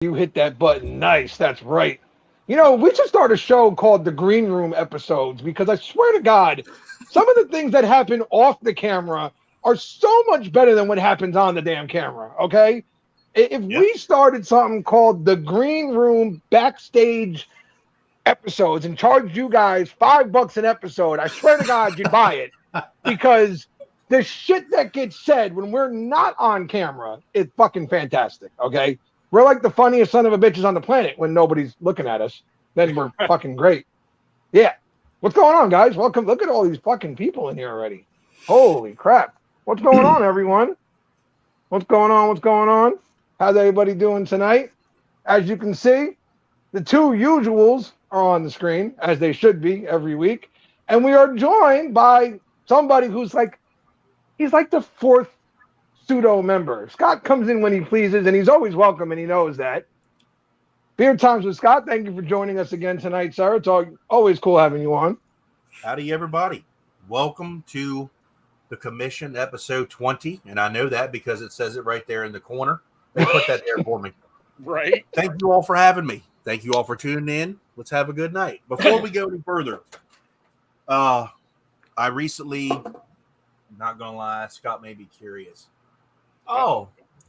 You hit that button. Nice. That's right. You know, we should start a show called the Green Room Episodes because I swear to God, some of the things that happen off the camera are so much better than what happens on the damn camera. Okay. If Yeah. we started something called the Green Room Backstage Episodes and charged you guys $5 an episode, I swear to God, you'd buy it because the shit that gets said when we're not on camera is fucking fantastic. Okay. We're like the funniest son of a bitches on the planet when nobody's looking at us. Then we're fucking great. Yeah. What's going on, guys? Welcome. Look at all these fucking people in here already. Holy crap. What's going on, everyone? What's going on? What's going on? How's everybody doing tonight? As you can see, the two usuals are on the screen, as they should be every week. And we are joined by somebody who's like, he's like the fourth pseudo member. Scott comes in when he pleases, and he's always welcome, and he knows that. Beer Times with Scott, thank you for joining us again tonight, sir. It's always cool having you on. Howdy, everybody. Welcome to the commission episode 20, and I know that because it says it right there in the corner. They put that there for me. Right. Thank you all for having me. Thank you all for tuning in. Let's have a good night. Before we go any further, I recently, not going to lie, Scott may be curious. Oh.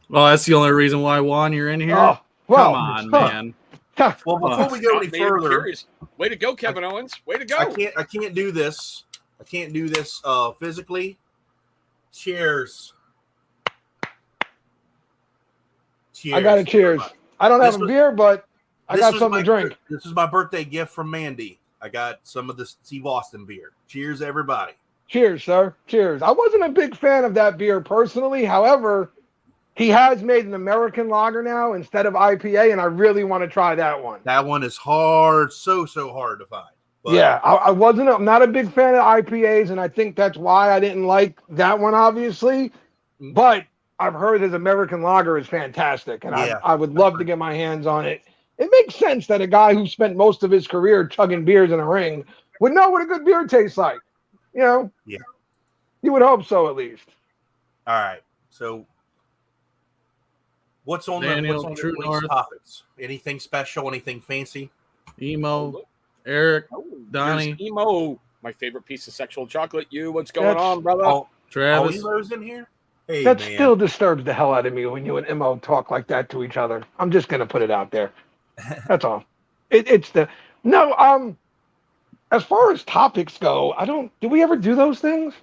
Well, that's the only reason why, Juan, you're in here. Oh, well, Come on, man. Well, before we go any Scott made him further, curious. Way to go, Kevin Owens. Way to go. I can't do this. I can't do this physically. Cheers. Cheers. I got a cheers. I don't have This a was- beer, but I got something to drink. This is my birthday gift from Mandy. I got some of the Steve Austin beer. Cheers, everybody. Cheers, sir. Cheers. I wasn't a big fan of that beer personally. However, he has made an American lager now instead of IPA, and I really want to try that one. That one is hard, so hard to find. But Yeah, I'm not a big fan of IPAs, and I think that's why I didn't like that one, obviously. But I've heard his American lager is fantastic, and Yeah. I would love to get my hands on it. It makes sense that a guy who spent most of his career chugging beers in a ring would know what a good beer tastes like. You know? Yeah. You would hope so, at least. all right. So what's on Daniel, the True week's North. topics? Anything special? Anything fancy? Emo, Eric, Oh, Donnie, there's Emo, my favorite piece of sexual chocolate. You, what's going That's- on, brother? All Travis. Emo's in here? Hey, That man. still disturbs the hell out of me when you and Mo talk like that to each other. I'm just gonna put it out there. That's all. It's the no. As far as topics go, do we ever do those things?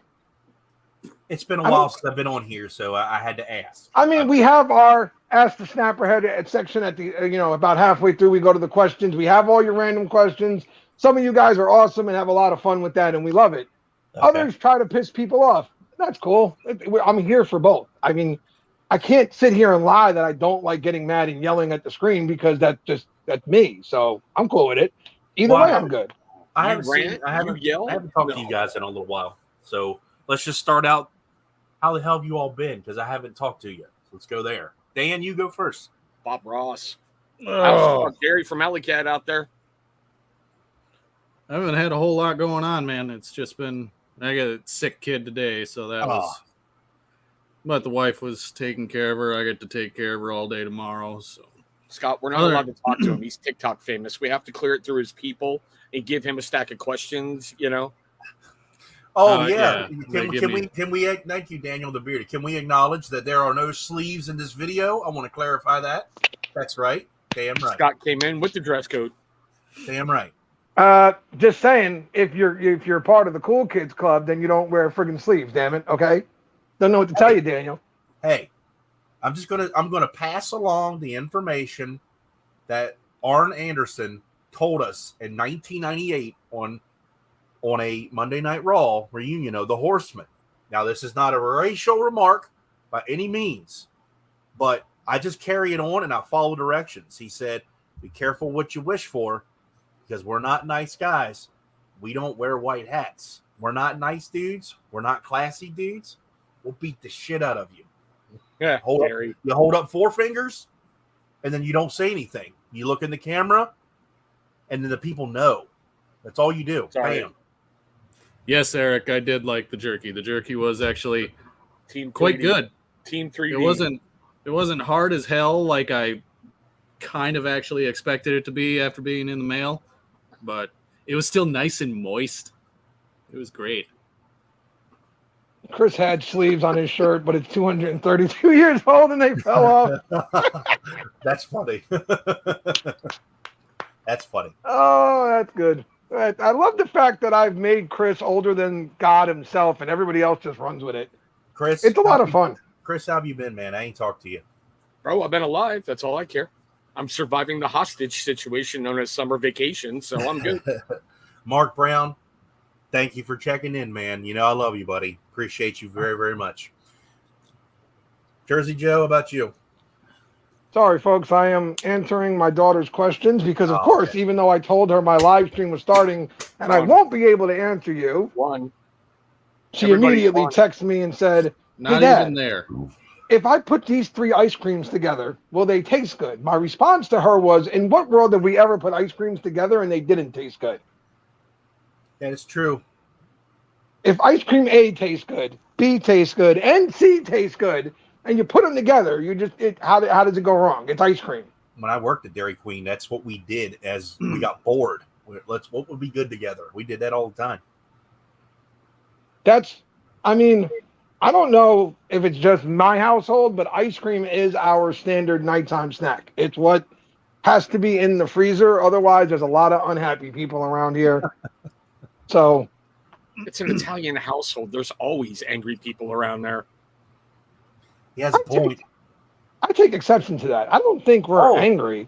It's been a I while don't- since I've been on here, so I had to ask. I mean, we have our Ask the Snapperhead section at the about halfway through. We go to the questions. We have all your random questions. Some of you guys are awesome and have a lot of fun with that, and we love it. Okay. Others try to piss people off. That's cool. I'm here for both. I mean, I can't sit here and lie that I don't like getting mad and yelling at the screen because that's me. So I'm cool with it. Either Well, way, I'm good. I You haven't rant? seen. I haven't You yell? talked to No. you guys in a little while. So let's just start out. How the hell have you all been? Because I haven't talked to you. Let's go there. Dan, you go first. Bob Ross. Oh, How's Gary from Alley Cat out there? I haven't had a whole lot going on, man. It's just been, I got a sick kid today, so that was, but the wife was taking care of her. I get to take care of her all day tomorrow. So Scott, we're not allowed to talk to him. He's TikTok famous. We have to clear it through his people and give him a stack of questions, you know? Oh yeah. Can we thank you, Daniel the Beard. Can we acknowledge that there are no sleeves in this video? I want to clarify that. That's right. Damn right. Scott came in with the dress code. Damn right. Just saying, if you're part of the cool kids club, then you don't wear friggin' sleeves. Damn it. Okay. Don't know what to tell you, Daniel. Hey, I'm gonna pass along the information that Arn Anderson told us in 1998 on a Monday Night Raw reunion of the Horsemen. Now, this is not a racial remark by any means, but I just carry it on and I follow directions. He said, "Be careful what you wish for, because we're not nice guys. We don't wear white hats. We're not nice dudes. We're not classy dudes. We'll beat the shit out of you." Yeah, You hold up 4 fingers, and then you don't say anything. You look in the camera, and then the people know. That's all you do. Sorry. Bam. yes, Eric, I did like the jerky. The jerky was actually Team quite 3D. good. Team 3D. It wasn't hard as hell like I kind of actually expected it to be after being in the mail, but it was still nice and moist. It was great. Chris had sleeves on his shirt, but it's 232 years old and they fell off. That's funny. That's funny. Oh, that's good. I love the fact that I've made Chris older than God himself, and everybody else just runs with it. Chris, It's a lot of fun. Chris, how have you been, man? I ain't talked to you. Bro, I've been alive. That's all I care. I'm surviving the hostage situation known as summer vacation, so I'm good. Mark Brown, thank you for checking in, man. You know I love you, buddy. Appreciate you very, very much. Jersey Joe, how about you? Sorry, folks. I am answering my daughter's questions because, of course, okay. even though I told her my live stream was starting and I won't be able to answer you, she immediately texted me and said, Not Dad, even there. if I put these 3 ice creams together, will they taste good? My response to her was, in what world did we ever put ice creams together and they didn't taste good? That is true. If ice cream A tastes good, B tastes good, and C tastes good, and you put them together, how does it go wrong? It's ice cream. When I worked at Dairy Queen, that's what we did as we got bored. What would be good together? We did that all the time. I don't know if it's just my household, but ice cream is our standard nighttime snack. It's what has to be in the freezer. Otherwise, there's a lot of unhappy people around here. So it's an Italian household. There's always angry people around there. He has a point. I take exception to that. I don't think we're angry.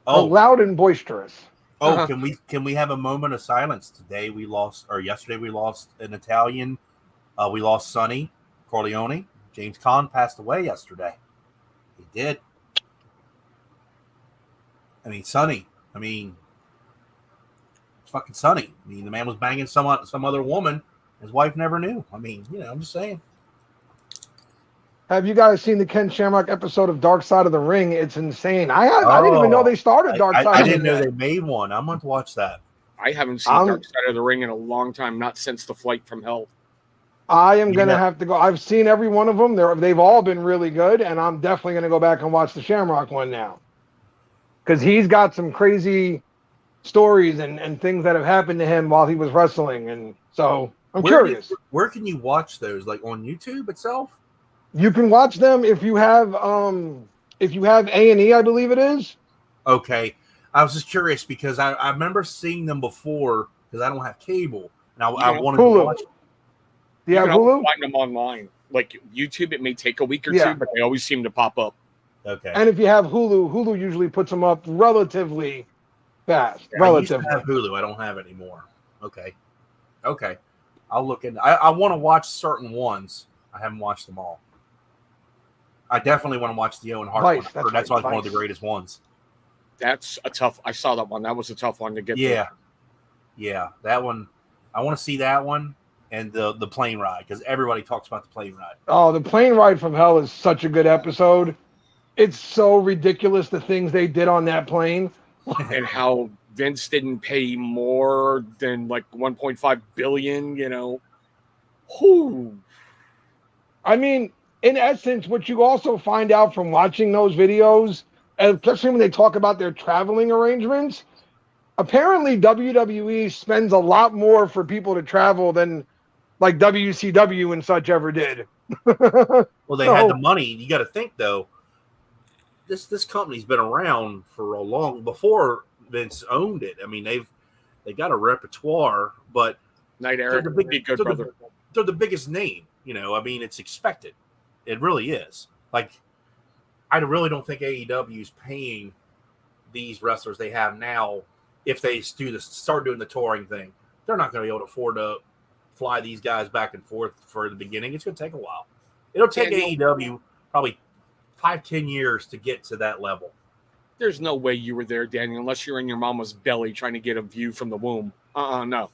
We're loud and boisterous. Can we have a moment of silence? Yesterday we lost an Italian. We lost Sonny Corleone. James Caan passed away yesterday. He did. Sonny. It's fucking Sonny. The man was banging some other woman. His wife never knew. I'm just saying. Have you guys seen the Ken Shamrock episode of Dark Side of the Ring? It's insane. I didn't even know they started Dark Side. I didn't know they made one. I'm going to watch that. I haven't seen Dark Side of the Ring in a long time, not since the Flight from Hell. I am going to have to go. I've seen every one of them. They've all been really good, and I'm definitely going to go back and watch the Shamrock one now. Because he's got some crazy stories and things that have happened to him while he was wrestling. And so I'm curious. Where can you watch those? Like on YouTube itself? You can watch them if you have A&E, I believe it is. Okay. I was just curious because I remember seeing them before because I don't have cable. And I wanted to watch them. Do you have Hulu? Find them online. Like YouTube, it may take a week or two, but they always seem to pop up. Okay. And if you have Hulu usually puts them up relatively fast. I used to have Hulu. I don't have it anymore. Okay. I'll look in. I want to watch certain ones. I haven't watched them all. I definitely want to watch the Owen Hart one. That's one of the greatest ones. That's a tough. I saw that one. That was a tough one to get. Yeah, that one. I want to see that one and the plane ride because everybody talks about the plane ride. Oh, the plane ride from hell is such a good episode. It's so ridiculous the things they did on that plane, and how Vince didn't pay more than like 1.5 billion. In essence, what you also find out from watching those videos, especially when they talk about their traveling arrangements, apparently WWE spends a lot more for people to travel than like WCW and such ever did. Well, they had the money. You got to think though, this company's been around for a long before Vince owned it. They got a repertoire, but Night Eric, they're the biggest name. It's expected. It really is. Like, I really don't think AEW is paying these wrestlers they have now. If they start doing the touring thing, they're not going to be able to afford to fly these guys back and forth for the beginning. It's going to take a while. It'll take AEW probably 5-10 years to get to that level. There's no way you were there, Daniel, unless you're in your mama's belly trying to get a view from the womb. No.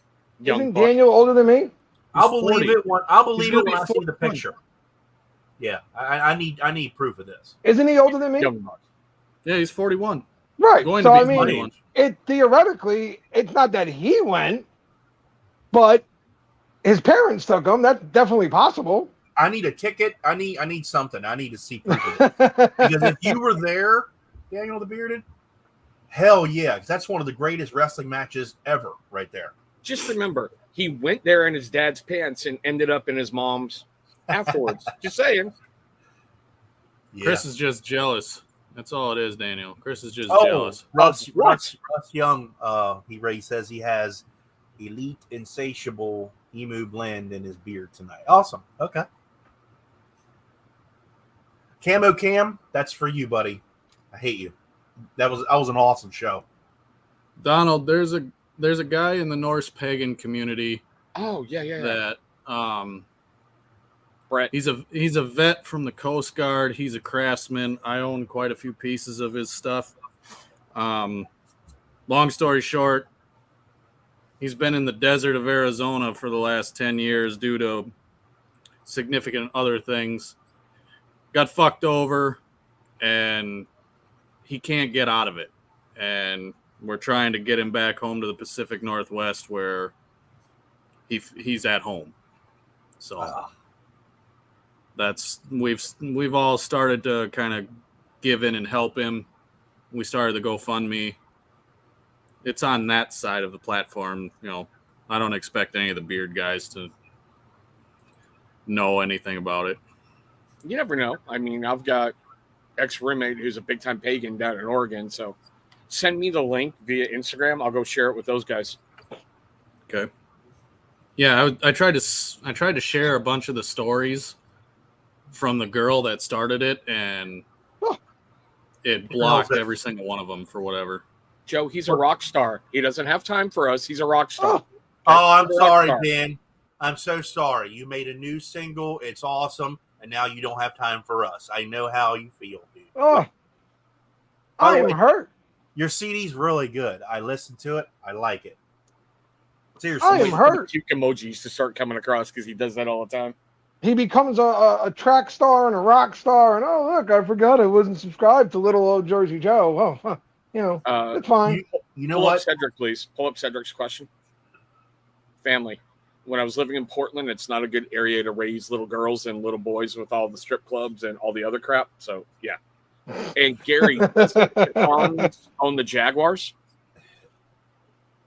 Isn't Daniel older than me? I'll believe it when I see the picture. Yeah, I need proof of this. Isn't he older than me? Yeah, he's 41. Right. Going so to be 21. Theoretically, it's not that he went, but his parents took him. That's definitely possible. I need a ticket. I need something. I need to see proof of it. Because if you were there, Daniel the Bearded, Hell yeah, 'cause that's one of the greatest wrestling matches ever, right there. Just remember, he went there in his dad's pants and ended up in his mom's afterwards. Just saying. Yeah. Chris is just jealous. That's all it is, Daniel. Chris is just Oh, jealous. Russ Young, he says he has elite insatiable emu blend in his beard tonight. Awesome. Okay. Camo Cam, that's for you, buddy. I hate you. That was an awesome show. Donald, there's a guy in the Norse pagan community. Oh, yeah. That Brett. He's a vet from the Coast Guard. He's a craftsman. I own quite a few pieces of his stuff. Long story short, he's been in the desert of Arizona for the last 10 years due to significant other things. Got fucked over, and he can't get out of it. And we're trying to get him back home to the Pacific Northwest where he's at home. So we've all started to kind of give in and help him. We started the GoFundMe. It's on that side of the platform. You know, I don't expect any of the beard guys to know anything about it. You never know. I mean, I've got ex-roommate who's a big-time pagan down in Oregon, so send me the link via Instagram. I'll go share it with those guys. Okay. Yeah, I tried to share a bunch of the stories from the girl that started it, and it blocked every single one of them for whatever. Joe, he's a rock star. He doesn't have time for us. He's a rock star. I'm sorry, Ben. I'm so sorry. You made a new single. It's awesome. And now you don't have time for us. I know how you feel, dude. Oh, I am hurt. Your CD's really good. I listened to it. I like it. Seriously. I am hurt. Cute emojis to start coming across because he does that all the time. He becomes a track star and a rock star, and oh look, I forgot I wasn't subscribed to little old Jersey Joe. Oh, it's fine. You know Pull what? up Cedric, please. Pull up Cedric's question. Family. When I was living in Portland, it's not a good area to raise little girls and little boys with all the strip clubs and all the other crap. So, yeah. And Gary own the Jaguars.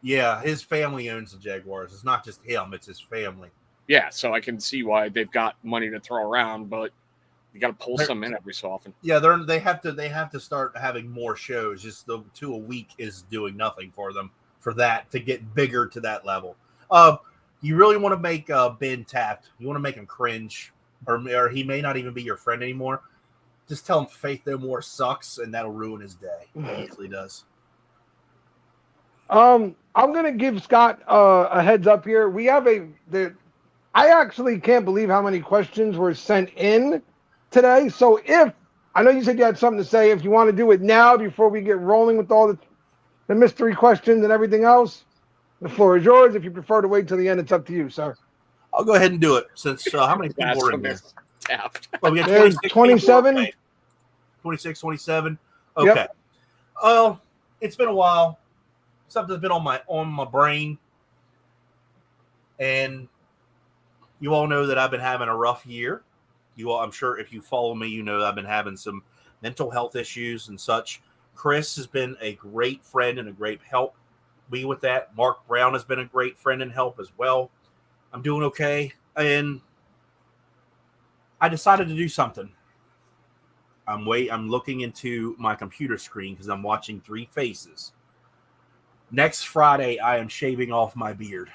Yeah, his family owns the Jaguars. It's not just him, it's his family. Yeah, so I can see why they've got money to throw around, but you got to pull some in every so often. Yeah, they have to start having more shows. Just the 2 a week is doing nothing for them for that to get bigger to that level. You really want to make Ben Taft. You want to make him cringe, or he may not even be your friend anymore. Just tell him Faith No More sucks, and that'll ruin his day. It usually does. I'm gonna give Scott a heads up here. We have I actually can't believe how many questions were sent in today. So I know you said you had something to say, if you want to do it now before we get rolling with all the mystery questions and everything else, the floor is yours. If you prefer to wait till the end, it's up to you, sir. I'll go ahead and do it since how many people are in there? Tapped. Well, we got There's 27. Okay. 26, 27. Okay. Yep. It's been a while. Something's been on my brain. And you all know that I've been having a rough year. I'm sure if you follow me, you know I've been having some mental health issues and such. Chris has been a great friend and a great help me with that. Mark Brown has been a great friend and help as well. I'm doing okay. And I decided to do something. I'm looking into my computer screen because I'm watching 3 faces. Next Friday, I am shaving off my beard.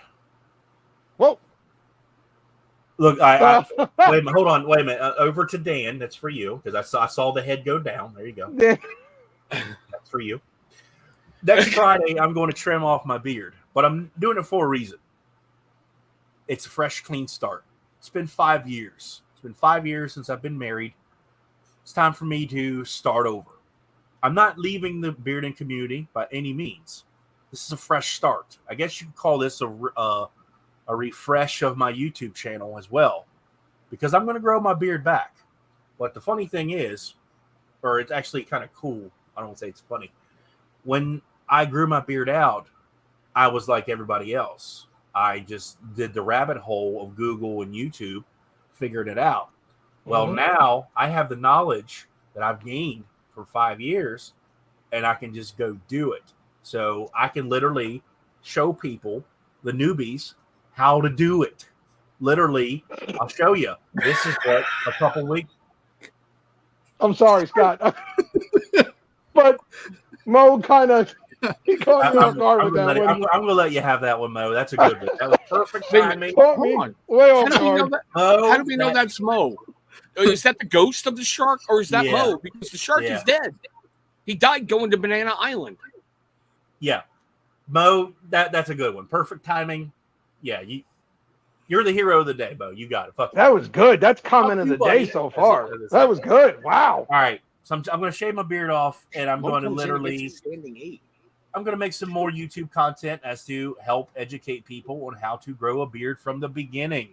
Whoa. Look, wait a minute. Hold on. Wait a minute. Over to Dan. That's for you because I saw the head go down. There you go. That's for you. Next Friday, I'm going to trim off my beard, but I'm doing it for a reason. It's a fresh, clean start. It's been 5 years. It's been 5 years since I've been married. It's time for me to start over. I'm not leaving the bearding community by any means. This is a fresh start. I guess you could call this a refresh of my YouTube channel as well, because I'm going to grow my beard back. But the funny thing is, or it's actually kind of cool. I don't say it's funny. When I grew my beard out, I was like everybody else. I just did the rabbit hole of Google and YouTube, figured it out. Well, now I have the knowledge that I've gained for 5 years, and I can just go do it. So I can literally show people, the newbies, how to do it. Literally, I'll show you. This is what a couple weeks. I'm sorry, Scott. But Mo kind of he caught me off guard with that one. I'm going to let you have that one, Mo. That's a good one. That was perfect timing. Caught Hold me on. way off How do we know guard. that? Mo, How do we know that's Mo? Is that the ghost of the shark, or is that Yeah. Mo? Because the shark is dead. He died going to Banana Island. Yeah, Mo, that's a good one. Perfect timing. Yeah, you're the hero of the day, Mo. You got it. Fuck That was good. That's comment Fuck of you, the buddy. day so far. That's That was good. Wow. All right, so I'm going to shave my beard off, and I'm Mo going to comes in and literally. gets the standing 8. I'm going to make some more YouTube content as to help educate people on how to grow a beard from the beginning.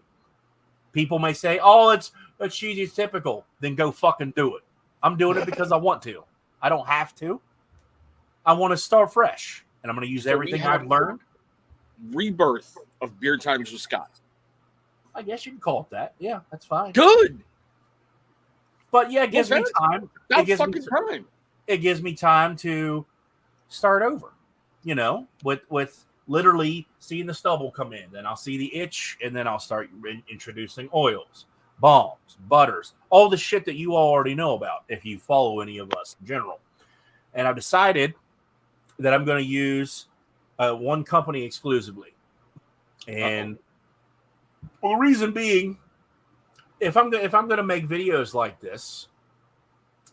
People may say, "Oh, it's cheesy, it's typical." Then go fucking do it. I'm doing it because I want to. I don't have to. I want to start fresh, and I'm going to use everything I've learned. Rebirth of Beard Times with Scott. I guess you can call it that. Yeah, that's fine. Good. But yeah, it gives me time. That fucking time. It gives me time to start over. You know, with literally seeing the stubble come in, then I'll see the itch, and then I'll start introducing oils, balms, butters, all the shit that you all already know about if you follow any of us in general. And I've decided that I'm going to use one company exclusively. And well, the reason being, if I'm going to make videos like this,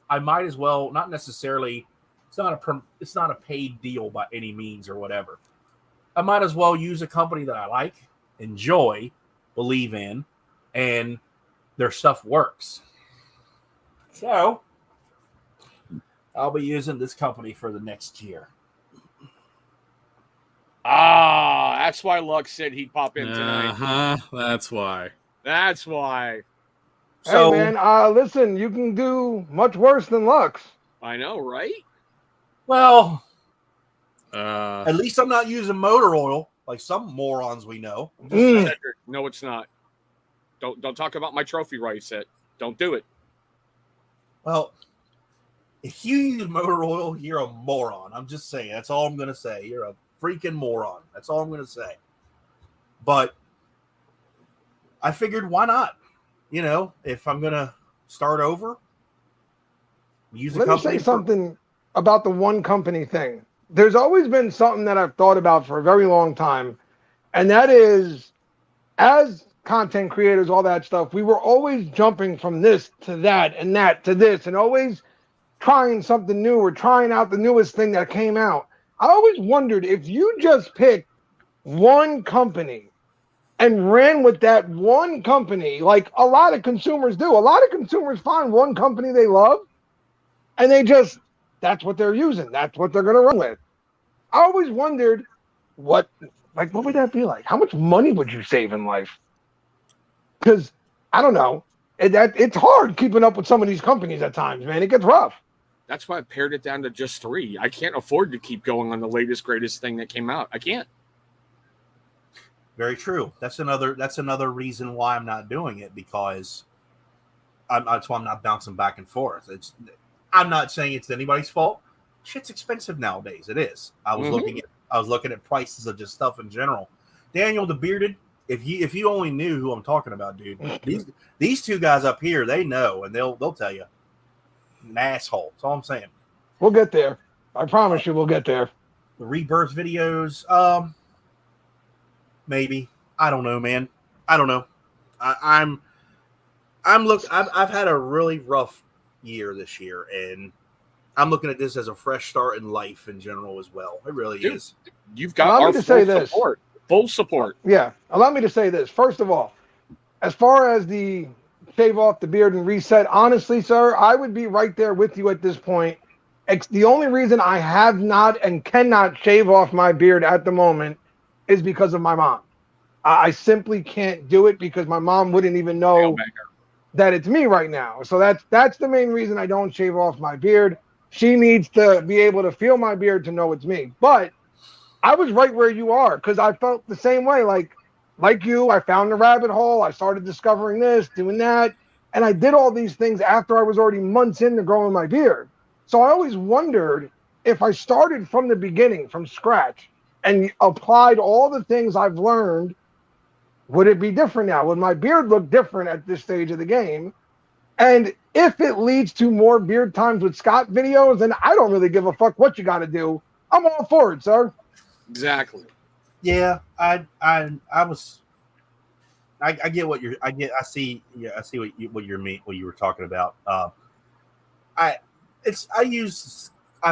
I might as well not necessarily. It's not a paid deal by any means or whatever. I might as well use a company that I like, enjoy, believe in, and their stuff works. So I'll be using this company for the next year. Ah, that's why Lux said he'd pop in tonight. That's why. That's why. So, hey man, listen, you can do much worse than Lux. I know, right? well, Uh, at least I'm not using motor oil like some morons we know. Cedric, no, it's not. Don't talk about my trophy rice set. Don't do it. Well, if you use motor oil, you're a moron. I'm just saying. That's all I'm going to say. You're a freaking moron. That's all I'm going to say. But I figured, why not? You know, if I'm going to start over, use a Let me company. say something about the one company thing. There's always been something that I've thought about for a very long time, and that is, as content creators, all that stuff, we were always jumping from this to that and that to this, and always trying something new or trying out the newest thing that came out. I always wondered if you just picked one company and ran with that one company, like a lot of consumers do. A lot of consumers find one company they love, and that's what they're using. That's what they're going to run with. I always wondered what would that be like? How much money would you save in life? Because I don't know. It's hard keeping up with some of these companies at times, man. It gets rough. That's why I pared it down to just 3. I can't afford to keep going on the latest, greatest thing that came out. I can't. Very true. That's another reason why I'm not doing it, because that's why I'm not bouncing back and forth. I'm not saying it's anybody's fault. Shit's expensive nowadays. It is. I was looking at prices of just stuff in general. Daniel the Bearded, if you only knew who I'm talking about, dude. These two guys up here, they know, and they'll tell you. An asshole. That's all I'm saying. We'll get there. I promise you, we'll get there. The rebirth videos, maybe. I don't know, man. I don't know. I've had a really rough year this year, and I'm looking at this as a fresh start in life in general as well. It really is. You've got Allow our me to say full this. support. Full support. Yeah. Allow me to say this. First of all, as far as the shave off the beard and reset, honestly, sir, I would be right there with you at this point. The only reason I have not and cannot shave off my beard at the moment is because of my mom. I simply can't do it because my mom wouldn't even know that it's me right now. So that's the main reason I don't shave off my beard. She needs to be able to feel my beard to know it's me. But I was right where you are, because I felt the same way. Like you, I found the rabbit hole. I started discovering this, doing that. And I did all these things after I was already months into growing my beard. So I always wondered if I started from the beginning, from scratch, and applied all the things I've learned, would it be different now? Would my beard look different at this stage of the game? And if it leads to more beard times with Scott videos, then I don't really give a fuck what you got to do. I'm all for it, sir. Exactly. Yeah, I get what you're. I see. Yeah, I see what you were talking about. I've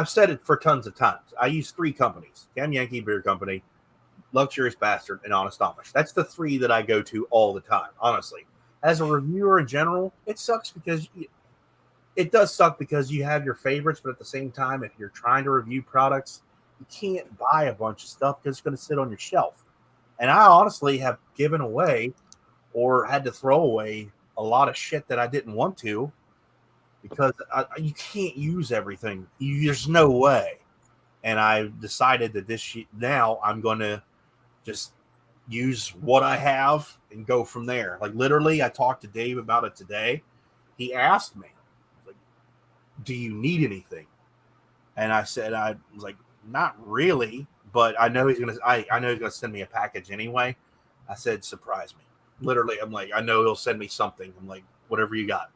said it for tons of times. I use 3 companies: Cam Yankee Beer Company, Luxurious Bastard, and Honest Amish. That's the 3 that I go to all the time. Honestly, as a reviewer in general, it sucks because it does suck because you have your favorites, but at the same time, if you're trying to review products, you can't buy a bunch of stuff because it's going to sit on your shelf. And I honestly have given away or had to throw away a lot of shit that I didn't want to because you can't use everything. There's no way. And I decided that now I'm going to just use what I have and go from there. Like literally, I talked to Dave about it today. He asked me, like, do you need anything? And I said, I was like, not really, but I know he's going to, I know he's going to send me a package anyway. I said, surprise me. Literally, I'm like, I know he'll send me something. I'm like, whatever you got.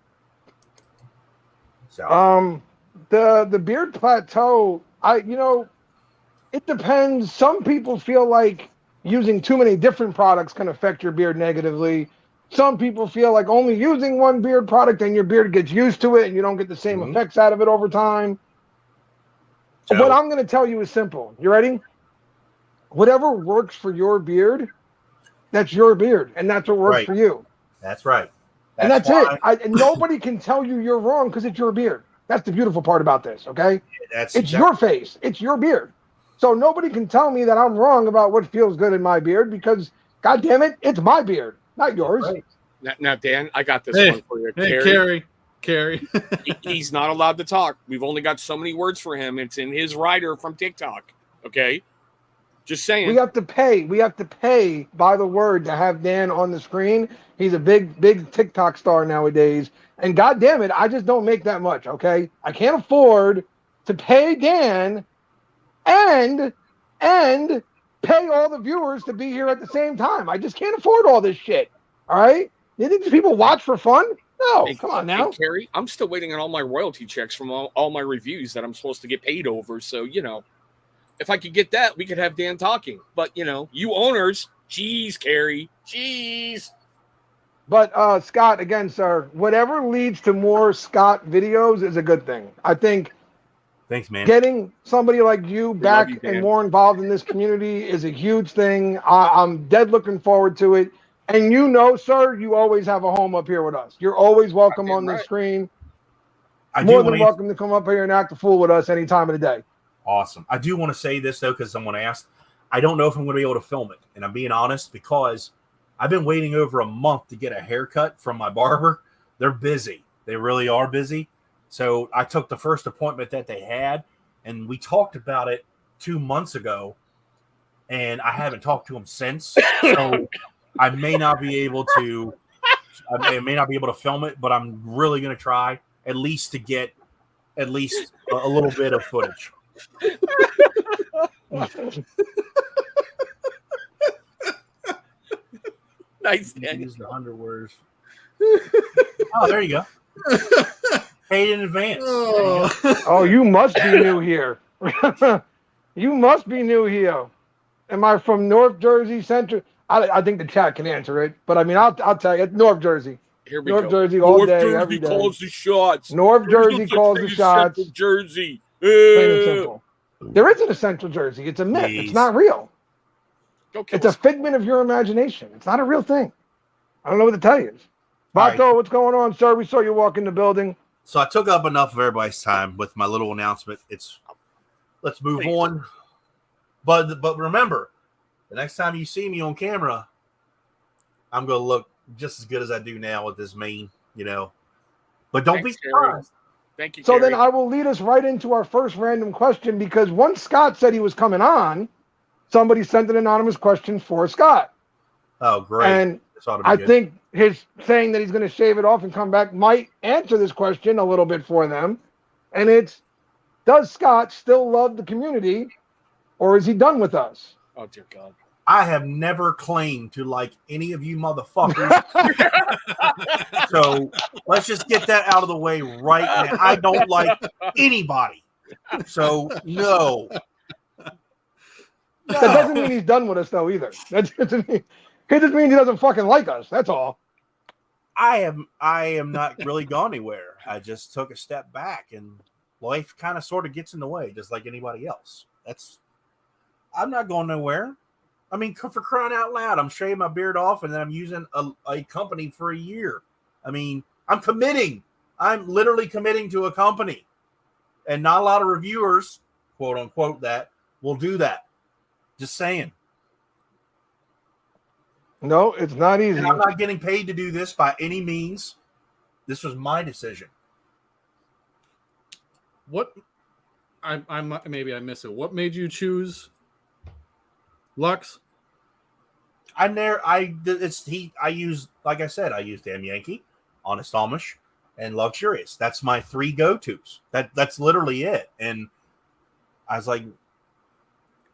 So, the beard plateau, it depends. Some people feel like using too many different products can affect your beard negatively. Some people feel like only using one beard product and your beard gets used to it and you don't get the same effects out of it over time. So, what I'm going to tell you is simple. You ready? Whatever works for your beard, that's your beard, and that's what works for you. That's right. And that's it. Nobody can tell you you're wrong because it's your beard. That's the beautiful part about this, okay? It's your face. It's your beard. So nobody can tell me that I'm wrong about what feels good in my beard because, God damn it, it's my beard, not yours. Right. Now, Dan, I got this one for you. Hey, Carrie. He's not allowed to talk. We've only got so many words for him. It's in his rider from TikTok, okay? Just saying. We have to pay by the word to have Dan on the screen. He's a big TikTok star nowadays. And God damn it, I just don't make that much, okay? I can't afford to pay Dan and pay all the viewers to be here at the same time. I just can't afford all this shit. All right? You think these people watch for fun? No, come on now. Hey, Carrie, I'm still waiting on all my royalty checks from all my reviews that I'm supposed to get paid over. So, if I could get that, we could have Dan talking. But, you owners, geez, Carrie, geez. But, Scott, again, sir, whatever leads to more Scott videos is a good thing. I think thanks, man. Getting somebody like you back and more involved in this community is a huge thing. I'm dead looking forward to it. And sir, you always have a home up here with us. You're always welcome on the screen. More than welcome to come up here and act a fool with us any time of the day. Awesome. I do want to say this, though, because someone asked. I don't know if I'm going to be able to film it. And I'm being honest because I've been waiting over a month to get a haircut from my barber. They're busy. They really are busy. So I took the first appointment that they had, and we talked about it 2 months ago, and I haven't talked to them since. So I may not be able to film it, but I'm really going to try at least to get a little bit of footage. Nice, Dan. Use the underwears. Oh, there you go. Paid in advance. Oh, you must be new here. You must be new here. Am I from North Jersey Central? I think the chat can answer it, but I mean, I'll tell you, it's North Jersey. Here we North go. Jersey all North day, Jersey every day. calls the shots. North Jersey calls the shots. Central Jersey. Plain and simple. There isn't a Central Jersey. It's a myth. Jeez. It's not real. Okay, It's a figment of your imagination. It's not a real thing. I don't know what to tell you. Vato, right. What's going on, sir? We saw you walk in the building. So I took up enough of everybody's time with my little announcement. Let's move on. But remember, the next time you see me on camera, I'm going to look just as good as I do now with this mane, But don't be surprised. Thank you, So Carrie. then I will lead us right into our first random question, because once Scott said he was coming on, somebody sent an anonymous question for Scott. Oh, great. And I think his saying that he's going to shave it off and come back might answer this question a little bit for them. And it's, does Scott still love the community, or is he done with us? Oh dear God. I have never claimed to like any of you motherfuckers. So let's just get that out of the way right now. I don't like anybody. So no. That doesn't mean he's done with us, though, either. That doesn't mean, it just means he doesn't fucking like us. That's all. I am not really gone anywhere. I just took a step back, and life kind of sort of gets in the way, just like anybody else. I'm not going nowhere. I mean, for crying out loud, I'm shaving my beard off, and then I'm using a company for a year. I mean, I'm committing. I'm literally committing to a company, and not a lot of reviewers, quote unquote, that will do that. Just saying. No, it's not easy. And I'm not getting paid to do this by any means. This was my decision. What? I maybe I miss it. What made you choose Lux? I use, like I said, I use Damn Yankee, Honest Amish, and Luxurious. That's my 3 go-tos. That's literally it. And I was like,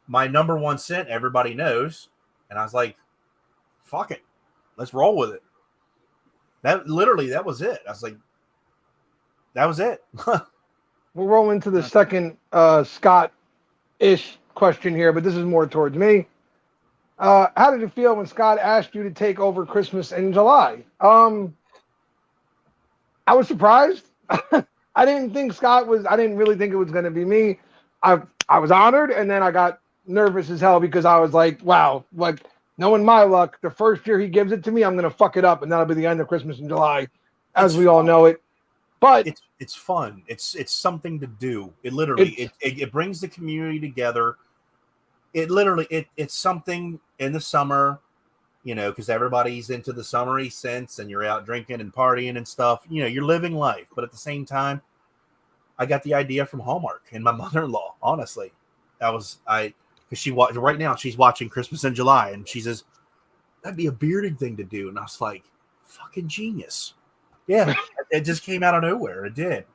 my number 1 scent, everybody knows. And I was like, fuck it. Let's roll with it. That was it. I was like, that was it. We'll roll into the second Scott-ish question here, but this is more towards me. How did it feel when Scott asked you to take over Christmas in July? I was surprised. I didn't really think it was going to be me. I was honored, and then I got nervous as hell because I was like, wow, like, knowing my luck, the first year he gives it to me, I'm going to fuck it up, and that'll be the end of Christmas in July, as we all know it. But it's fun. It's something to do. It literally it brings the community together. It's something in the summer, you know, because everybody's into the summery sense, and you're out drinking and partying and stuff. You know, you're living life, but at the same time, I got the idea from Hallmark and my mother-in-law. Honestly, because right now she's watching Christmas in July, and she says that'd be a bearded thing to do, and I was like, fucking genius. Yeah, it just came out of nowhere. It did.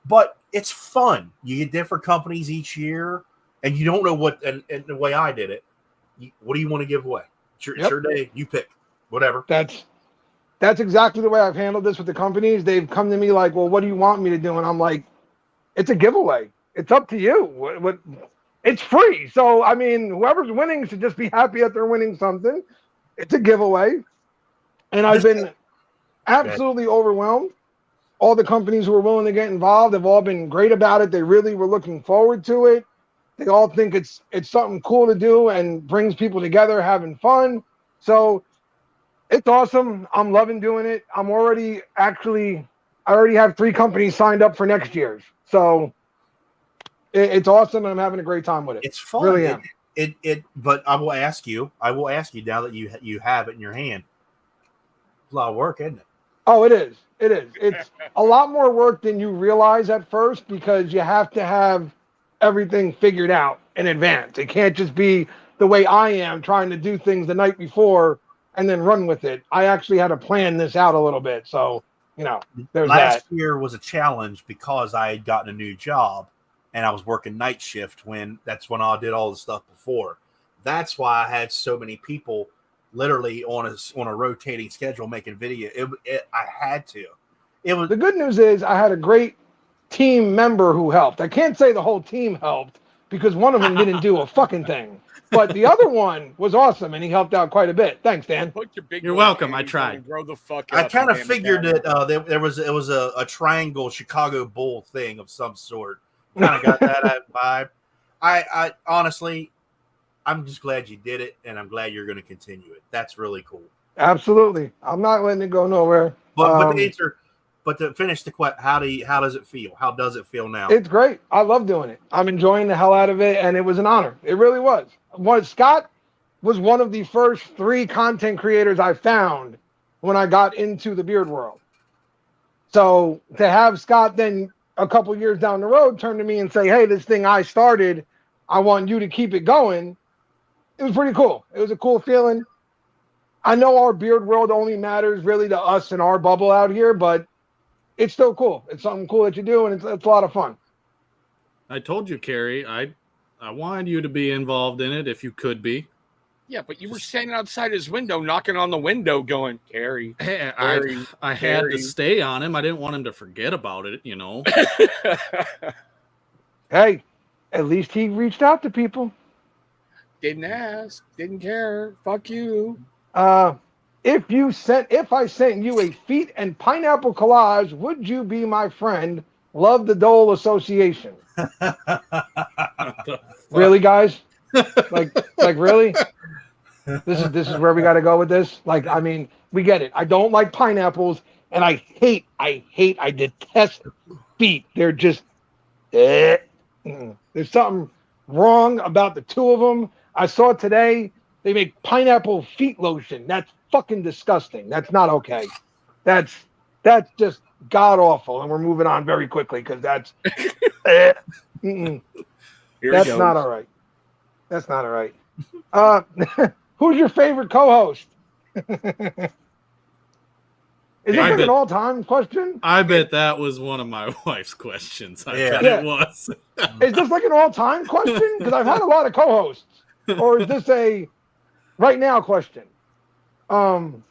But it's fun. You get different companies each year, and you don't know what, and the way I did it, what do you want to give away? It's your day. You pick. Whatever. That's exactly the way I've handled this with the companies. They've come to me like, well, what do you want me to do? And I'm like, it's a giveaway. It's up to you. What it's free. So, I mean, whoever's winning should just be happy that they're winning something. It's a giveaway. And I've been absolutely overwhelmed. All the companies who are willing to get involved have all been great about it. They really were looking forward to it. They all think it's something cool to do and brings people together, having fun. So it's awesome. I'm loving doing it. I already have 3 companies signed up for next year's. So it's awesome, and I'm having a great time with it. It's fun. Really am. But I will ask you now that you have it in your hand. It's a lot of work, isn't it? Oh, it is. It's a lot more work than you realize at first, because you have to have everything figured out in advance. It can't just be the way I am, trying to do things the night before and then run with it. I actually had to plan this out a little bit. So, you know, there's last year was a challenge because I had gotten a new job and I was working night shift that's when I did all the stuff before. That's why I had so many people literally on a rotating schedule making video. I had to. The good news is I had a great team member who helped. I can't say the whole team helped because one of them didn't do a fucking thing, but the other one was awesome and he helped out quite a bit. Thanks, Dan. You're welcome. I tried. Grow the fuck up. I kind of figured that it was a triangle Chicago Bull thing of some sort. Kind of got that vibe. I honestly, I'm just glad you did it, and I'm glad you're going to continue it. That's really cool. Absolutely. I'm not letting it go nowhere. But to finish the question, how does it feel? How does it feel now? It's great. I love doing it. I'm enjoying the hell out of it, and it was an honor. It really was. Scott was one of the first 3 content creators I found when I got into the beard world. So to have Scott then a couple years down the road turn to me and say, hey, this thing I started, I want you to keep it going. It was pretty cool. It was a cool feeling. I know our beard world only matters really to us and our bubble out here, but it's still cool. It's something cool that you do, and it's a lot of fun. I told you, Carrie. I wanted you to be involved in it if you could be. Yeah, but you were standing outside his window, knocking on the window, going, "Carrie, Hey, Carrie, I had to stay on him. I didn't want him to forget about it, you know. Hey, at least he reached out to people. Didn't ask, didn't care. Fuck you." If I sent you a feet and pineapple collage, would you be my friend? Love the Dole Association. Really, guys? like really? This is where we got to go with this. Like, I mean, we get it. I don't like pineapples, and I detest feet. They're just, there's something wrong about the two of them. I saw today they make pineapple feet lotion. That's fucking disgusting. That's not okay. That's just god awful. And we're moving on very quickly because that's that's not all right. That's not all right. Who's your favorite co-host? Is this like an all-time question? I bet that was one of my wife's questions. I bet it was. Is this like an all-time question? Because I've had a lot of co-hosts. Or is this a right now question? Pineapple.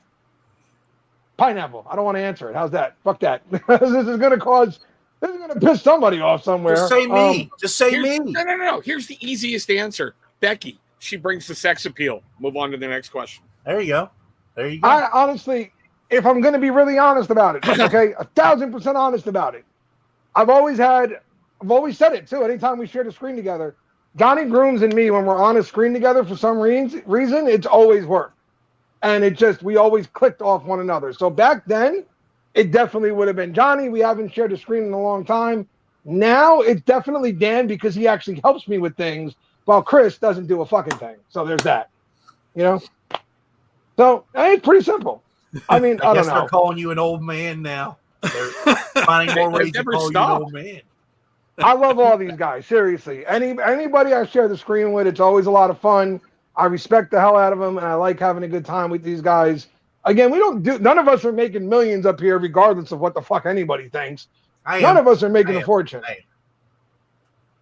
I don't want to answer it. How's that? Fuck that. This is gonna piss somebody off somewhere. Just say me. Just say me. No. Here's the easiest answer. Becky. She brings the sex appeal. Move on to the next question. There you go. I honestly, if I'm going to be really honest about it, okay, 1,000% honest about it. I've always said it too. Anytime we shared a screen together, Johnny Grooms and me, when we're on a screen together for some reason, it's always worked. And we always clicked off one another. So back then, it definitely would have been Johnny. We haven't shared a screen in a long time. Now it's definitely Dan because he actually helps me with things, while Chris doesn't do a fucking thing. So there's that, you know? So it's pretty simple. I mean, I don't know. They're calling you an old man now. They're finding more ways to call you an old man. I love all these guys, seriously. Anybody I share the screen with, it's always a lot of fun. I respect the hell out of them, and I like having a good time with these guys. Again, none of us are making millions up here, regardless of what the fuck anybody thinks. None of us are making a fortune.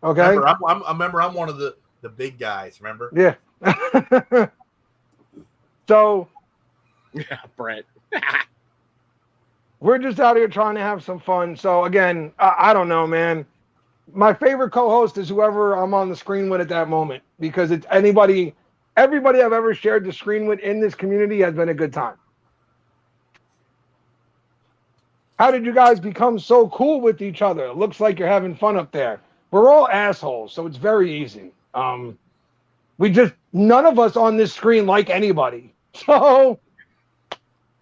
Okay? Remember, I'm one of the big guys, remember? Yeah. So, yeah, Brent. We're just out here trying to have some fun. So again, I don't know, man. My favorite co-host is whoever I'm on the screen with at that moment, because it's everybody I've ever shared the screen with in this community has been a good time. How did you guys become so cool with each other? It looks like you're having fun up there. We're all assholes, so it's very easy. None of us on this screen like anybody. So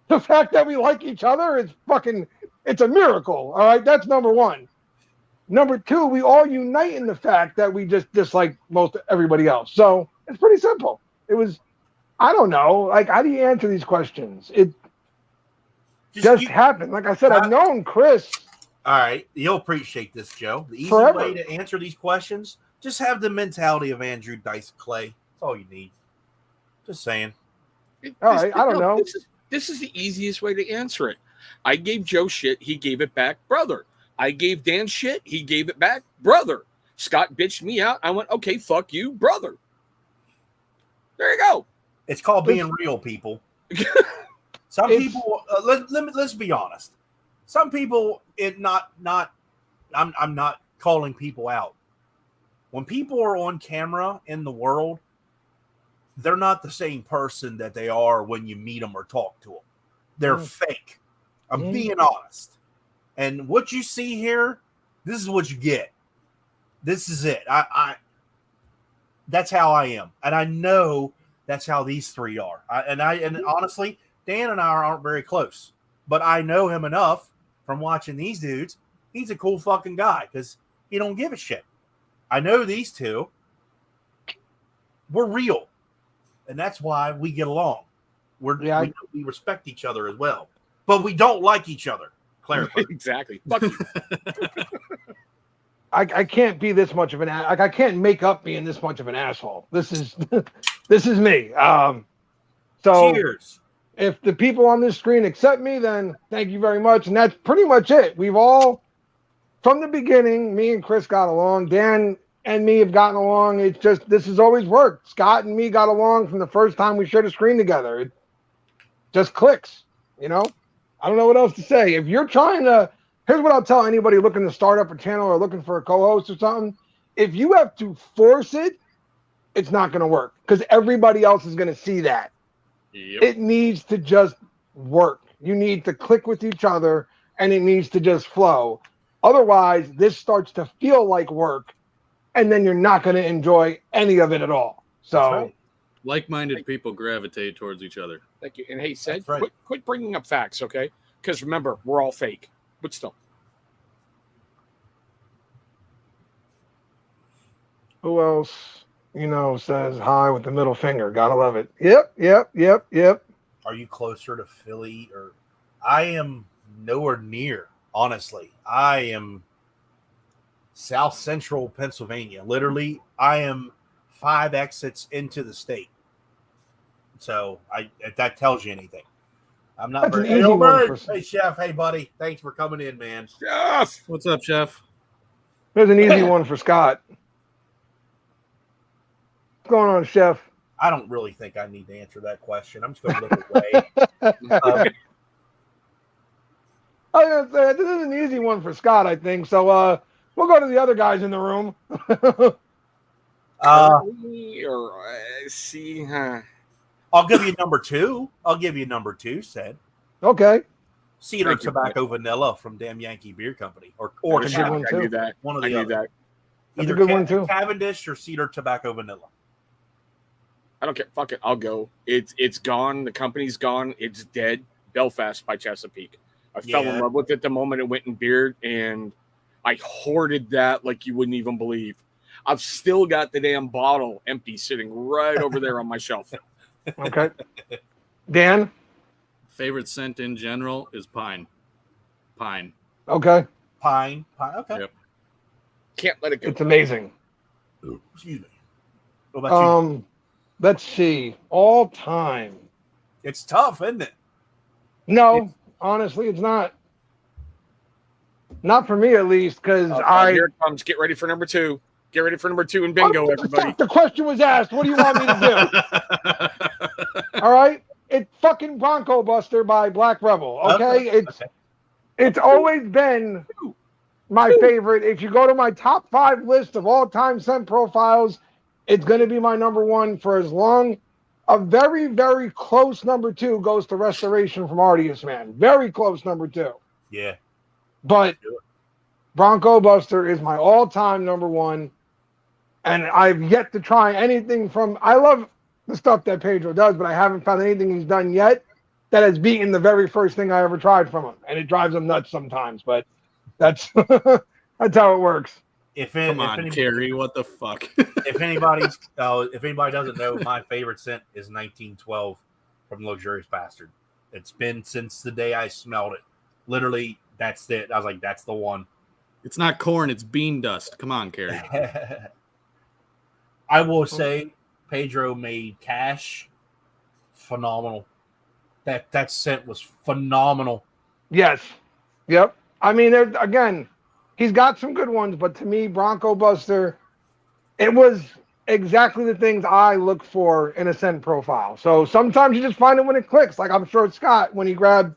the fact that we like each other is it's a miracle. All right. That's number one. Number two, we all unite in the fact that we just dislike most everybody else. So it's pretty simple. I don't know. Like, how do you answer these questions? It just happened. Like I said, I've known Chris. All right. You'll appreciate this, Joe. The easy way to answer these questions, just have the mentality of Andrew Dice Clay. That's all you need. Just saying. All right. I don't know. This is the easiest way to answer it. I gave Joe shit. He gave it back, brother. I gave Dan shit. He gave it back, brother. Scott bitched me out. I went, okay, fuck you, brother. There you go. It's called being real, people. Some people, let's be honest. Some people, I'm not calling people out. When people are on camera in the world, they're not the same person that they are when you meet them or talk to them. They're fake. I'm being honest. And what you see here, this is what you get. This is it. That's how I am. And I know that's how these three are. And honestly, Dan and I aren't very close. But I know him enough from watching these dudes. He's a cool fucking guy because he don't give a shit. I know these two. We're real. And that's why we get along. We respect each other as well. But we don't like each other. Clarify. Exactly. I can't be this much of an I can't make up being this much of an asshole. This is me. So cheers. If the people on this screen accept me, then thank you very much. And that's pretty much it. We've all from the beginning, me and Chris got along. Dan and me have gotten along. It's just this has always worked. Scott and me got along from the first time we shared a screen together. It just clicks, you know? I don't know what else to say. If you're trying to, here's what I'll tell anybody looking to start up a channel or looking for a co-host or something. If you have to force it, it's not going to work because everybody else is going to see that. Yep. It needs to just work. You need to click with each other and it needs to just flow. Otherwise, this starts to feel like work and then you're not going to enjoy any of it at all. So, That's right. Like-minded people gravitate towards each other. Thank you. And hey, said, That's right. quit bringing up facts, okay? Because remember, we're all fake, but still. who else, says hi with the middle finger? Gotta love it. Yep. Are you closer to Philly or? I am nowhere near. Honestly, I am South Central Pennsylvania. Literally, I am 5 exits into the state. So if that tells you anything. I'm not That's very. an easy one Hey, Chef. Hey, buddy. Thanks for coming in, man. Yes. What's up, Chef? There's an easy one for Scott. What's going on, Chef? I don't really think I need to answer that question. I'm just going to look away. I was gonna say this is an easy one for Scott, I think. So we'll go to the other guys in the room. See, huh? I'll give you number 2. Said Okay. Cedar Thank you, Tobacco Vanilla from Damn Yankee Beer Company, or That's a good one, I too. knew that. one of I the knew other. that. That's a Either good one, too. Cavendish or Cedar Tobacco Vanilla. I don't care. Fuck it. I'll go. It's gone. The company's gone. It's dead. Belfast by Chesapeake. I fell in love with it the moment it went in beer, and I hoarded that like you wouldn't even believe. I've still got the damn bottle empty sitting right over there on my shelf. Okay. Dan? Favorite scent in general is pine. Pine. Okay. Pine. Okay. Yep. Can't let it go. It's amazing. Excuse me. What about you? Let's see. All time. It's tough, isn't it? No, honestly, it's not. Not for me, at least, because Here it comes. Get ready for number 2. Get ready for number 2 and bingo, everybody. The question was asked. What do you want me to do? All right. It's fucking Bronco Buster by Black Rebel. Okay. It's always been my favorite. If you go to my top 5 list of all time scent profiles, it's going to be my number 1 for as long. A very, very close number 2 goes to Restoration from Artius Man. Very close number 2. Yeah. But Bronco Buster is my all-time number 1. And I've yet to try anything from, I love the stuff that Pedro does, but I haven't found anything he's done yet that has beaten the very first thing I ever tried from him. And it drives him nuts sometimes, but that's that's how it works. Come on, Carrie, what the fuck? if anybody doesn't know, my favorite scent is 1912 from Luxurious Bastard. It's been since the day I smelled it. Literally, that's it. I was like, that's the one. It's not corn, it's bean dust. Come on, Carrie. I will say Pedro made Cash phenomenal. That scent was phenomenal. Yes. Yep. I mean, again, he's got some good ones, but to me, Bronco Buster, it was exactly the things I look for in a scent profile. So sometimes you just find it when it clicks. Like I'm sure it's Scott when he grabbed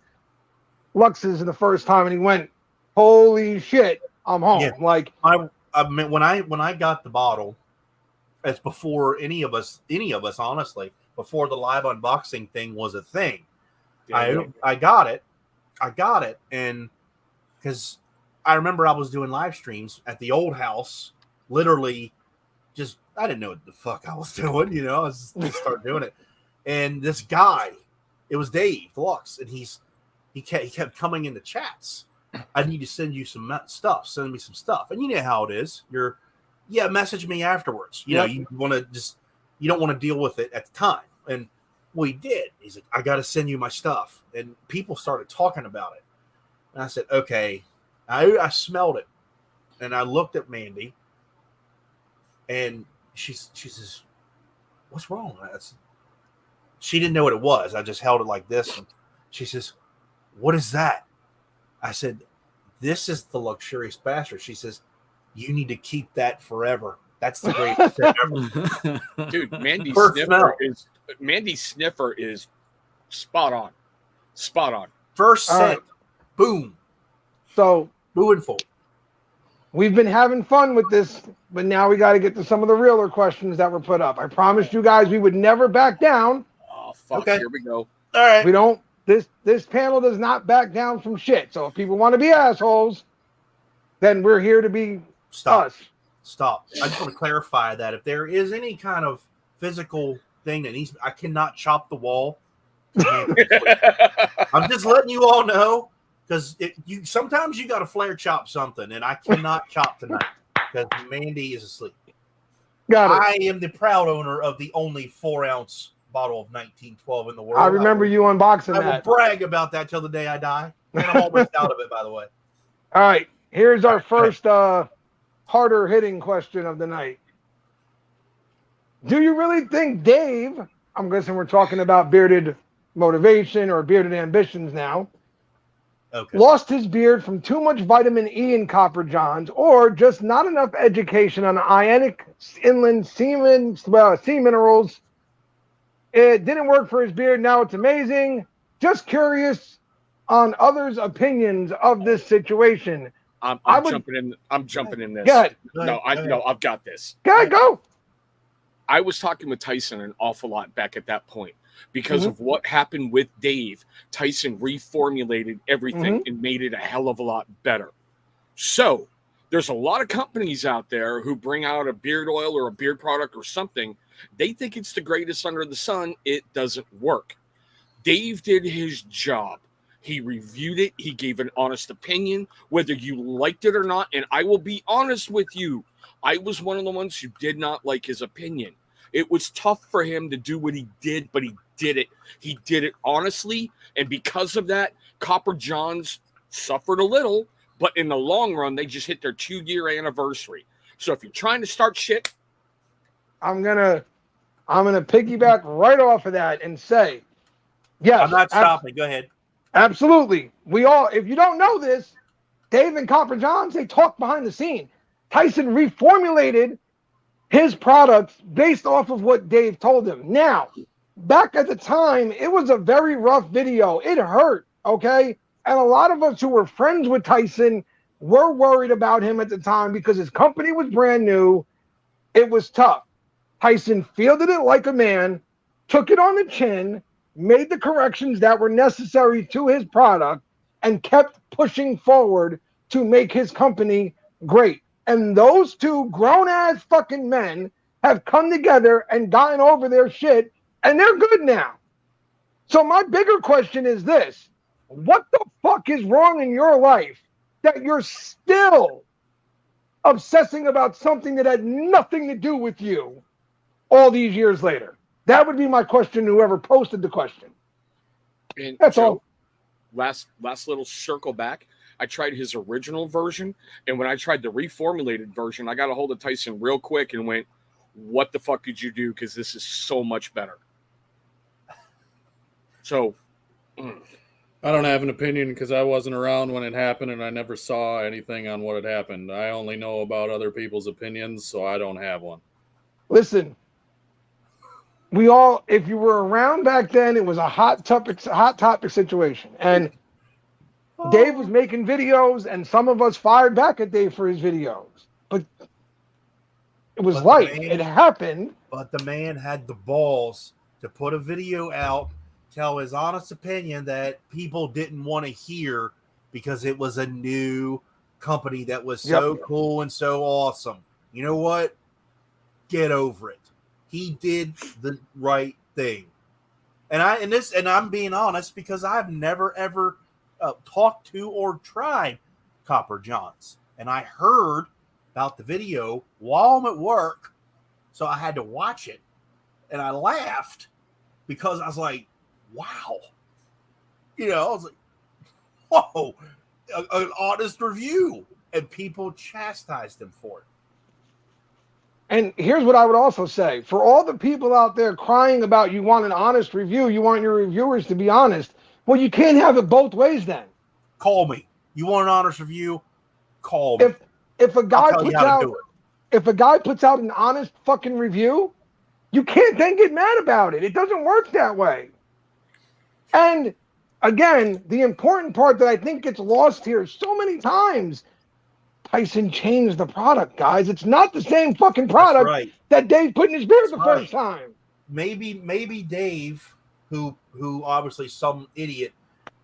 Lux's the first time and he went, "Holy shit, I'm home!" Yeah. Like I mean, when I got the bottle, it's before any of us honestly, before the live unboxing thing was a thing. Yeah. I got it, and because I remember I was doing live streams at the old house, literally, just I didn't know what the fuck I was doing, I was just start doing it, and this guy, it was Dave Lux, and he kept coming in the chats. I need to send you some stuff. Send me some stuff, and you know how it is. Message me afterwards. You don't want to deal with it at the time, and well, he did. He's like, I got to send you my stuff. And people started talking about it. And I said, okay. I smelled it. And I looked at Mandy. And she says, what's wrong? She didn't know what it was. I just held it like this. And she says, what is that? I said, This is the luxurious bastard. She says, you need to keep that forever. That's the greatest thing ever. Dude, Mandy Sniffer is spot on. Spot on. First All scent, right. boom. So Moving forward. we've been having fun with this, but now we got to get to some of the realer questions that were put up. I promised you guys we would never back down. Oh, fuck. Okay. Here we go. All right. We don't. This panel does not back down from shit. So if people want to be assholes, then we're here to be us. Stop. I just want to clarify that if there is any kind of physical thing that needs, I cannot chop the wall. I'm just letting you all know because sometimes you got to flare chop something, and I cannot chop tonight because Mandy is asleep. Got it. I am the proud owner of the only 4-ounce bottle of 1912 in the world. I remember you unboxing I that. will brag about that till the day I die. And I'm almost out of it, by the way. All right. Here's our first harder hitting question of the night. Do you really think Dave, I'm guessing we're talking about bearded motivation or bearded ambitions now, lost his beard from too much vitamin E in Copper Johns or just not enough education on ionic inland sea minerals? It didn't work for his beard. Now it's amazing. Just curious on others' opinions of this situation. I'm jumping in. I'm jumping in this. Go ahead. No, I've got this. Go. I was talking with Tyson an awful lot back at that point because of what happened with Dave. Tyson reformulated everything and made it a hell of a lot better. So there's a lot of companies out there who bring out a beard oil or a beard product or something. They think it's the greatest under the sun. It doesn't work. Dave did his job. He reviewed it. He gave an honest opinion, whether you liked it or not. And I will be honest with you. I was one of the ones who did not like his opinion. It was tough for him to do what he did, but he did it. He did it honestly. And because of that, Copper Johns suffered a little, but in the long run, they just hit their 2-year anniversary. So if you're trying to start shit, I'm gonna piggyback right off of that and say, yes. I'm not stopping. Go ahead. Absolutely. If you don't know this, Dave and Copper Johns, they talk behind the scene. Tyson reformulated his products based off of what Dave told him. Now, back at the time, it was a very rough video. It hurt, okay? And a lot of us who were friends with Tyson were worried about him at the time because his company was brand new. It was tough. Tyson fielded it like a man, took it on the chin, made the corrections that were necessary to his product, and kept pushing forward to make his company great. And those two grown-ass fucking men have come together and gotten over their shit, and they're good now. So my bigger question is this. What the fuck is wrong in your life that you're still obsessing about something that had nothing to do with you all these years later? That would be my question to whoever posted the question. And that's Joe, all. Last little circle back. I tried his original version, and when I tried the reformulated version, I got a hold of Tyson real quick and went, what the fuck did you do? Because this is so much better. So, I don't have an opinion because I wasn't around when it happened, and I never saw anything on what had happened. I only know about other people's opinions, so I don't have one. Listen, if you were around back then, it was a hot topic situation. And Dave was making videos, and some of us fired back at Dave for his videos. But it was it happened. But the man had the balls to put a video out, tell his honest opinion that people didn't want to hear because it was a new company that was so cool and so awesome. You know what? Get over it. He did the right thing. And I'm being honest because I've never ever talked to or tried Copper Johns. And I heard about the video while I'm at work, so I had to watch it. And I laughed because I was like, wow. I was like, whoa, an honest review. And people chastised him for it. And here's what I would also say. For all the people out there crying about you want an honest review, you want your reviewers to be honest, well, you can't have it both ways then. Call me. You want an honest review? Call me. If a I'll guy tell you puts how to out do it. if a guy puts out an honest fucking review, you can't then get mad about it. It doesn't work that way. And again, the important part that I think gets lost here so many times, Tyson changed the product, guys. It's not the same fucking product right. that Dave put in his beard That's the right. first time. Maybe Dave, who obviously some idiot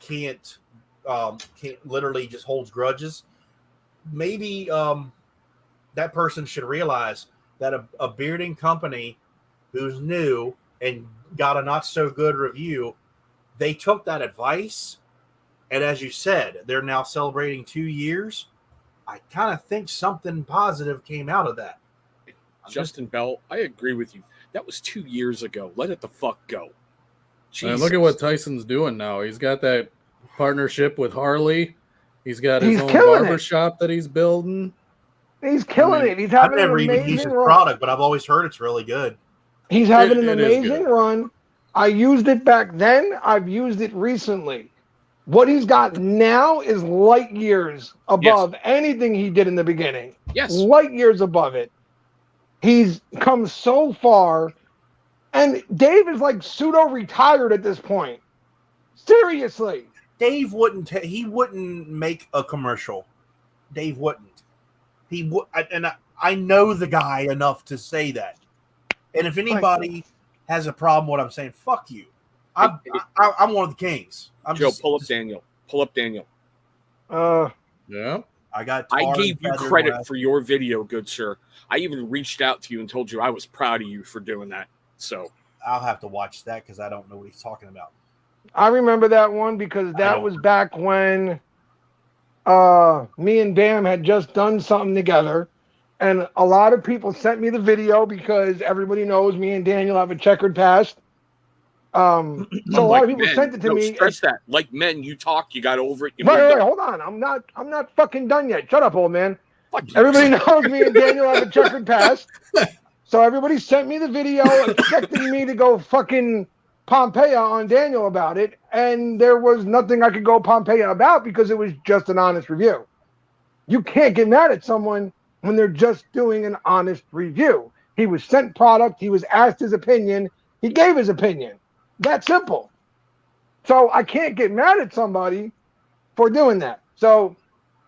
can't literally just holds grudges. Maybe that person should realize that a bearding company who's new and got a not so good review, they took that advice, and as you said, they're now celebrating 2 years. I kind of think something positive came out of that. Justin Bell, I agree with you. That was 2 years ago. Let it the fuck go. And look at what Tyson's doing now. He's got that partnership with Harley. He's got his own barbershop that he's building. He's killing it. He's having an amazing run. I've never even used his product, but I've always heard it's really good. He's having an amazing run. I used it back then. I've used it recently. What he's got now is light years above anything he did in the beginning. Yes. Light years above it. He's come so far. And Dave is like pseudo-retired at this point. Seriously. Dave wouldn't make a commercial. Dave wouldn't. He would, and I know the guy enough to say that. And if anybody has a problem with what I'm saying, fuck you. I'm one of the kings. Joe, pull up Daniel. Pull up Daniel. Yeah. I gave you credit for your video, good sir. I even reached out to you and told you I was proud of you for doing that. So I'll have to watch that because I don't know what he's talking about. I remember that one because that was back when me and Bam had just done something together. And a lot of people sent me the video because everybody knows me and Daniel have a checkered past. So a lot of people sent it to me. Stress that. Like men, you talk, you got over it. Wait, hold on. I'm not fucking done yet. Shut up, old man. Everybody knows me and Daniel have a checkered past. So everybody sent me the video expecting me to go fucking Pompeia on Daniel about it. And there was nothing I could go Pompeia about because it was just an honest review. You can't get mad at someone when they're just doing an honest review. He was sent product. He was asked his opinion. He gave his opinion. That simple. So I can't get mad at somebody for doing that. So,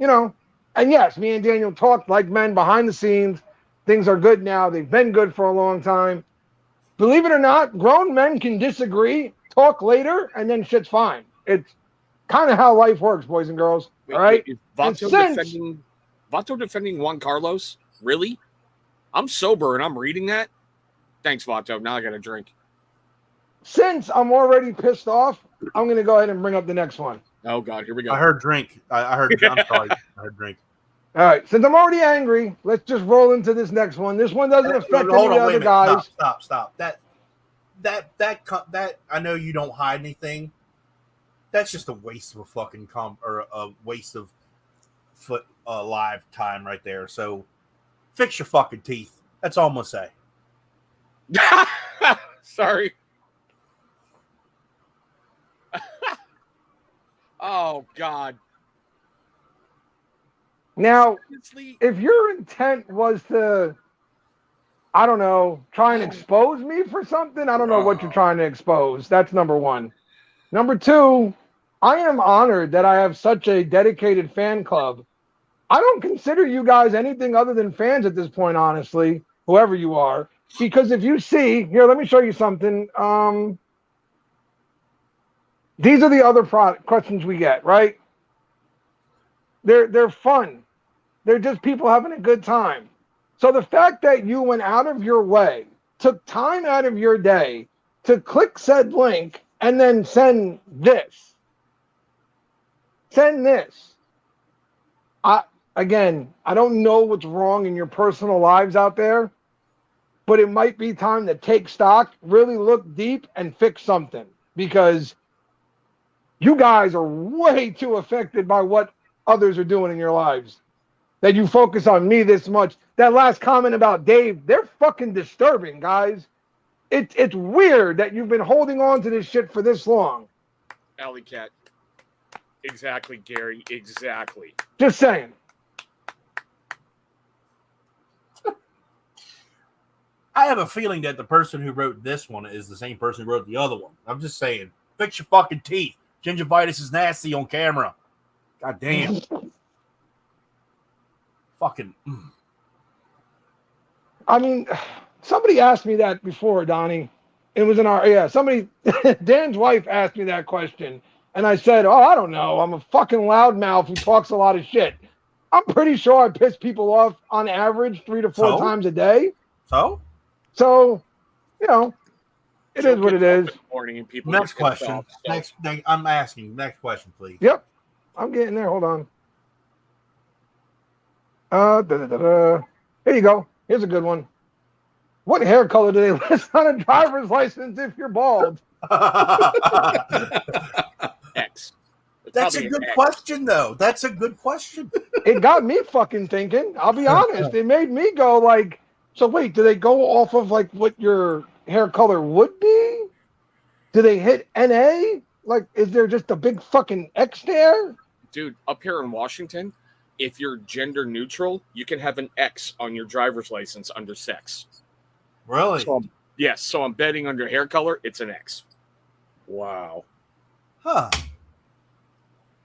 and yes, me and Daniel talked like men behind the scenes. Things are good now. They've been good for a long time. Believe it or not, grown men can disagree, talk later, and then shit's fine. It's kind of how life works, boys and girls. All right? Is Vato defending Juan Carlos? Really? I'm sober and I'm reading that? Thanks, Vato. Now I got a drink. Since I'm already pissed off, I'm going to go ahead and bring up the next one. Oh, God. Here we go. I heard drink. I'm sorry. I heard drink. All right. Since I'm already angry, let's just roll into this next one. This one doesn't affect any of the other guys. Stop. That I know you don't hide anything. That's just a waste of a fucking or a waste of foot live time right there. So fix your fucking teeth. That's all I'm gonna say. Sorry. Oh God. Now, if your intent was to, I don't know, try and expose me for something, I don't know what you're trying to expose. That's number one. Number two, I am honored that I have such a dedicated fan club. I don't consider you guys anything other than fans at this point, honestly, whoever you are. Because if you see, here, let me show you something. These are the other questions we get, right? They're fun. They're just people having a good time. So the fact that you went out of your way, took time out of your day to click said link and then send this. Send this. Again, I don't know what's wrong in your personal lives out there, but it might be time to take stock, really look deep, and fix something. Because you guys are way too affected by what others are doing in your lives. That you focus on me this much. That last comment about Dave, they're fucking disturbing, guys. It's weird that you've been holding on to this shit for this long. Alley cat. Exactly, Gary. Exactly. Just saying. I have a feeling that the person who wrote this one is the same person who wrote the other one. I'm just saying. Fix your fucking teeth. Gingivitis is nasty on camera. God damn. Fucking. I mean, somebody asked me that before, Donnie. It was in our somebody Dan's wife asked me that question, and I said, "Oh, I don't know. I'm a fucking loudmouth who talks a lot of shit. I'm pretty sure I piss people off on average 3 to 4 times a day. So, you know, it is what it is." Morning and people next get pissed question. off, so. I'm asking. Next question, please. Yep, I'm getting there. Hold on. Here you go. Here's a good one. What hair color do they list on a driver's license if you're bald? X. That's a good question, though. That's a good question. It got me fucking thinking. I'll be honest. It made me go like, so wait, do they go off of like what your hair color would be? Do they hit NA? Like, is there just a big fucking X there? Dude, up here in Washington, if you're gender neutral, you can have an X on your driver's license under sex. Really? Yes. So I'm betting under hair color, it's an X. Wow. Huh.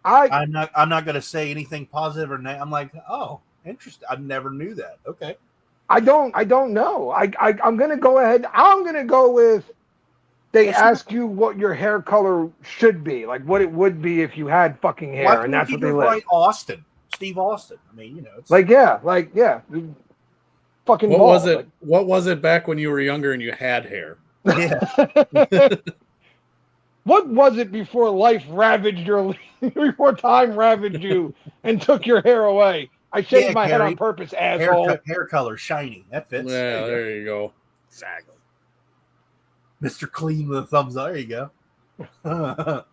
I'm not going to say anything positive or negative. I'm like, oh, interesting. I never knew that. Okay. I don't know. I'm gonna go ahead. I'm gonna go with they ask you what your hair color should be, like what it would be if you had fucking hair, and that's what they list. Steve Austin. I mean, you know, it's like yeah. Fucking what bald. was it? What was it back when you were younger and you had hair? Yeah. What was it before life ravaged your before time ravaged you and took your hair away? I shaved my head on purpose, asshole. Hair color, shiny. That fits. Yeah, there you go. Exactly. Mr. Clean with a thumbs up. There you go.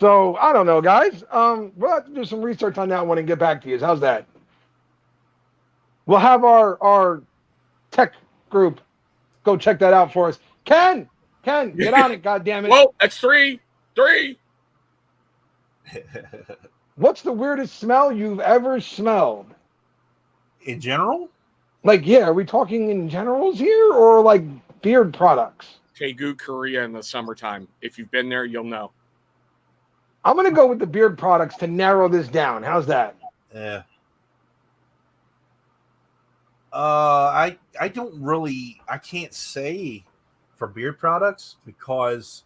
So I don't know, guys. We'll have to do some research on that one and get back to you. How's that? We'll have our tech group go check that out for us. Ken, get on it, goddammit. Whoa, that's three. What's the weirdest smell you've ever smelled? In general? Like, yeah, are we talking in generals here or like beard products? Daegu, Korea in the summertime. If you've been there, you'll know. I'm going to go with the beard products to narrow this down. How's that? Yeah. I don't really, I can't say for beard products because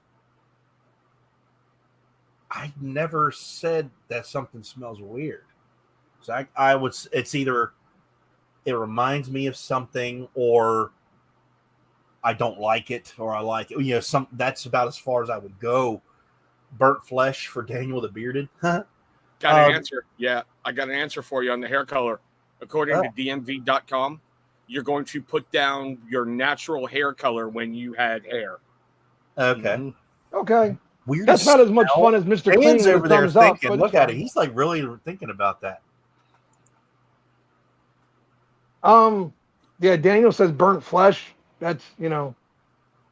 I never said that something smells weird. So I would, it's either it reminds me of something or I don't like it or I like it. You know, that's about as far as I would go. Burnt flesh for Daniel the Bearded. Got an answer. Yeah, I got an answer for you on the hair color. According to DMV.com, you're going to put down your natural hair color when you had hair. Okay. Mm-hmm. Okay. Weirdest That's not as much fun as Mr. Clean with over there thumbs up. thinking, look at it. He's like really thinking about that. Yeah, Daniel says burnt flesh. That's, you know,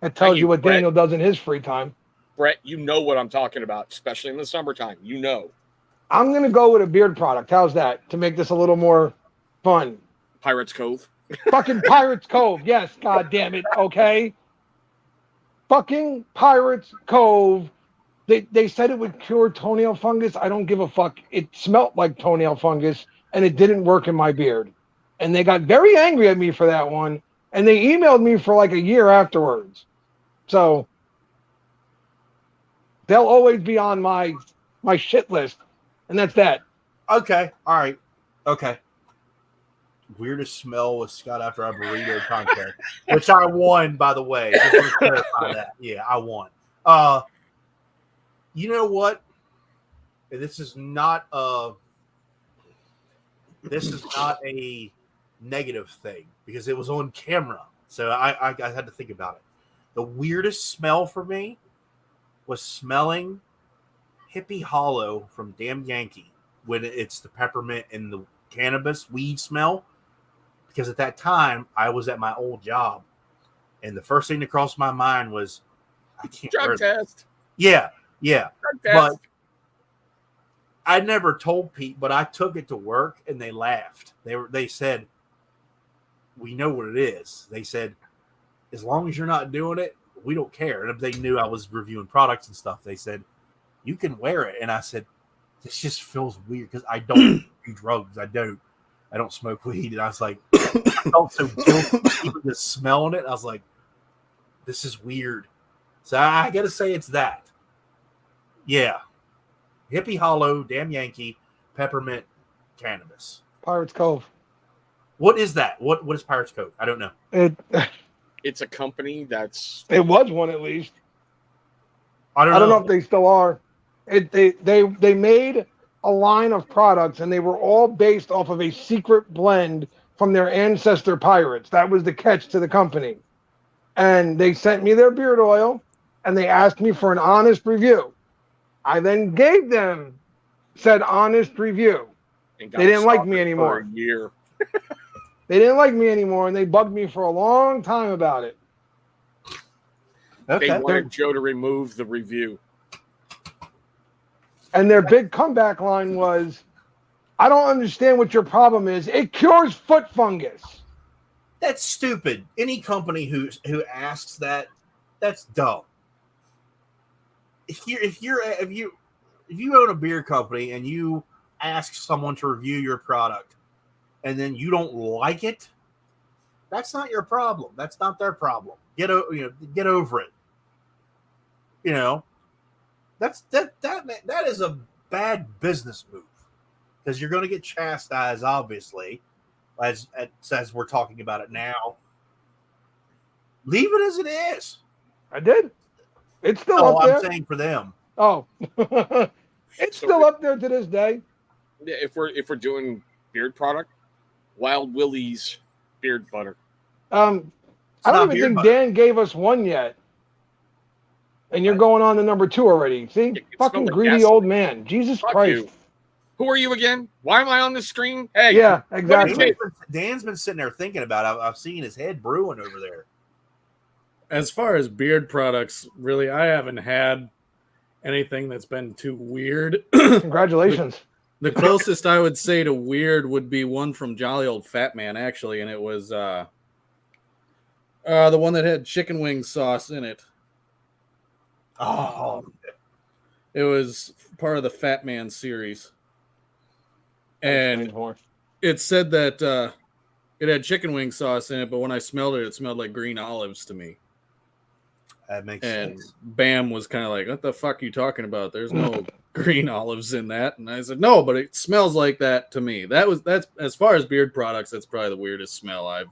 that tells you what Brett. Daniel does in his free time. Brett, you know what I'm talking about, especially in the summertime. You know. I'm going to go with a beard product. How's that? To make this a little more fun. Pirates Cove. Fucking Pirates Cove. Yes, god damn it. Okay. Fucking Pirates Cove. They said it would cure toenail fungus. I don't give a fuck. It smelled like toenail fungus, and it didn't work in my beard. And they got very angry at me for that one. And they emailed me for like a year afterwards. So they'll always be on my shit list. And that's that. Okay. All right. Okay. Weirdest smell was Scott after our burrito contest, which I won, by the way. Just to clarify that. Yeah, I won. You know what? This is not a negative thing because it was on camera. So I had to think about it. The weirdest smell for me was smelling Hippie Hollow from Damn Yankee when it's the peppermint and the cannabis weed smell. Because at that time, I was at my old job. And the first thing that crossed my mind was, I can't Drug test. Yeah. Drug test. But I never told Pete, but I took it to work and they laughed. They said, "We know what it is." They said, "As long as you're not doing it, we don't care." And they knew I was reviewing products and stuff. They said, "You can wear it." And I said, "This just feels weird because I don't do drugs. I don't smoke weed." And I was like, I felt so guilty even just smelling it. I was like, this is weird. So I got to say it's that. Yeah. Hippie Hollow, Damn Yankee, Peppermint, Cannabis. Pirates Cove. What is that? What is Pirates Cove? I don't know. It's a company that's. It was one at least. I don't know if they still are. They made a line of products, and they were all based off of a secret blend from their ancestor pirates. That was the catch to the company. And they sent me their beard oil, and they asked me for an honest review. I then gave them said honest review. They didn't like me anymore. For a year. They didn't like me anymore, and they bugged me for a long time about it. Okay. They wanted Joe to remove the review. And their big comeback line was, "I don't understand what your problem is. It cures foot fungus." That's stupid. Any company who asks that, that's dumb. If you own a beer company and you ask someone to review your product and then you don't like it, that's not your problem. That's not their problem. Get over it. That is a bad business move because you're going to get chastised, obviously, as we're talking about it now. Leave it as it is. I did. It's still up there. I'm saying for them. Oh, it's still up there to this day. Yeah, if we're doing beard product, Wild Willie's beard butter. I don't even think Dan gave us one yet. And you're going on to number 2 already. See? Fucking greedy old man. Jesus Christ. You. Who are you again? Why am I on the screen? Hey. Yeah, exactly. Dan's been sitting there thinking about it. I've seen his head brewing over there. As far as beard products, really, I haven't had anything that's been too weird. Congratulations. The closest I would say to weird would be one from Jolly Old Fat Man, actually, and it was the one that had chicken wing sauce in it. Oh, it was part of the Fat Man series, and it said that it had chicken wing sauce in it, but when I smelled it, it smelled like green olives to me. That makes sense. Bam was kind of like, "What the fuck are you talking about? There's no green olives in that." And I said, "No, but it smells like that to me." That's as far as beard products, that's probably the weirdest smell I've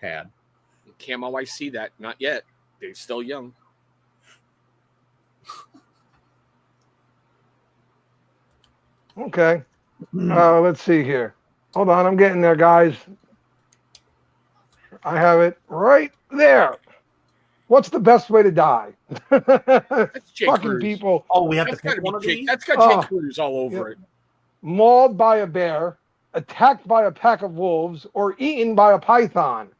had. Camo, I see that. Not yet. They're still young. Okay. Let's see here. Hold on. I'm getting there, guys. I have it right there. What's the best way to die? Fucking people. Oh, we have to pick one of these? That's got Jake Cruz all over it. Mauled by a bear, attacked by a pack of wolves, or eaten by a python.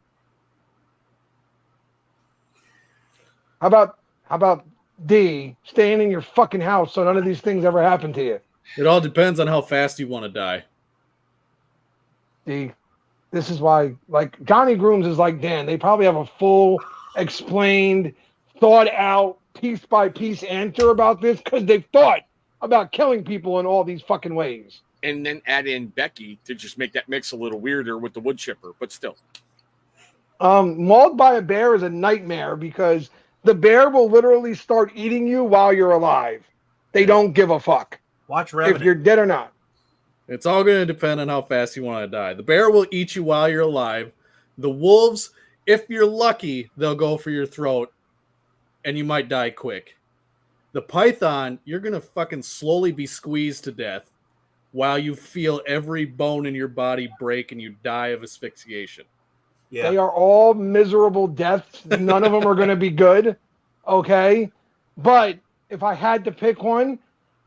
How about D, staying in your fucking house so none of these things ever happen to you? It all depends on how fast you want to die. D, this is why, like, Johnny Grooms is like Dan. They probably have a full, explained, thought out, piece by piece answer about this because they've thought about killing people in all these fucking ways. And then add in Becky to just make that mix a little weirder with the wood chipper, but still. Mauled by a bear is a nightmare because the bear will literally start eating you while you're alive. They don't give a fuck. Watch Revenant. If you're dead or not. It's all going to depend on how fast you want to die. The bear will eat you while you're alive. The wolves, if you're lucky, they'll go for your throat and you might die quick. The python, you're going to fucking slowly be squeezed to death while you feel every bone in your body break and you die of asphyxiation. Yeah. They are all miserable deaths. None of them are going to be good. Okay. But if I had to pick one,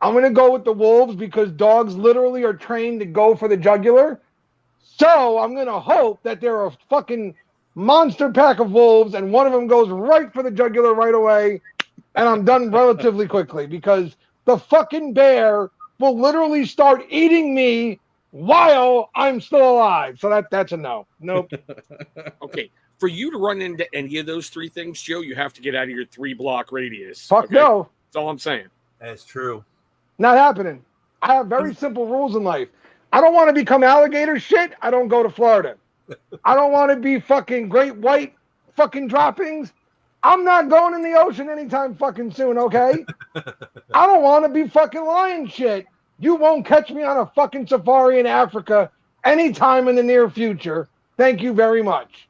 I'm going to go with the wolves because dogs literally are trained to go for the jugular. So I'm going to hope that they're a fucking monster pack of wolves and one of them goes right for the jugular right away. And I'm done relatively quickly because the fucking bear will literally start eating me while I'm still alive. So that's a no. Nope. Okay. For you to run into any of those three things, Joe, you have to get out of your 3-block radius. Fuck okay? no. That's all I'm saying. That's true. Not happening. I have very simple rules in life. I don't want to become alligator shit. I don't go to Florida. I don't want to be fucking great white fucking droppings. I'm not going in the ocean anytime fucking soon, okay? I don't want to be fucking lion shit. You won't catch me on a fucking safari in Africa anytime in the near future. Thank you very much.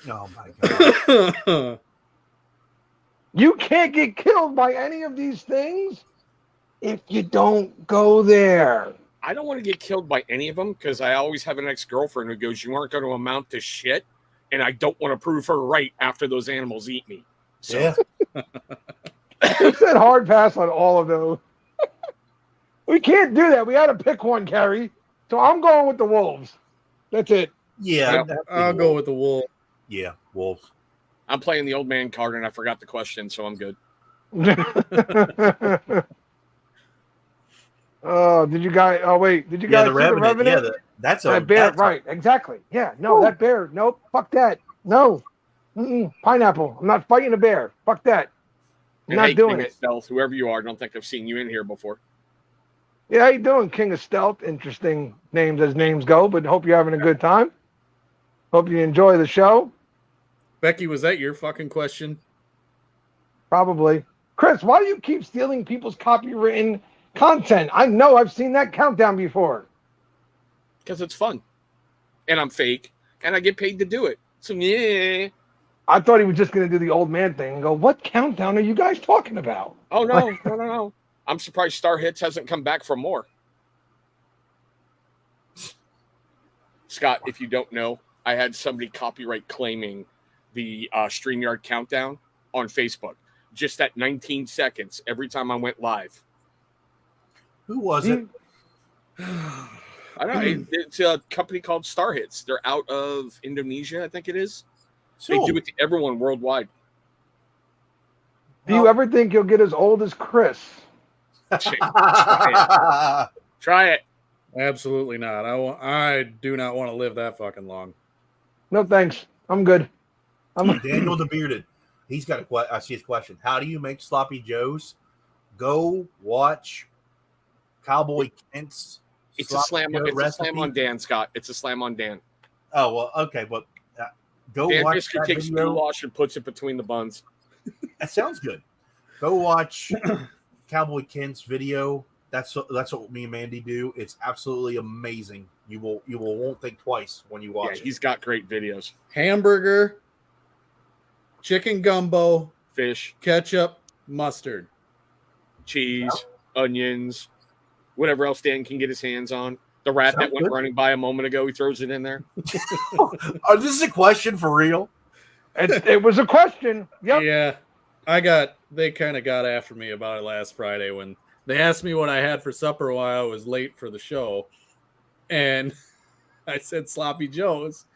Oh my god. You can't get killed by any of these things if you don't go there. I don't want to get killed by any of them because I always have an ex-girlfriend who goes, "You aren't going to amount to shit," and I don't want to prove her right after those animals eat me. So, Yeah. We said hard pass on all of those. We can't do that. We had to pick one, Kerry. So I'm going with the wolves. That's it. Yeah. I'll go with the wolf. Yeah, wolves. I'm playing the old man card and I forgot the question, so I'm good. Oh, did you guys? Oh, wait. Did you Yeah, guys the see the Revenant. Revenant? Yeah, that's a That bear, that's right? Exactly. Yeah. No, that bear. Nope. Fuck that. No. Pineapple. I'm not fighting a bear. Fuck that. I'm And not hey, doing King it. of Stealth, whoever you are, I don't think I've seen you in here before. Yeah, how you doing, King of Stealth? Interesting names as names go, but hope you're having a good time. Hope you enjoy the show. Becky, was that your fucking question? Probably. Chris, why do you keep stealing people's copywritten content? I know I've seen that countdown before. Because it's fun. And I'm fake. And I get paid to do it. So, yeah. I thought he was just going to do the old man thing and go, what countdown are you guys talking about? Oh, no. No. I'm surprised Star Hits hasn't come back for more. Scott, if you don't know, I had somebody copyright claiming the StreamYard countdown on Facebook. Just at 19 seconds every time I went live. Who was it? I don't know. It's a company called Star Hits. They're out of Indonesia, I think it is. They do it to everyone worldwide. Do you ever think you'll get as old as Chris? Try it. Absolutely not. I do not want to live that fucking long. No, thanks. I'm good. Daniel the Bearded. He's got I see his question. How do you make sloppy joes? Go watch Cowboy Kent's. It's a slam on Dan, Scott. It's a slam on Dan. Oh well, okay, but go Dan watch basically that takes video. goulash and puts it between the buns. That sounds good. Go watch Cowboy Kent's video. That's what me and Mandy do. It's absolutely amazing. You won't think twice when you watch it. He's got great videos. Hamburger, chicken gumbo, Fish, ketchup, mustard, cheese, onions, whatever else Dan can get his hands on. The rat that went running by a moment ago, he throws it in there. Oh, this is a question for real? It was a question. Yep. Yeah. They kind of got after me about it last Friday when they asked me what I had for supper while I was late for the show. And I said sloppy joes.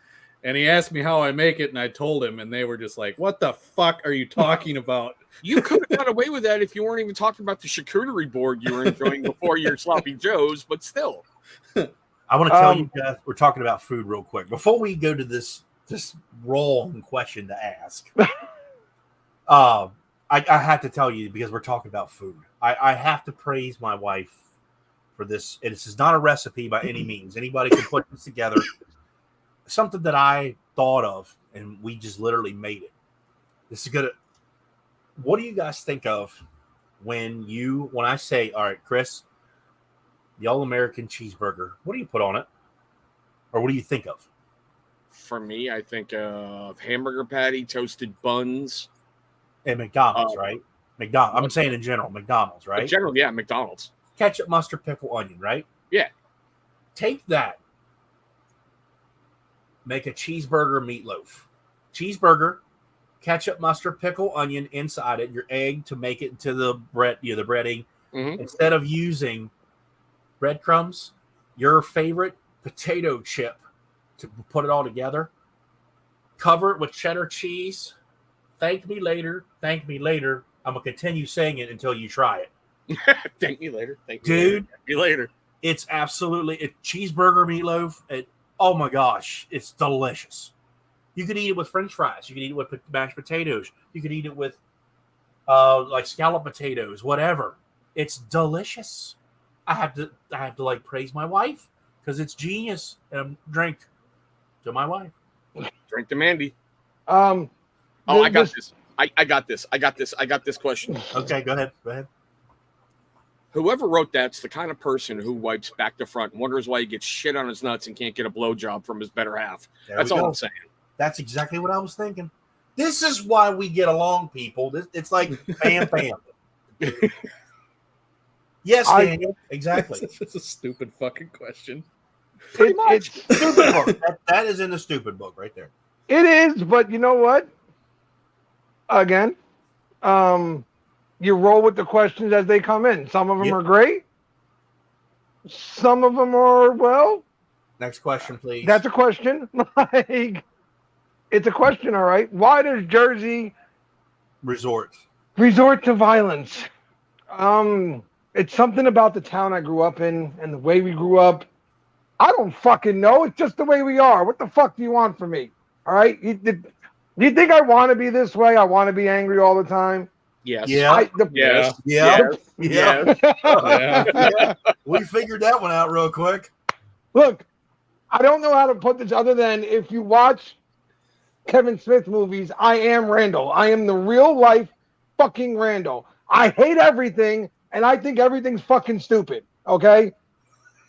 And he asked me how I make it, and I told him, and they were just like, what the fuck are you talking about? You could have got away with that if you weren't even talking about the charcuterie board you were enjoying before your sloppy joes, but still. I want to tell you guys, we're talking about food real quick. Before we go to this wrong question to ask, I have to tell you, because we're talking about food, I have to praise my wife for this. This is not a recipe by any means. Anybody can put this together. Something that I thought of, and we just literally made it. This is good. What do you guys think of when I say, all right, Chris, the All-American cheeseburger, what do you put on it? Or what do you think of? For me, I think of hamburger patty, toasted buns. And McDonald's, right? McDonald's. I'm saying in general, McDonald's, right? In general, yeah, McDonald's. Ketchup, mustard, pickle, onion, right? Yeah. Take that. Make a cheeseburger meatloaf. Cheeseburger, ketchup, mustard, pickle, onion inside it, your egg to make it into the bread, the breading. Mm-hmm. Instead of using breadcrumbs, your favorite potato chip to put it all together. Cover it with cheddar cheese. Thank me later. Thank me later. I'm going to continue saying it until you try it. Thank me later. Thank me Dude. later. Thank me later. It's absolutely a cheeseburger meatloaf. Oh my gosh, it's delicious. You could eat it with French fries. You could eat it with mashed potatoes. You could eat it with like scallop potatoes, whatever. It's delicious. I have to like praise my wife because it's genius. And drink to my wife. Drink to Mandy. Um, Oh, I got this. I got this. I got this question. Okay, go ahead. Whoever wrote that's the kind of person who wipes back to front and wonders why he gets shit on his nuts and can't get a blowjob from his better half. That's all I'm saying. That's exactly what I was thinking. This is why we get along, people. It's like bam. Yes, Daniel. Exactly. It's a stupid fucking question. Pretty much. It's stupid book. That is in the stupid book right there. It is, but you know what? Again, you roll with the questions as they come in. Some of them are great. Some of them are, well. Next question, please. That's a question. Like, it's a question, all right. Why does Jersey resort to violence? It's something about the town I grew up in and the way we grew up. I don't fucking know. It's just the way we are. What the fuck do you want from me? All right. You think I want to be this way? I want to be angry all the time. Yes. Yeah. Yeah. We figured that one out real quick. Look, I don't know how to put this other than if you watch Kevin Smith movies, I am Randall. I am the real life fucking Randall. I hate everything and I think everything's fucking stupid. Okay?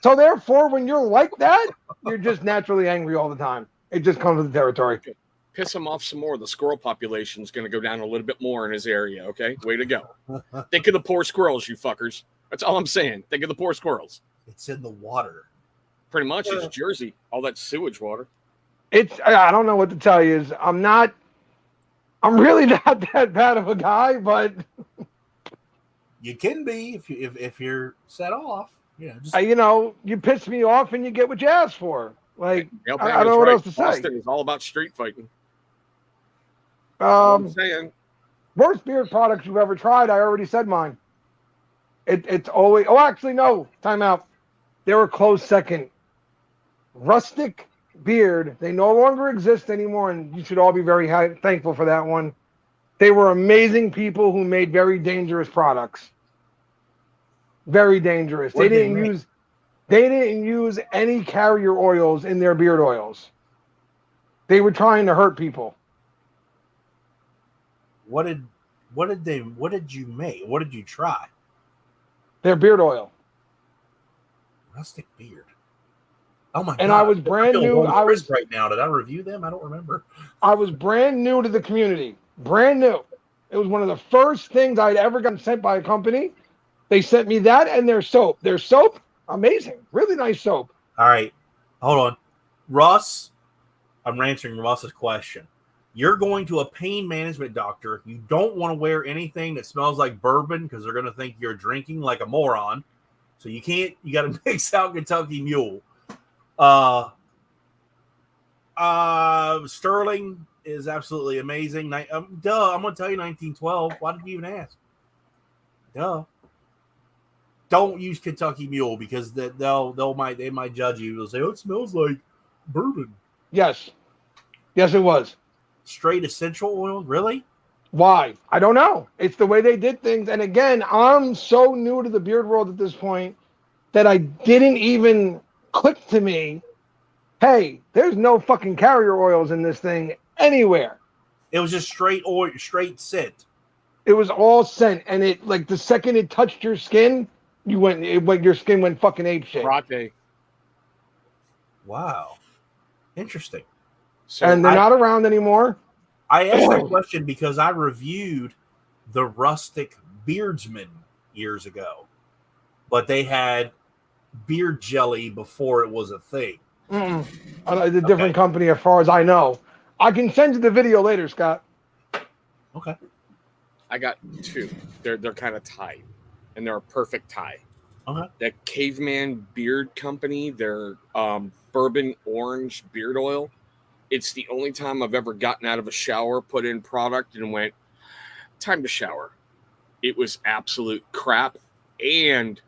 So therefore, when you're like that, you're just naturally angry all the time. It just comes with the territory. Piss him off some more. The squirrel population is going to go down a little bit more in his area, okay? Way to go. Think of the poor squirrels, you fuckers. That's all I'm saying. Think of the poor squirrels. It's in the water. Pretty much. It's Jersey. All that sewage water. I don't know what to tell you. I'm really not that bad of a guy, but you can be if you're set off. Yeah, you piss me off and you get what you asked for. Like, I don't know what else to say. Boston is all about street fighting. I'm saying. Worst beard products you've ever tried. I already said mine. It's always. Oh, actually, no. Time out. They were close second. Rustic Beard. They no longer exist anymore, and you should all be very thankful for that one. They were amazing people who made very dangerous products. Very dangerous. They didn't use any carrier oils in their beard oils. They were trying to hurt people. What did you make? What did you try? Their beard oil. Rustic Beard. Oh my god. And I was brand new. Right now. Did I review them? I don't remember. I was brand new to the community. Brand new. It was one of the first things I'd ever gotten sent by a company. They sent me that and their soap. Their soap, amazing. Really nice soap. All right. Hold on. Russ, I'm answering Russ's question. You're going to a pain management doctor. You don't want to wear anything that smells like bourbon because they're going to think you're drinking like a moron. So you got to mix out Kentucky Mule. Sterling is absolutely amazing. I'm going to tell you 1912. Why did you even ask? Duh. Don't use Kentucky Mule because they might judge you. They'll say, "Oh, it smells like bourbon." Yes, it was. Straight essential oil, really? Why? I don't know. It's the way they did things. And again, I'm so new to the beard world at this point that I didn't even click to me. Hey, there's no fucking carrier oils in this thing anywhere. It was just straight oil, straight scent. It was all scent, and it like the second it touched your skin, your skin went fucking apeshit. Rate. Wow, interesting. So and they're not around anymore. I asked that question because I reviewed the Rustic Beardsman years ago, but they had beard jelly before it was a thing. It's a different company as far as I know. I can send you the video later, Scott. Okay. I got two. They're kind of tied, and they're a perfect tie. Okay. That Caveman Beard Company, their bourbon orange beard oil. It's the only time I've ever gotten out of a shower, put in product, and went, time to shower. It was absolute crap. and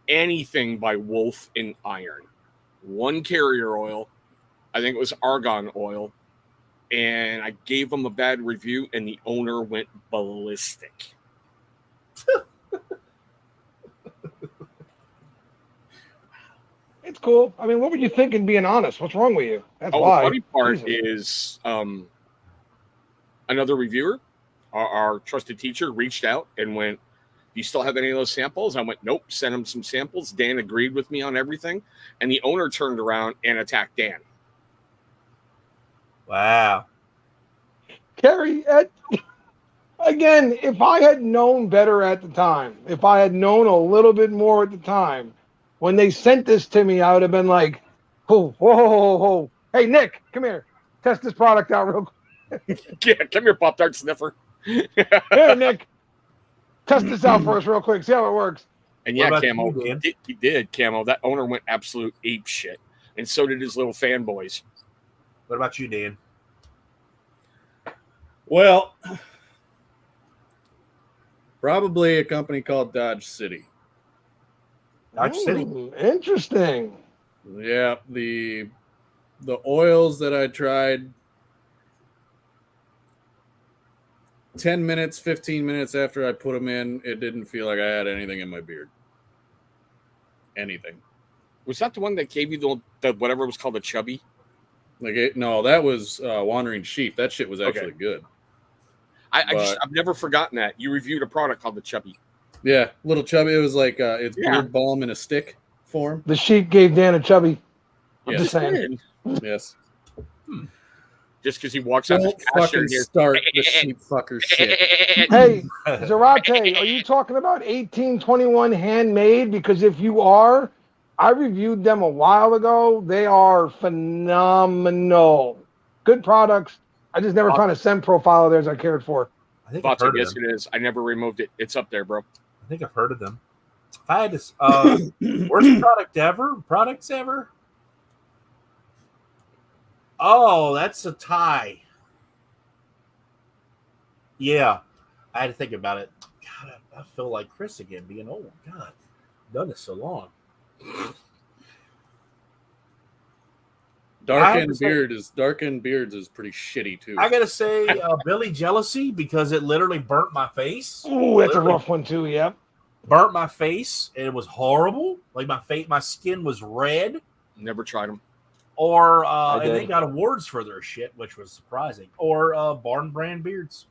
anything by Wolf and Iron. One carrier oil, I think it was argon oil, and I gave them a bad review, and the owner went ballistic. It's cool. I mean, what were you thinking being honest? What's wrong with you? That's The why. funny part Jesus. is another reviewer, our trusted teacher, reached out and went, "Do you still have any of those samples?" I went, "Nope." Sent him some samples. Dan agreed with me on everything, and the owner turned around and attacked Dan. Wow. Kerry, again, if I had known better at the time, if I had known a little bit more at the time, when they sent this to me, I would have been like, "Oh, whoa. Hey, Nick, come here. Test this product out real quick. Yeah, come here, Pop-Tart sniffer. Here, Nick. Test this out for us real quick. See how it works." And What yeah, about Camo, you, Dan? he did, Camo. That owner went absolute ape shit, and so did his little fanboys. What about you, Dan? Well, probably a company called Dodge City. Dodge City? Interesting. Yeah, the oils that I tried 10 minutes, 15 minutes after I put them in, it didn't feel like I had anything in my beard. Anything. Was that the one that gave you the whatever was called the chubby? No, that was Wandering Sheep. That shit was actually good. I've never forgotten that. You reviewed a product called the chubby. Yeah, little chubby. It was like it's Yeah. beard balm in a stick form. The sheep gave Dan a chubby. I'm Yes. just saying. Yes. Just because he walks out Don't his pasture fucking and hears, start the sheep fucker shit. Hey, Zarate, are you talking about 1821 handmade? Because if you are, I reviewed them a while ago. They are phenomenal. Good products. I just never found a scent profile of theirs I cared for. I think I've heard of yes, them. it is. I never removed it. It's up there, bro. I think I've heard of them. If I had to, worst products ever? Oh, that's a tie. Yeah, I had to think about it. God, I feel like Chris again, being old. God, I've done this so long. Darkened beards is pretty shitty too. I gotta say, Billy Jealousy, because it literally burnt my face. Ooh, that's a rough one too. Yep. Burnt my face, and it was horrible. Like my skin was red. Never tried them. Or and did. they got awards for their shit, which was surprising. Or Barn Brand Beards,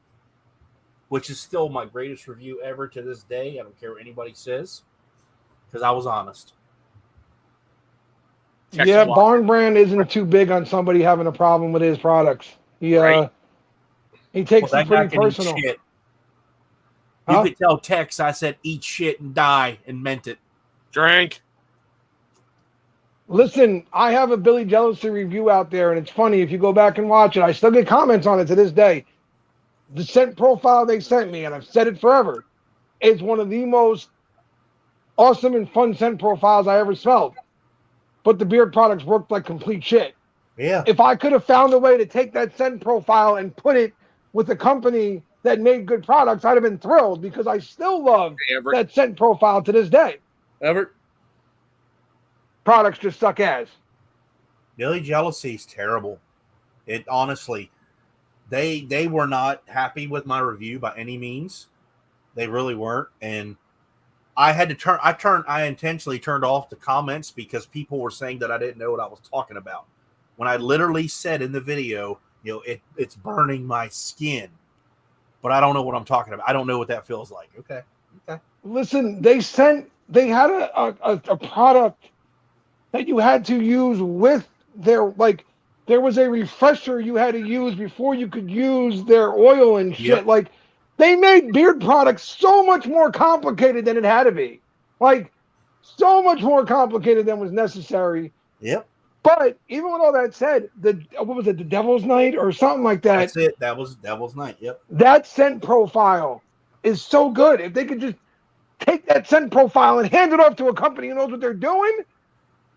which is still my greatest review ever to this day. I don't care what anybody says, because I was honest. Yeah, Barn Brand isn't too big on somebody having a problem with his products. He takes it pretty personal. Shit. Huh? You could tell Tex I said eat shit and die and meant it. Drink. Listen, I have a Billy Jealousy review out there, and it's funny if you go back and watch it. I still get comments on it to this day. The scent profile they sent me, and I've said it forever, is one of the most awesome and fun scent profiles I ever smelled. But the beard products worked like complete shit. Yeah. If I could have found a way to take that scent profile and put it with a company that made good products, I'd have been thrilled, because I still love that scent profile to this day. Everett? Products just suck ass. Billy Jealousy is terrible. It honestly, they were not happy with my review by any means. They really weren't, and I had to I intentionally turned off the comments because people were saying that I didn't know what I was talking about. When I literally said in the video, it's burning my skin, but I don't know what I'm talking about. I don't know what that feels like. Okay. Listen, they had a product that you had to use with their, like, there was a refresher you had to use before you could use their oil and shit. Yep. Like, they made beard products so much more complicated than it had to be. Like, so much more complicated than was necessary. Yep. But even with all that said, what was it, the Devil's Night or something like that? That's it. That was Devil's Night. Yep. That scent profile is so good. If they could just take that scent profile and hand it off to a company who knows what they're doing,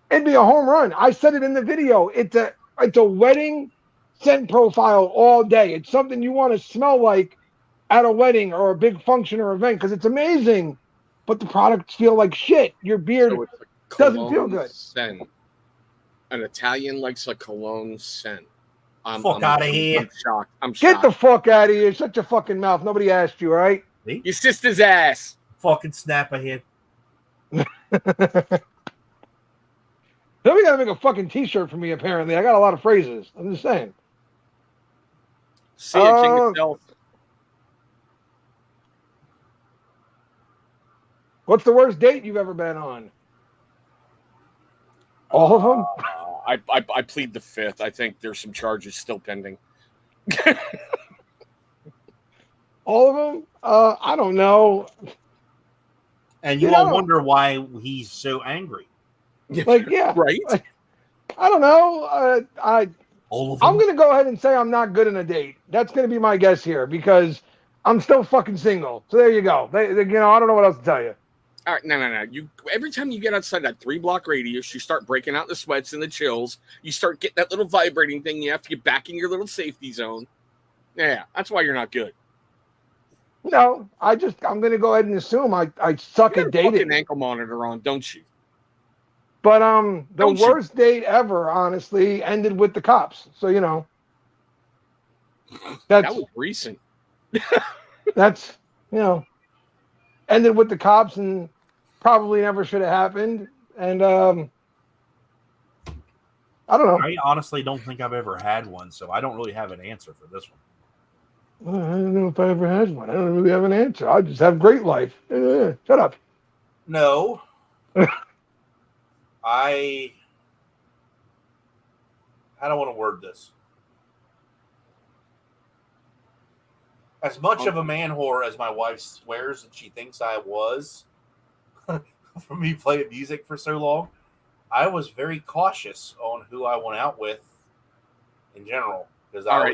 it'd be a home run. I said it in the video. It's a wedding scent profile all day. It's something you want to smell like at a wedding or a big function or event, because it's amazing but the products feel like shit. Your beard So it's a doesn't feel cologne good. scent. An Italian likes a cologne scent. Fuck out of here. I'm shocked. I'm Get shocked. the fuck out of here. Shut your fucking mouth. Nobody asked you, all right? See? Your sister's ass. Fucking Snapperhead. Somebody got to make a fucking t-shirt for me, apparently. I got a lot of phrases. I'm just saying. See ya, King yourself. What's the worst date you've ever been on? All of them? I plead the fifth. I think there's some charges still pending. All of them? I don't know. And you all wonder why he's so angry. Like, yeah. Right? Like, I don't know. All of them? I'm going to go ahead and say I'm not good in a date. That's going to be my guess here because I'm still fucking single. So there you go. I don't know what else to tell you. All right, no. You every time you get outside that 3-block radius, you start breaking out the sweats and the chills. You start getting that little vibrating thing. You have to get back in your little safety zone. Yeah, that's why you're not good. No, I'm going to go ahead and assume I suck at dating. Fucking ankle monitor on, don't you? But the worst date ever, honestly, ended with the cops. So that was recent. That's ended with the cops and probably never should have happened. And I don't know. I honestly don't think I've ever had one, so I don't really have an answer for this one. I don't know if I ever had one. I don't really have an answer. I just have great life. Shut up. No. How do I want to word this? As much of a man whore as my wife swears that she thinks I was for me playing music for so long, I was very cautious on who I went out with in general.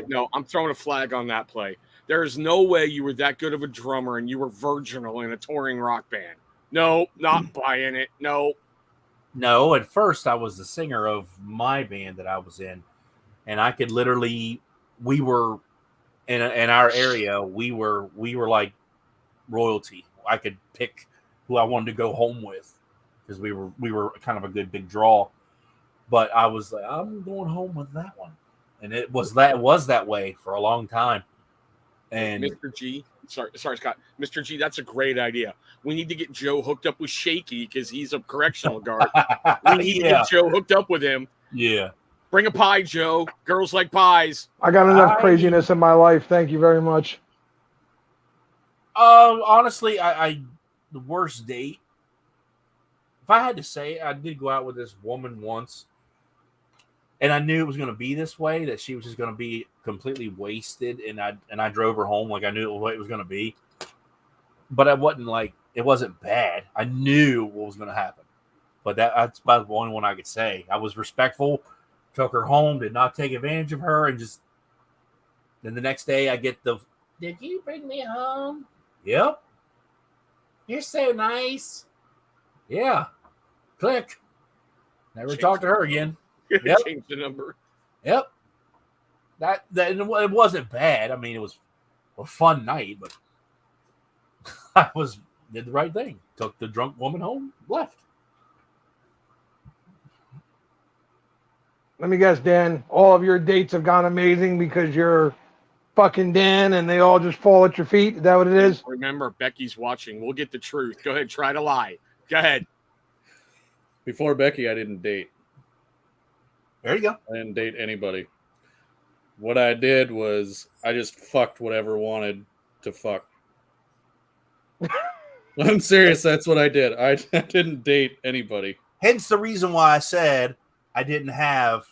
No, I'm throwing a flag on that play. There is no way you were that good of a drummer and you were virginal in a touring rock band. No, not buying it. No, at first I was the singer of my band that I was in, and I could literally, we were in our area, we were like royalty. I could pick who I wanted to go home with because we were kind of a good big draw. But I was like, I'm going home with that one, and it was that way for a long time. And Mr. G, sorry, Scott. Mr. G, that's a great idea. We need to get Joe hooked up with Shaky because he's a correctional guard. We need to get Joe hooked up with him. Yeah. Bring a pie, Joe. Girls like pies. I got enough craziness in my life. Thank you very much. Honestly, the worst date, if I had to say, I did go out with this woman once, and I knew it was going to be this way, that she was just going to be completely wasted, and I drove her home like I knew what it was going to be. But it wasn't bad. I knew what was going to happen. But that's about the only one I could say. I was respectful, took her home, did not take advantage of her, and just then the next day I get did you bring me home? Yep. You're so nice. Yeah. Click. Never talk to her again. Yep. Change the number. Yep. That it wasn't bad. I mean, it was a fun night, but I did the right thing. Took the drunk woman home, left. Let me guess, Dan. All of your dates have gone amazing because you're fucking Dan and they all just fall at your feet. Is that what it is? Remember, Becky's watching. We'll get the truth. Go ahead. Try to lie. Go ahead. Before Becky, I didn't date. There you go. I didn't date anybody. What I did was I just fucked whatever wanted to fuck. I'm serious. That's what I did. I didn't date anybody. Hence the reason why I said I didn't have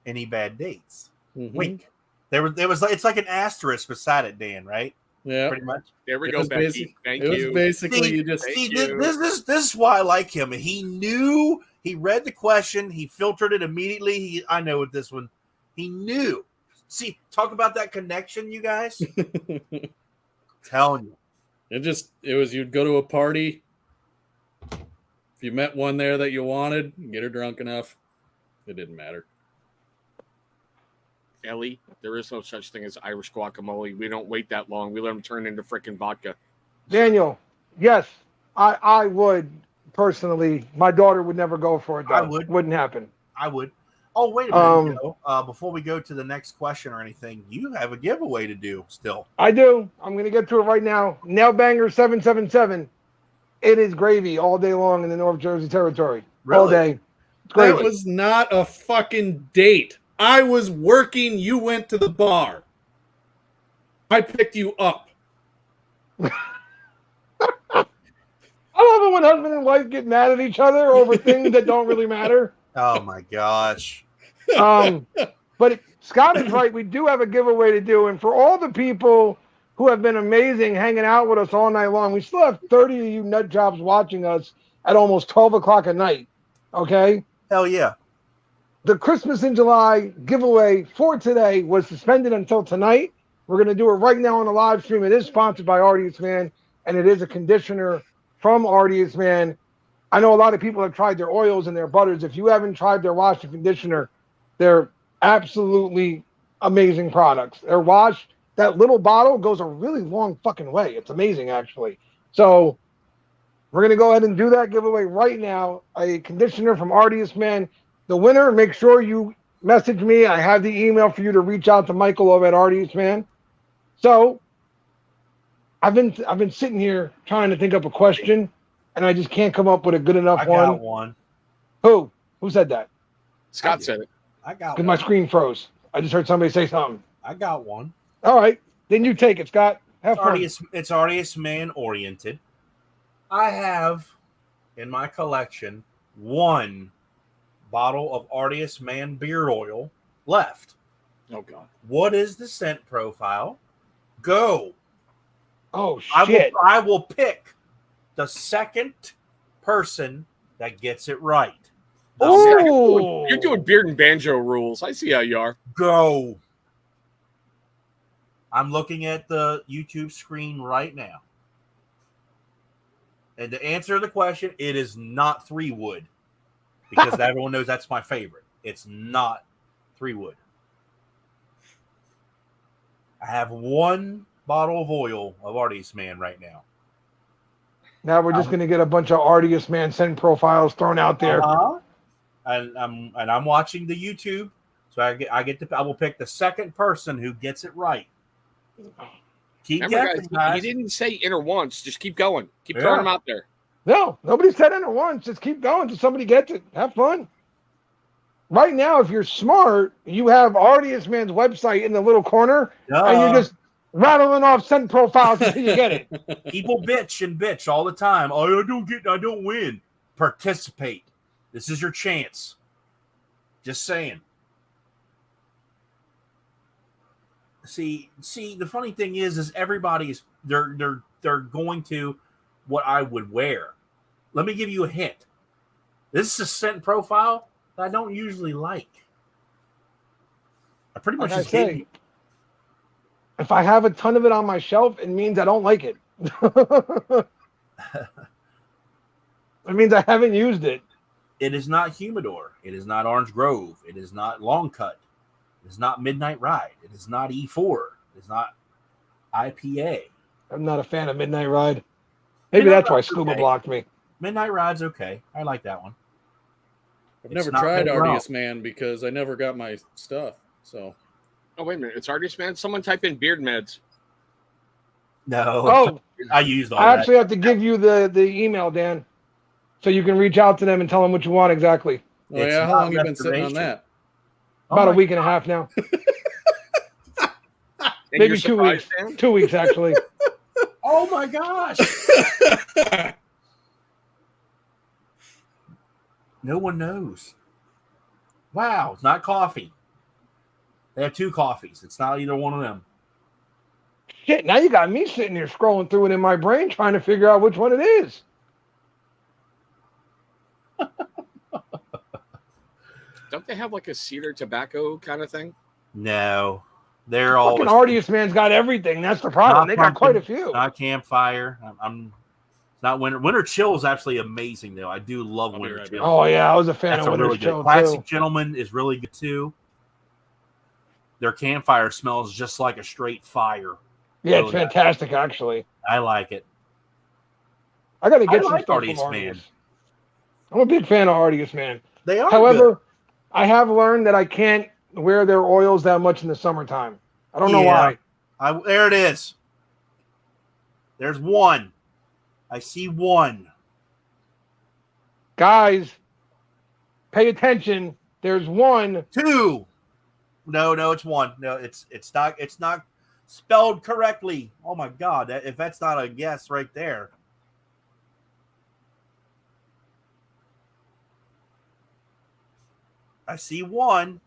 any bad dates. Mm-hmm. Wink. There was it's like an asterisk beside it, Dan, right? Yeah. Pretty much. There we go, Becky. Thank you. It was basically This is why I like him. He knew, he read the question, he filtered it immediately. I know with this one. He knew. See, talk about that connection, you guys. Telling you. It was you'd go to a party. If you met one there that you wanted, get her drunk enough. It didn't matter. Ellie, there is no such thing as Irish guacamole. We don't wait that long. We let them turn into freaking vodka. Daniel, yes, I would personally. My daughter would never go for it. Though. I would. Wouldn't happen. I would. Oh, wait a minute. Joe. Before we go to the next question or anything, you have a giveaway to do still. I do. I'm going to get to it right now. Nailbanger 777. It is gravy all day long in the North Jersey territory. Really? All day. It's That gravy. was not a fucking date. I was working. You went to the bar. I picked you up. I love it when husband and wife get mad at each other over things that don't really matter. Oh my gosh. But Scott is right. We do have a giveaway to do. And for all the people who have been amazing hanging out with us all night long, we still have 30 of you nut jobs watching us at almost 12 o'clock at night. Okay? Hell yeah. The Christmas in July giveaway for today was suspended until tonight. We're going to do it right now on the live stream. It is sponsored by Artius Man, and it is a conditioner from Artius Man. I know a lot of people have tried their oils and their butters. If you haven't tried their wash and conditioner, they're absolutely amazing products. They're washed. That little bottle goes a really long fucking way. It's amazing, actually. So we're going to go ahead and do that giveaway right now. A conditioner from Artius Man. The winner, make sure you message me. I have the email for you to reach out to Michael over at Artius Man. So I've been sitting here trying to think up a question, and I just can't come up with a good enough I one. got one. Who said that? Scott said it. I got Because one. my screen froze. I just heard somebody say something. I got one. All right, then you take it, Scott. Have fun. It's Artius Man oriented. I have in my collection one bottle of Artius Man beard oil left. Oh God. What is the scent profile? Go. Oh shit! I will pick the second person that gets it right. Oh, You're doing beard and banjo rules. I see how you are. Go. I'm looking at the YouTube screen right now. And to answer the question, it is not 3 wood. Because everyone knows that's my favorite. It's not 3 wood. I have one bottle of oil of Artius Man right now. Now we're just gonna get a bunch of Artius Man scent profiles thrown out there. And I'm watching the YouTube, so I will pick the second person who gets it right. Keep Remember, guessing, guys, guys. he didn't say enter once. Just keep going. Keep throwing them out there. No, nobody said enter once. Just keep going till somebody gets it. Have fun. Right now, if you're smart, you have Artius Man's website in the little corner, and you're just rattling off scent profiles until you get it. People bitch all the time. Oh, I don't win. Participate. This is your chance. Just saying. See, the funny thing is everybody's they're going to what I would wear. Let me give you a hint. This is a scent profile that I don't usually like. I pretty much Like I just gave say, you. if I have a ton of it on my shelf, it means I don't like it. It means I haven't used it. It is not Humidor. It is not Orange Grove. It is not Long Cut. It is not Midnight Ride. It is not E4. It is not IPA. I'm not a fan of Midnight Ride. Maybe Midnight that's why Ride's Scuba okay. blocked me. Midnight Ride's okay. I like that one. I've It's never not tried been wrong. Artius Man because I never got my stuff. So Oh, wait a minute. It's Artius Man. Someone type in beard meds. No. Oh, I used all I that. actually have to give you the email, Dan, so you can reach out to them and tell them what you want exactly. oh It's yeah, how not long have you been sitting on restoration. that? About Oh a my week and a half now. And Maybe you're 2 weeks. surprised, Dan? 2 weeks, actually. Oh my gosh. No one knows. Wow, it's not coffee. They have 2 coffees. It's not either one of them. Shit, now you got me sitting here scrolling through it in my brain trying to figure out which one it is. Don't they have like a cedar tobacco kind of thing? No. They're all Fucking Artius Man's got everything. That's the problem. They got quite a few. Not campfire. It's not winter. Winter chill is actually amazing though. I do love I'll be winter right chill. back. Oh, yeah, I was a fan That's of a Winter's really good. Chill, Classic too. Gentleman is really good too. Their campfire smells just like a straight fire. Yeah, it's Really nice. fantastic, actually. I like it. I got to get I some like stuff Artius, from man. Artius. I'm a big fan of Artius, man. They are However, good. I have learned that I can't wear their oils that much in the summertime. I don't know Yeah. why. There it is. There's one. I see one. Guys, pay attention. There's one. Two. No, it's one. No, it's not spelled correctly. Oh my God! If that's not a guess right there. I see one.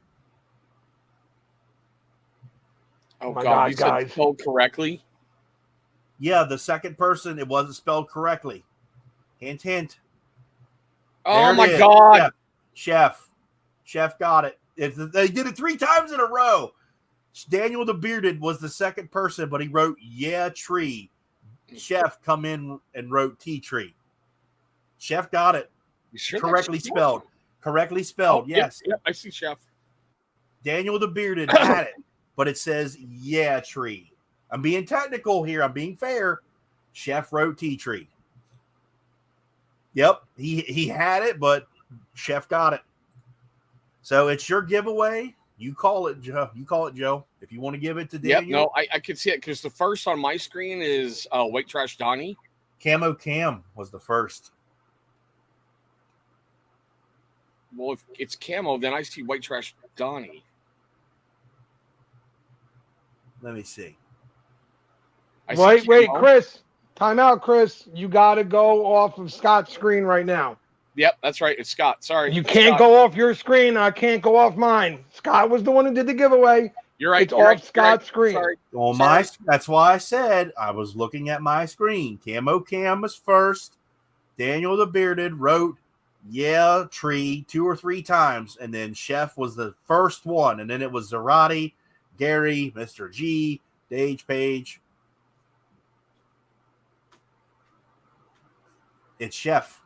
Oh my God, God, you guys. said spelled correctly. Yeah, the second person, it wasn't spelled correctly. Hint, hint. Oh There my it is. God. Chef got it. They did it 3 times in a row. Daniel the Bearded was the second person, but he wrote tree. Chef come in and wrote tea tree. Chef got it. You sure Correctly that's spelled. Correctly spelled. Oh, Yes. Yep, I see Chef. Daniel the Bearded had it, but it says tree. I'm being technical here. I'm being fair. Chef wrote tea tree. Yep, he had it, but Chef got it. So it's your giveaway. You call it, Joe. If you want to give it to Daniel. Yep, no, I can see it because the first on my screen is White Trash Donnie. Camo Cam was the first. Well, if it's Camo, then I see White Trash Donnie. Let me see. Wait, Chris. Time out, Chris. You got to go off of Scott's screen right now. Yep, that's right. It's Scott. Sorry. You can't go off your screen. I can't go off mine. Scott was the one who did the giveaway. You're right. It's off Scott's screen. Sorry. That's why I said I was looking at my screen. Camo Cam was first. Daniel the Bearded wrote tree 2 or 3 times, and then Chef was the first one, and then it was Zarate, Gary, Mr. G, Dage Page. It's Chef.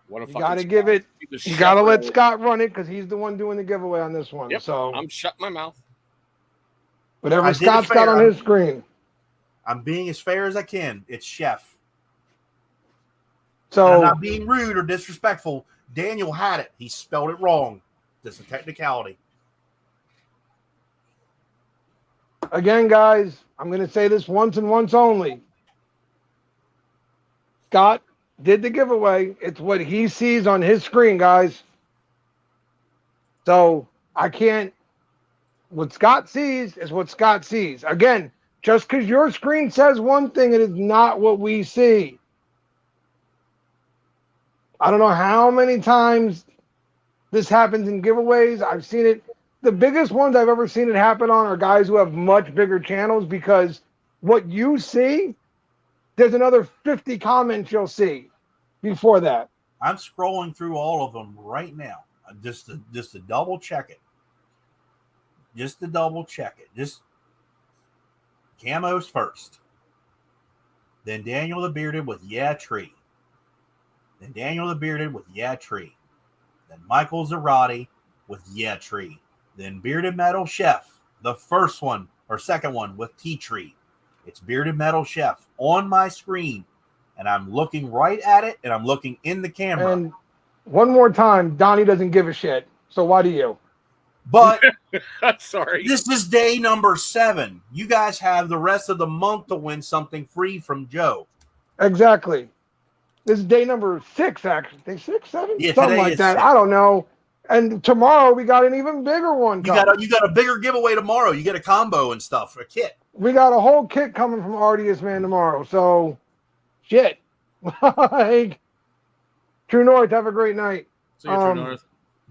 You got to give it. You got to let Scott run it because he's the one doing the giveaway on this one. Yep, so I'm shutting my mouth. Whatever Scott's got on his screen. I'm being as fair as I can. It's Chef. So and I'm not being rude or disrespectful. Daniel had it. He spelled it wrong. That's a technicality. Again, guys, I'm going to say this once and once only. Scott did the giveaway. It's what he sees on his screen, guys. So I can't. What Scott sees is what Scott sees. Again, just because your screen says one thing, it is not what we see. I don't know how many times this happens in giveaways. I've seen it. The biggest ones I've ever seen it happen on are guys who have much bigger channels because what you see, there's another 50 comments you'll see before that. I'm scrolling through all of them right now, just to double check it. Just Camo's first. Then Daniel the Bearded with tree. Then Daniel the Bearded with tree. Then Michael Zarate with tree. Then Bearded Metal Chef, the first one or second one with tea tree. It's Bearded Metal Chef on my screen, and I'm looking right at it, and I'm looking in the camera. And one more time, Donnie doesn't give a shit. So why do you? But sorry, this is day number 7. You guys have the rest of the month to win something free from Joe. Exactly. This is day number 6, actually. Day 6, 7? Yeah, something like that. 6. I don't know. And tomorrow we got an even bigger one coming. You got a bigger giveaway tomorrow. You get a combo and stuff, a kit. We got a whole kit coming from Artius Man tomorrow. So, shit. Like, True North, have a great night. See you, True North.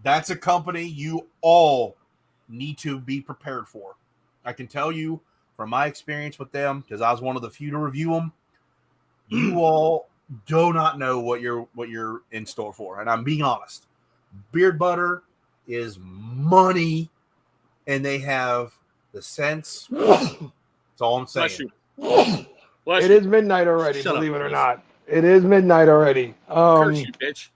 That's a company you all need to be prepared for. I can tell you from my experience with them, because I was one of the few to review them, you all do not know what you're in store for. And I'm being honest. Beard butter is money, and they have the sense. That's all I'm saying. It is midnight already, believe it or not. It is midnight already. Curse you, bitch.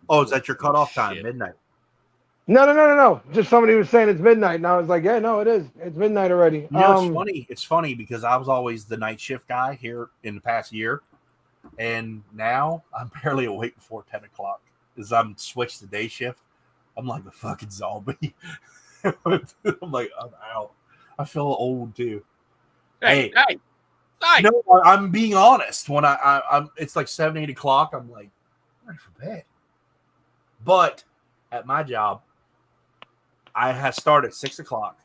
Oh, is that your cutoff time? Midnight. No. Just somebody was saying it's midnight, and I was like, yeah, no, it is. It's midnight already. You know, it's funny. It's funny because I was always the night shift guy here in the past year, and now I'm barely awake before 10 o'clock as I'm switched to day shift. I'm like a fucking zombie. I'm like, I'm out. I feel old too. Hey. No, I'm being honest. When I'm, it's like 7, 8 o'clock. I'm like, I'm ready for bed. But at my job, I have started at 6 o'clock,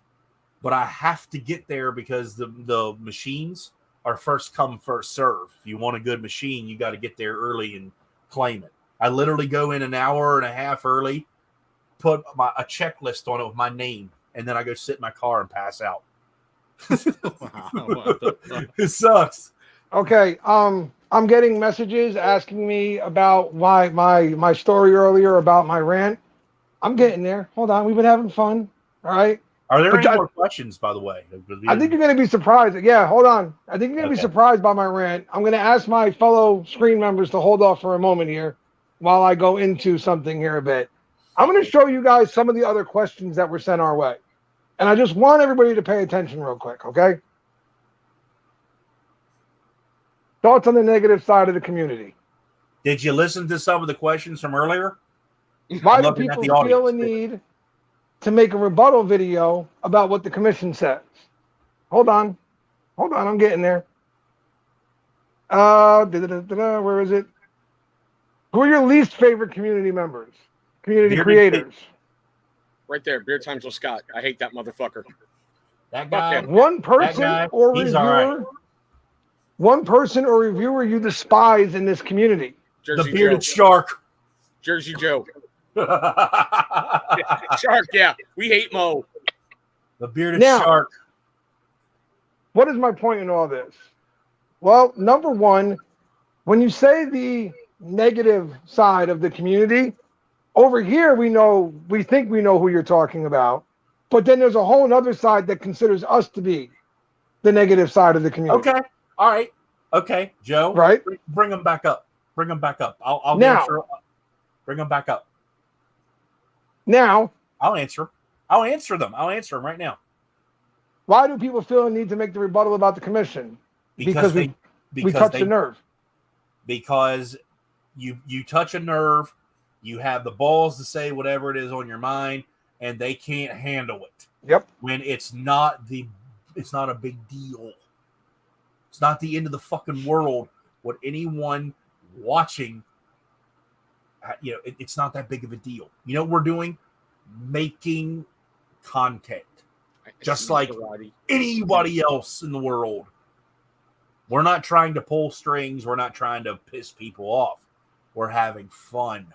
but I have to get there because the machines are first come, first serve. If you want a good machine, you got to get there early and claim it. I literally go in an hour and a half early, put a checklist on it with my name, and then I go sit in my car and pass out. It sucks. Okay, I'm getting messages asking me about my story earlier about my rant. I'm getting there. Hold on, we've been having fun. All right. Are there any more questions, by the way? I think you're going to be surprised. Yeah, hold on. I think you're going to be surprised by my rant. I'm going to ask my fellow screen members to hold off for a moment here while I go into something here a bit. I'm going to show you guys some of the other questions that were sent our way. And I just want everybody to pay attention real quick, okay? Thoughts on the negative side of the community. Did you listen to some of the questions from earlier? Why do people feel a need to make a rebuttal video about what the commission says? Hold on, I'm getting there. Where is it? Who are your least favorite community members? Community creators. Right there, Beer Times with Scott. I hate that motherfucker. That guy. One person or reviewer. Right. One person or reviewer you despise in this community. Jersey the bearded Joe. shark. Jersey Joe. Shark, yeah. We hate Mo. The bearded shark. What is my point in all this? Well, number one, when you say the negative side of the community, over here we think we know who you're talking about, but then there's a whole other side that considers us to be the negative side of the community. Okay. All right. Okay, Joe. Right. Bring them back up. Bring them back up. I'll now, answer. Bring them back up. Now. I'll answer. I'll answer them. I'll answer them right now. Why do people feel a need to make the rebuttal about the commission? Because we touched a nerve. Because you touch a nerve, you have the balls to say whatever it is on your mind, and they can't handle it. Yep. When it's not a big deal. It's not the end of the fucking world. What anyone watching, it's not that big of a deal. You know what we're doing? Making content. Just like anybody else in the world. We're not trying to pull strings. We're not trying to piss people off. We're having fun.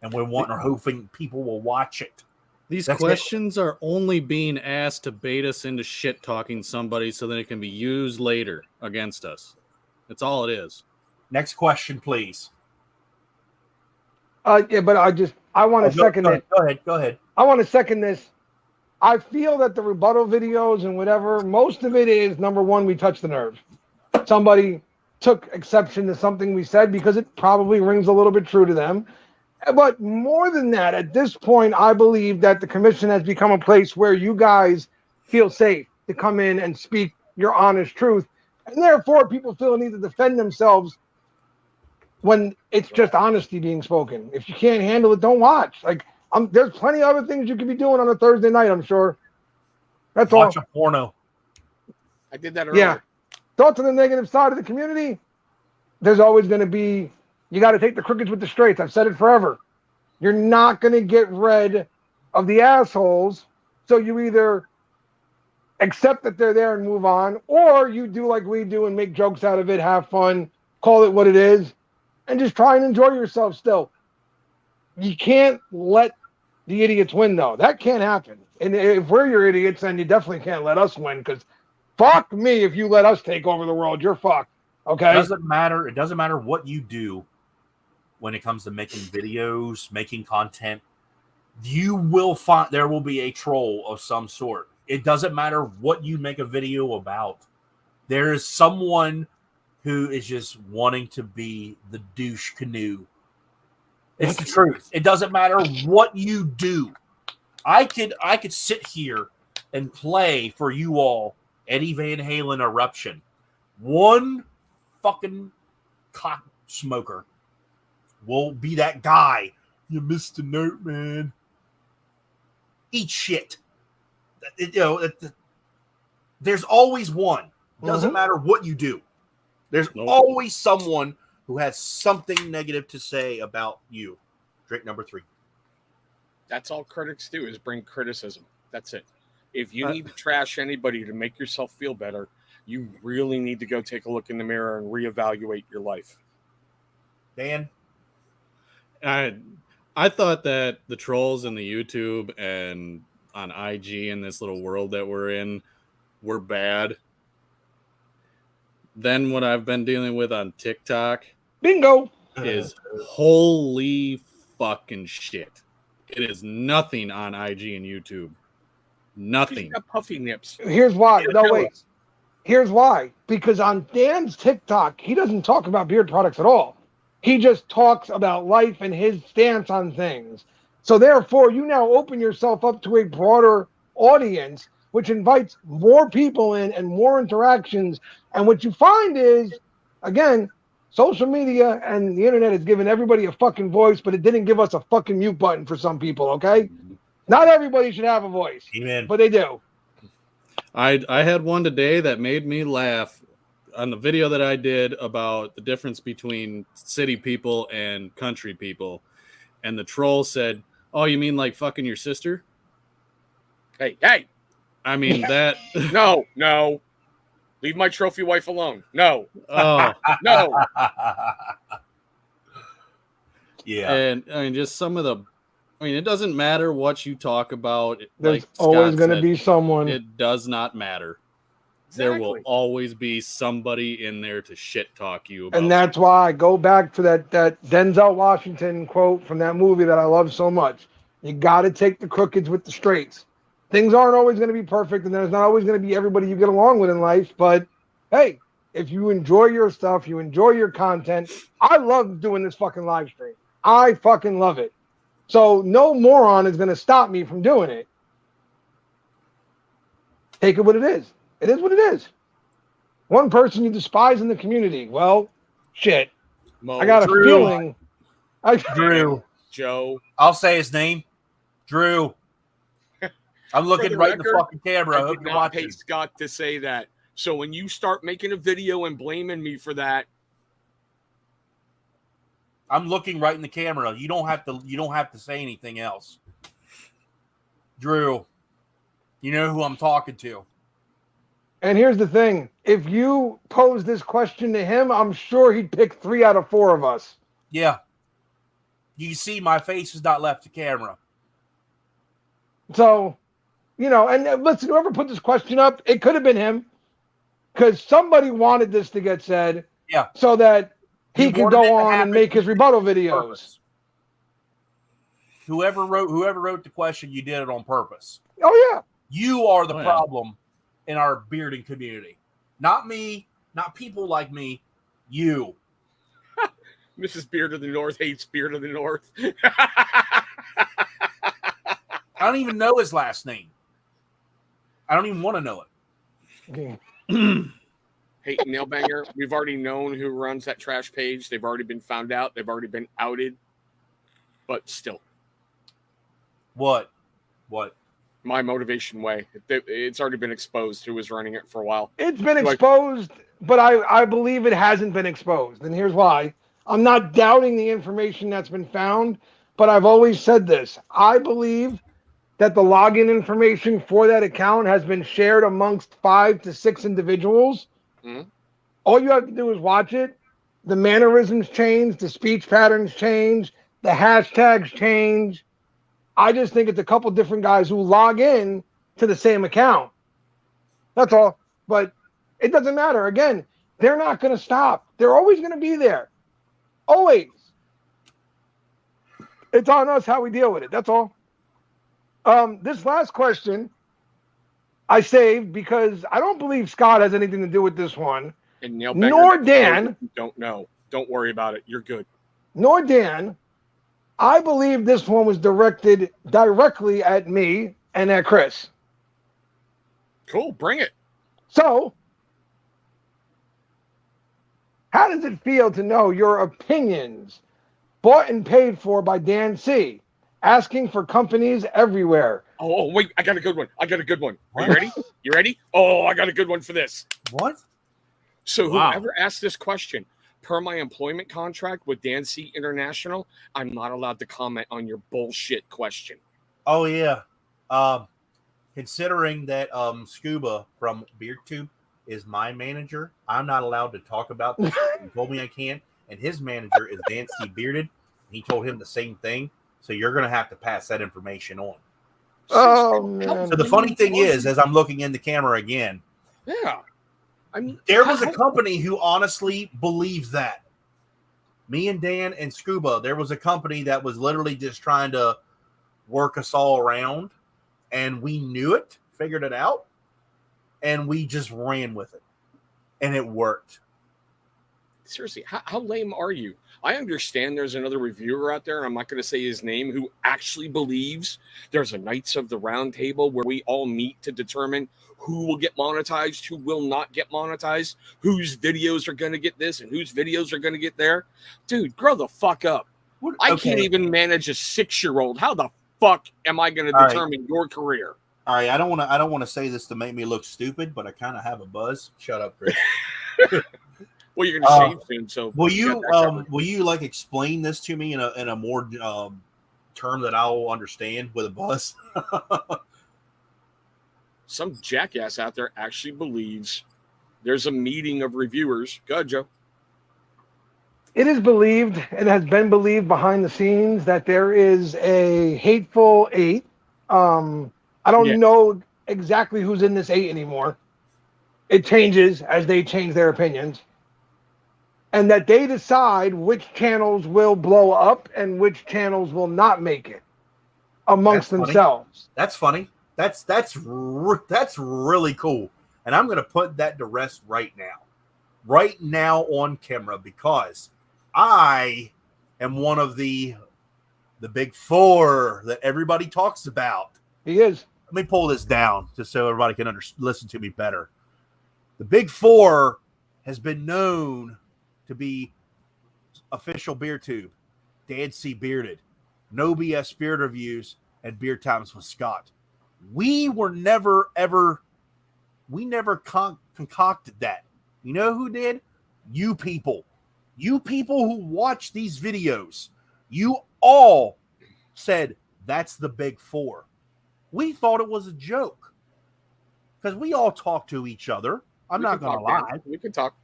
And we're hoping people will watch it. These questions are only being asked to bait us into shit talking somebody so that it can be used later against us. That's all it is. Next question, please. Yeah, but I want to second it. Go ahead. I want to second this. I feel that the rebuttal videos and whatever, most of it is, number one, we touched the nerve. Somebody took exception to something we said because it probably rings a little bit true to them. But more than that, at this point, I believe that the commission has become a place where you guys feel safe to come in and speak your honest truth. And therefore, people feel a need to defend themselves when it's just honesty being spoken. If you can't handle it, don't watch. Like, there's plenty of other things you could be doing on a Thursday night, I'm sure. That's all. Watch a porno. I did that earlier. Yeah. Thoughts on the negative side of the community? There's always going to be, you got to take the crookeds with the straights. I've said it forever. You're not going to get rid of the assholes. So you either accept that they're there and move on, or you do like we do and make jokes out of it, have fun, call it what it is, and just try and enjoy yourself still. You can't let the idiots win, though. That can't happen. And if we're your idiots, then you definitely can't let us win, because fuck me if you let us take over the world. You're fucked. Okay? It doesn't matter. It doesn't matter what you do when it comes to making videos, making content. You will find there will be a troll of some sort. It doesn't matter what you make a video about. There is someone who is just wanting to be the douche canoe. It's the truth. It doesn't matter what you do. I could sit here and play for you all Eddie Van Halen Eruption. One fucking cock smoker will be that guy. You missed a note, man. Eat shit. There's always one. Doesn't matter what you do. There's always someone who has something negative to say about you. Drink number 3. That's all critics do is bring criticism. That's it. If you need to trash anybody to make yourself feel better, you really need to go take a look in the mirror and reevaluate your life. Dan? I thought that the trolls in the YouTube and on IG in this little world that we're in were bad. Then what I've been dealing with on TikTok Bingo is holy fucking shit. It is nothing on IG and YouTube. Nothing. He's got puffy nips. Here's why. No, wait. Here's why. Because on Dan's TikTok, he doesn't talk about beard products at all. He just talks about life and his stance on things. So therefore, you now open yourself up to a broader audience, which invites more people in and more interactions. And what you find is, again, social media and the internet has given everybody a fucking voice, but it didn't give us a fucking mute button for some people, okay? Not everybody should have a voice. Amen. But they do. I had one today that made me laugh on the video that I did about the difference between city people and country people. And the troll said, "Oh, you mean like fucking your sister?" Hey. I mean that. No. Leave my trophy wife alone. No. Oh. No. Yeah. And I mean, just some of the. I mean, it doesn't matter what you talk about. There's like always Scott going to said, be someone. It does not matter. There will always be somebody in there to shit talk you about. And that's why I go back to that Denzel Washington quote from that movie that I love so much. You got to take the crookeds with the straights. Things aren't always going to be perfect, and there's not always going to be everybody you get along with in life. But, hey, if you enjoy your stuff, you enjoy your content. I love doing this fucking live stream. I fucking love it. So no moron is going to stop me from doing it. Take it what it is. It is what it is. One person you despise in the community. Well, shit. I got a feeling. Drew. Joe. I'll say his name. Drew. I'm looking right in the fucking camera. I I hope did you're not pay watching. Scott to say that. So when you start making a video and blaming me for that, I'm looking right in the camera. You don't have to say anything else. Drew, you know who I'm talking to. And here's the thing. If you pose this question to him, I'm sure he'd pick 3 out of 4 of us. Yeah. You see my face is not left to camera. So, and listen, whoever put this question up, it could have been him. Because somebody wanted this to get said. Yeah. So that he could go on happen and make his rebuttal videos. Whoever wrote the question, you did it on purpose. Oh, yeah. You are the problem in our bearding community. Not me, not people like me, you. Mrs. Beard of the North hates Beard of the North. I don't even know his last name. I don't even want to know it. Okay. Hey, Nailbanger, we've already known who runs that trash page. They've already been found out. They've already been outed. But still. What? My Motivation Way. It's already been exposed who was running it for a while. It's been exposed, but I believe it hasn't been exposed. And here's why. I'm not doubting the information that's been found, but I've always said this. I believe that the login information for that account has been shared amongst 5 to 6 individuals. Mm-hmm. All you have to do is watch it. The mannerisms change, the speech patterns change, the hashtags change. I just think it's a couple different guys who log in to the same account. That's all. But it doesn't matter. Again, they're not going to stop. They're always going to be there. Always. It's on us how we deal with it. That's all. This last question I saved because I don't believe Scott has anything to do with this one. And Nailbanger, nor Dan. Don't know. Don't worry about it. You're good. Nor Dan. I believe this one was directed directly at me and at Chris. Cool, bring it. So, how does it feel to know your opinions bought and paid for by Dan C, asking for companies everywhere? Oh, wait, I got a good one. Are What? you ready? You ready? Oh, I got a good one for this. What? So Wow. whoever asked this question, per my employment contract with Dan C International, I'm not allowed to comment on your bullshit question. Oh yeah. Considering that Scuba from BeardTube is my manager, I'm not allowed to talk about this. He told me I can't, and his manager is Dan C Bearded. He told him the same thing. So you're gonna have to pass that information on. Oh, man. So the funny thing is, as I'm looking in the camera again, Yeah. I mean, there was a company who honestly believes that. Me and Dan and Scuba, there was a company that was literally just trying to work us all around, and we knew it, figured it out, and we just ran with it, and it worked. seriously, how lame are you? I understand there's another reviewer out there, and I'm not going to say his name, who actually believes there's a Knights of the Round Table where we all meet to determine who will get monetized, who will not get monetized, whose videos are going to get this and whose videos are going to get there. Dude, grow the fuck up. I can't even manage a 6-year-old. How the fuck am I going to determine your career? All right, I don't want to say this to make me look stupid, but I kind of have a buzz. Shut up, Chris. Well, you're going to shave soon, so will you like explain this to me in a more term that I'll understand with a buzz? Some jackass out there actually believes there's a meeting of reviewers. Go ahead, Joe. It is believed and has been believed behind the scenes that there is a hateful 8. I don't know exactly who's in this 8 anymore. It changes as they change their opinions. And that they decide which channels will blow up and which channels will not make it amongst themselves. That's funny. That's really cool. And I'm going to put that to rest right now on camera, because I am one of the big 4 that everybody talks about. He is. Let me pull this down just so everybody can listen to me better. The big 4 has been known to be Official BeardTube, Dan C Bearded, No BS Beard Reviews, and Beard Times with Scott. We never concocted that. You know who did? You people who watch these videos, you all said that's the big 4. We thought it was a joke because we all talk to each other. I'm not going to lie. We can talk.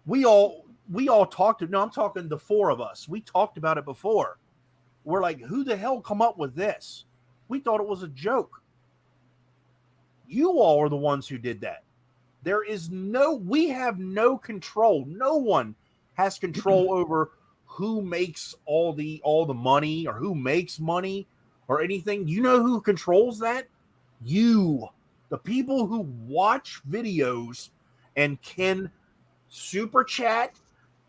We all talked to. No, I'm talking the 4 of us. We talked about it before. We're like, who the hell come up with this? We thought it was a joke. You all are the ones who did that. We have no control. No one has control over who makes all the money or who makes money or anything. You know who controls that? You, the people who watch videos and can super chat,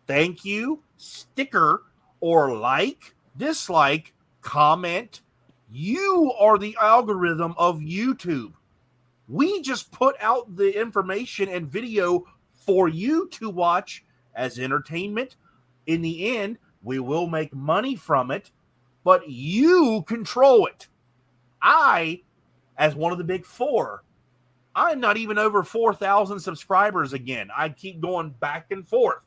thank you, sticker, or like, dislike, comment. You are the algorithm of YouTube. We just put out the information and video for you to watch as entertainment. In the end, we will make money from it, but you control it. I, as one of the big 4, I'm not even over 4,000 subscribers again. I keep going back and forth.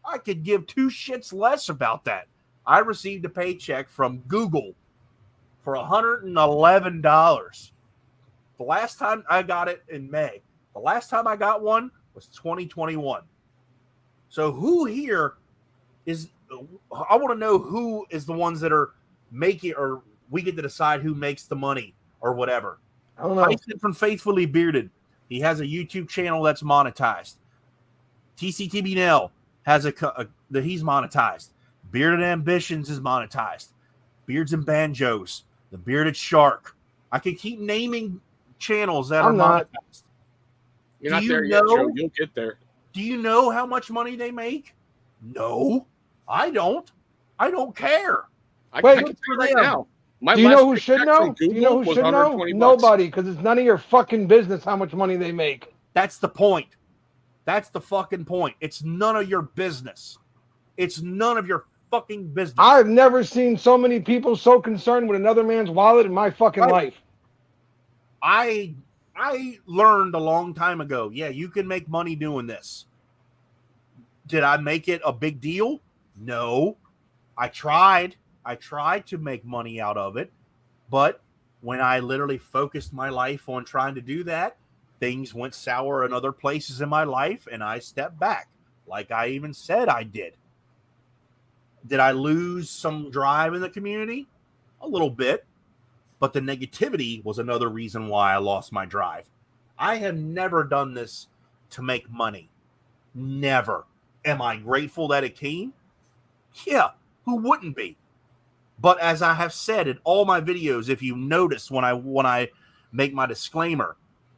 I could give 2 shits less about that. I received a paycheck from Google for $111. The last time I got it in May. The last time I got one was 2021. So who here is, I want to know who is the ones that are making, or we get to decide who makes the money or whatever. I don't know. Tyson from Faithfully Bearded. He has a YouTube channel that's monetized. TCTB Nell has that he's monetized. Bearded Ambitions is monetized. Beards and Banjos. The Bearded Shark. I could keep naming channels that are monetized. You're not there yet, Joe. You'll get there. Do you know how much money they make? No, I don't. I don't care. I Wait, can tell you right now. My Do you last know who big should check know? from Do you Google know who was should know? $120. Nobody, because it's none of your fucking business how much money they make. That's the point. That's the fucking point. It's none of your business. It's none of your fucking business. I've never seen so many people so concerned with another man's wallet in my fucking life. I learned a long time ago, yeah, you can make money doing this. Did I make it a big deal? No. I tried. I tried to make money out of it. But when I literally focused my life on trying to do that, things went sour in other places in my life, and I stepped back, like I even said I did. Did I lose some drive in the community? A little bit. But the negativity was another reason why I lost my drive. I have never done this to make money. Never. Am I grateful that it came? Yeah, who wouldn't be? But as I have said in all my videos, if you notice when I make my disclaimer,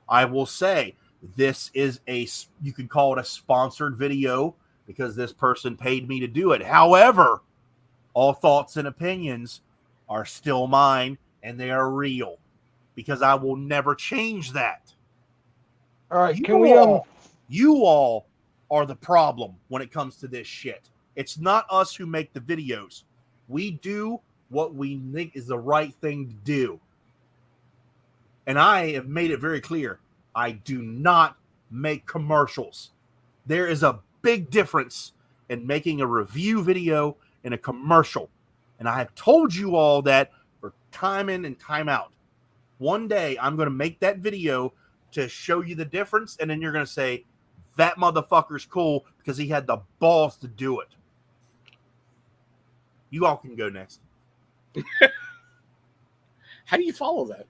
I will say this is you could call it a sponsored video because this person paid me to do it. However, all thoughts and opinions are still mine and they are real because I will never change that. All right, You all are the problem when it comes to this shit. It's not us who make the videos. We do what we think is the right thing to do. And I have made it very clear. I do not make commercials. There is a big difference in making a review video and a commercial. And I have told you all that for time in and time out. One day I'm going to make that video to show you the difference. And then you're going to say, that motherfucker's cool because he had the balls to do it. You all can go next. How do you follow that?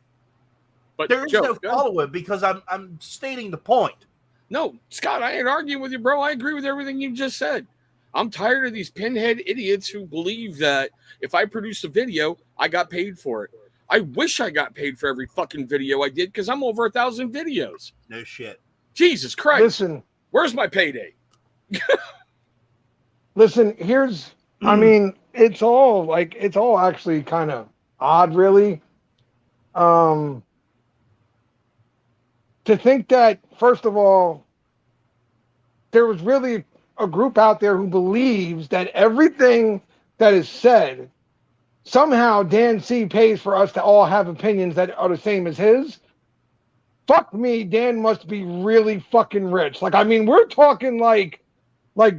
But there is no follow it because I'm stating the point. No, Scott, I ain't arguing with you, bro. I agree with everything you just said. I'm tired of these pinhead idiots who believe that if I produce a video, I got paid for it. I wish I got paid for every fucking video I did because I'm over 1,000 videos. No shit. Jesus Christ. Listen. Where's my payday? Listen, I mean, it's all actually kind of odd, really. To think that, first of all, there was really a group out there who believes that everything that is said, somehow Dan C pays for us to all have opinions that are the same as his. Fuck me, Dan must be really fucking rich. Like, I mean, we're talking like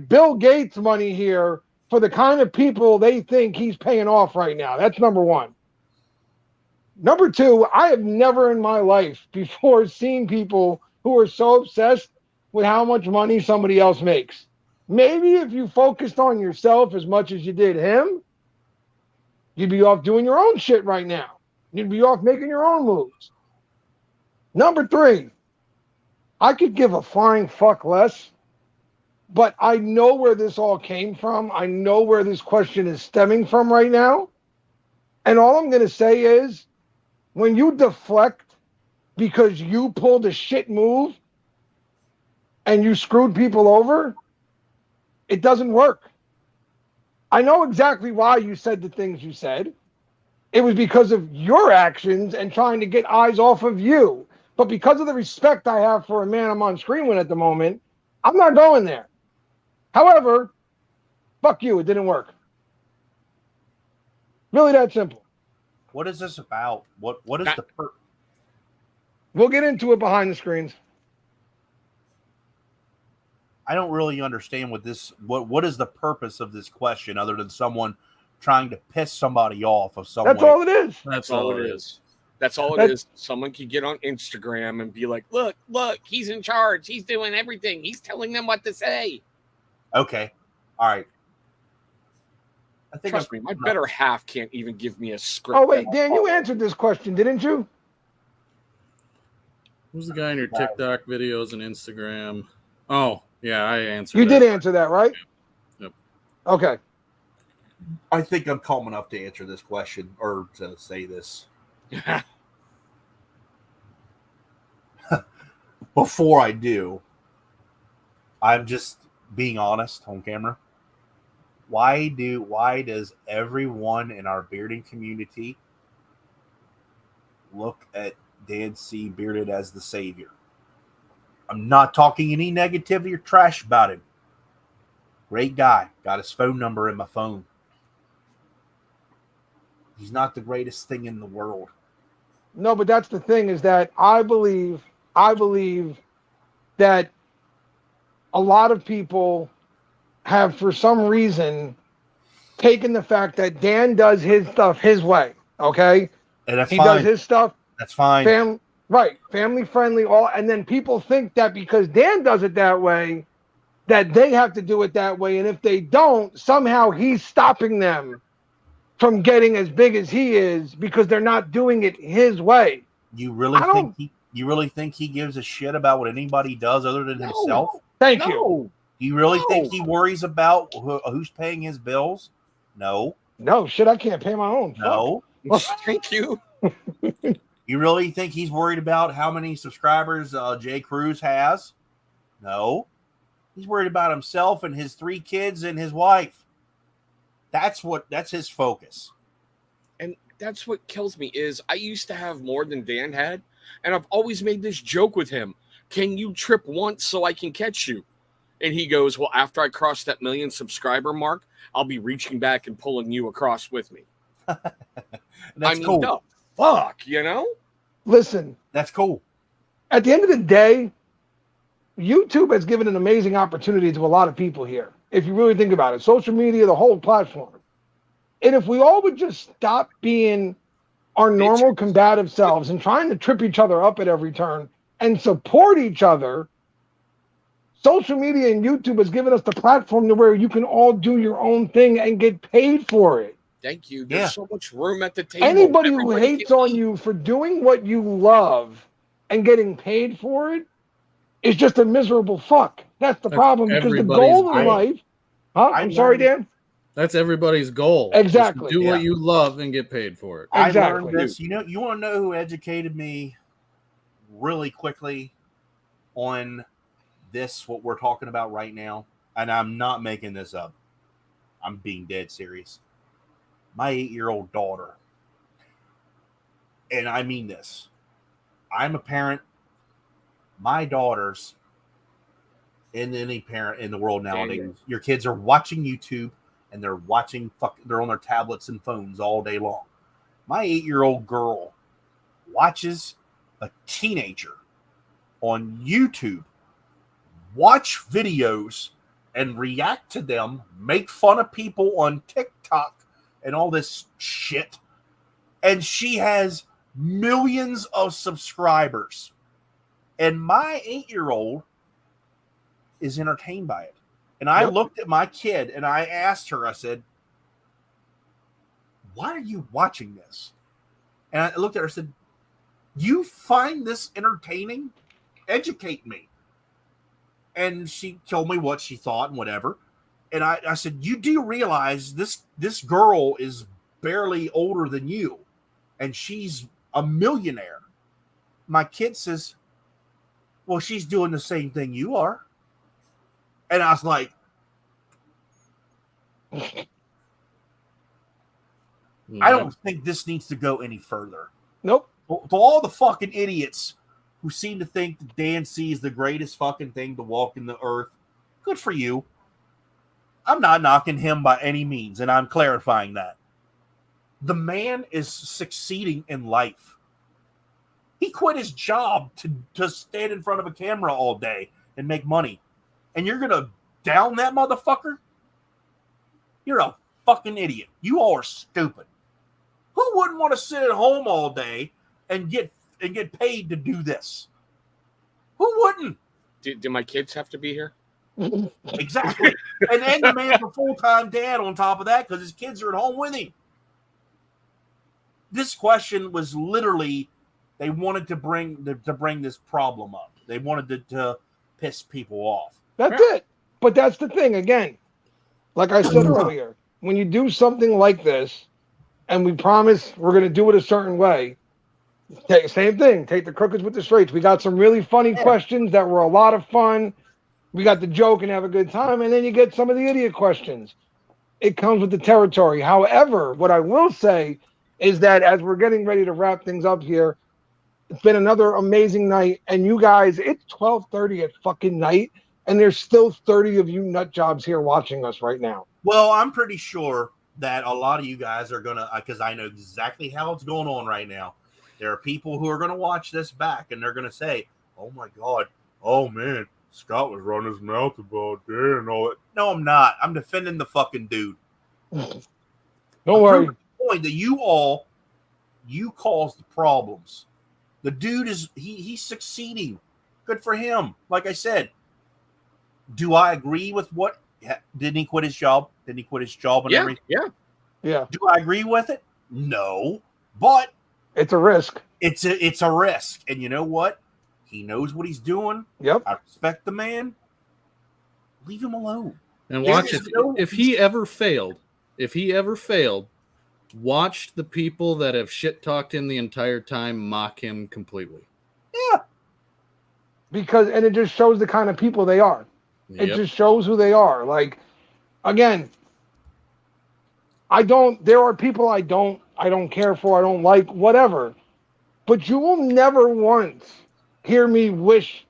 Bill Gates money here for the kind of people they think he's paying off right now. That's number one. Number two, I have never in my life before seen people who are so obsessed with how much money somebody else makes. Maybe if you focused on yourself as much as you did him, you'd be off doing your own shit right now. You'd be off making your own moves. Number three, I could give a flying fuck less, but I know where this all came from. I know where this question is stemming from right now. And all I'm going to say is, when you deflect because you pulled a shit move and you screwed people over, it doesn't work. I know exactly why you said the things you said. It was because of your actions and trying to get eyes off of you. But because of the respect I have for a man I'm on screen with at the moment, I'm not going there. However, fuck you, it didn't work. Really that simple. What is this about? What is the We'll get into it behind the screens. I don't really understand what is the purpose of this question other than someone trying to piss somebody off of some That's way. all it is. That's all it is. That's all it is. Someone can get on Instagram and be like, look, he's in charge. He's doing everything. He's telling them what to say. Okay. All right. Trust me, my better half can't even give me a script. Oh, wait, Dan, you answered this question, didn't you? Who's the guy in your TikTok videos and Instagram? Oh, yeah, I answered You did answer that, right? Yep. Okay. I think I'm calm enough to answer this question or to say this. Before I do, I'm just being honest on camera. Why does everyone in our bearding community look at Dan C. Bearded as the savior? I'm not talking any negativity or trash about him. Great guy. Got his phone number in my phone. He's not the greatest thing in the world. No, but that's the thing, is that I believe that a lot of people have, for some reason, taken the fact that Dan does his stuff his way. Okay, And that's he fine. does his stuff. That's fine. Family friendly. And then people think that because Dan does it that way, that they have to do it that way, and if they don't, somehow he's stopping them from getting as big as he is because they're not doing it his way. You really think he gives a shit about what anybody does other than himself? Thank you. Do you really think he worries about who's paying his bills? No. No, shit, I can't pay my own. No. Thank you. You really think he's worried about how many subscribers Jay Cruz has? No. He's worried about himself and his 3 kids and his wife. That's his focus. And that's what kills me is I used to have more than Dan had, and I've always made this joke with him. Can you trip once so I can catch you? And he goes, well, after I cross that 1 million subscriber mark, I'll be reaching back and pulling you across with me. That's cool. The fuck, you know? Listen. That's cool. At the end of the day, YouTube has given an amazing opportunity to a lot of people here. If you really think about it, social media, the whole platform. And if we all would just stop being our normal combative selves and trying to trip each other up at every turn and support each other, social media and YouTube has given us the platform to where you can all do your own thing and get paid for it. Thank you. There's so much room at the table. Anybody who hates on you for doing what you love and getting paid for it is just a miserable fuck. That's the problem, because the goal in life... I'm sorry, Dan? That's everybody's goal. Exactly. Do what you love and get paid for it. Exactly. I learned this. You want to know who educated me really quickly on this, what we're talking about right now? And I'm not making this up. I'm being dead serious. My 8-year-old daughter. And I mean this. I'm a parent. My daughters, and any parent in the world nowadays, your kids are watching YouTube and they're they're on their tablets and phones all day long. My 8-year-old girl watches a teenager on YouTube watch videos and react to them, make fun of people on TikTok and all this shit. And she has millions of subscribers. And my 8-year-old is entertained by it. And I looked at my kid and I asked her, I said, why are you watching this? And I looked at her and said, you find this entertaining? Educate me. And she told me what she thought and whatever. And I said, you do realize this girl is barely older than you, and she's a millionaire. My kid says, well, she's doing the same thing you are. And I was like, I don't think this needs to go any further. Nope. To all the fucking idiots who seem to think that Dan C is the greatest fucking thing to walk in the earth, good for you. I'm not knocking him by any means, and I'm clarifying that. The man is succeeding in life. He quit his job to stand in front of a camera all day and make money. And you're going to down that motherfucker? You're a fucking idiot. You all are stupid. Who wouldn't want to sit at home all day and get paid to do this? Who wouldn't? Do my kids have to be here? Exactly. And the man's a full-time dad on top of that because his kids are at home with him. This question was literally, they wanted to bring this problem up. They wanted to piss people off. That's it. But that's the thing. Again, like I said earlier, when you do something like this and we promise we're going to do it a certain way, same thing. Take the crookeds with the straights. We got some really funny questions that were a lot of fun. We got the joke and have a good time. And then you get some of the idiot questions. it comes with the territory. However, what I will say is that as we're getting ready to wrap things up here, it's been another amazing night. And you guys, it's 12:30 at fucking night, and there's still 30 of you nut jobs here watching us right now. Well, I'm pretty sure that a lot of you guys are going to, because I know exactly how it's going on right now. There are people who are going to watch this back, and they're going to say, oh, my God, oh, man, Scott was running his mouth about that and all that. No, I'm not. I'm defending the fucking dude. Don't worry. The point that you caused the problems. The dude is, he's succeeding. Good for him. Like I said, do I agree with what? Didn't he quit his job? Didn't he quit his job and everything? Yeah. Do I agree with it? No. But it's a risk. It's a risk. And you know what? He knows what he's doing. Yep. I respect the man. Leave him alone. And watch if he ever failed, watch the people that have shit talked him the entire time mock him completely. Yeah. Because it just shows the kind of people they are. It just shows who they are. Like, again, there are people I don't care for, I don't like, whatever. But you will never once hear me wish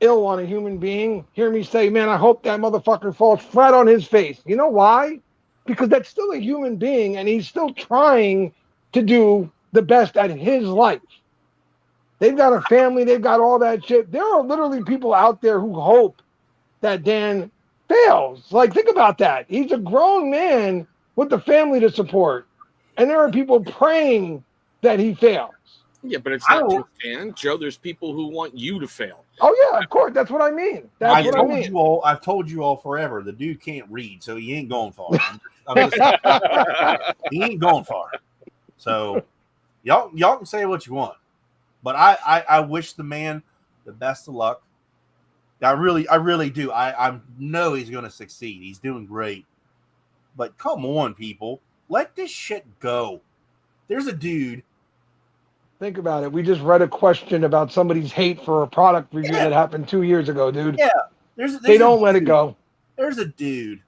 ill on a human being, hear me say, man, I hope that motherfucker falls flat on his face. You know why? Because that's still a human being, and he's still trying to do the best at his life. They've got a family, they've got all that shit. There are literally people out there who hope that Dan fails. Like, think about that. He's a grown man with the family to support. And there are people praying that he fails. Yeah, but it's not just Dan, Joe. There's people who want you to fail. Oh, yeah, of course. That's what I mean. I've told you all forever, the dude can't read, so he ain't going far. He ain't going far. So y'all can say what you want. But I wish the man the best of luck. I really do. I know he's going to succeed. He's doing great. But come on, people. Let this shit go. There's a dude. Think about it. We just read a question about somebody's hate for a product review that happened 2 years ago, dude. Yeah. They don't let it go. There's a dude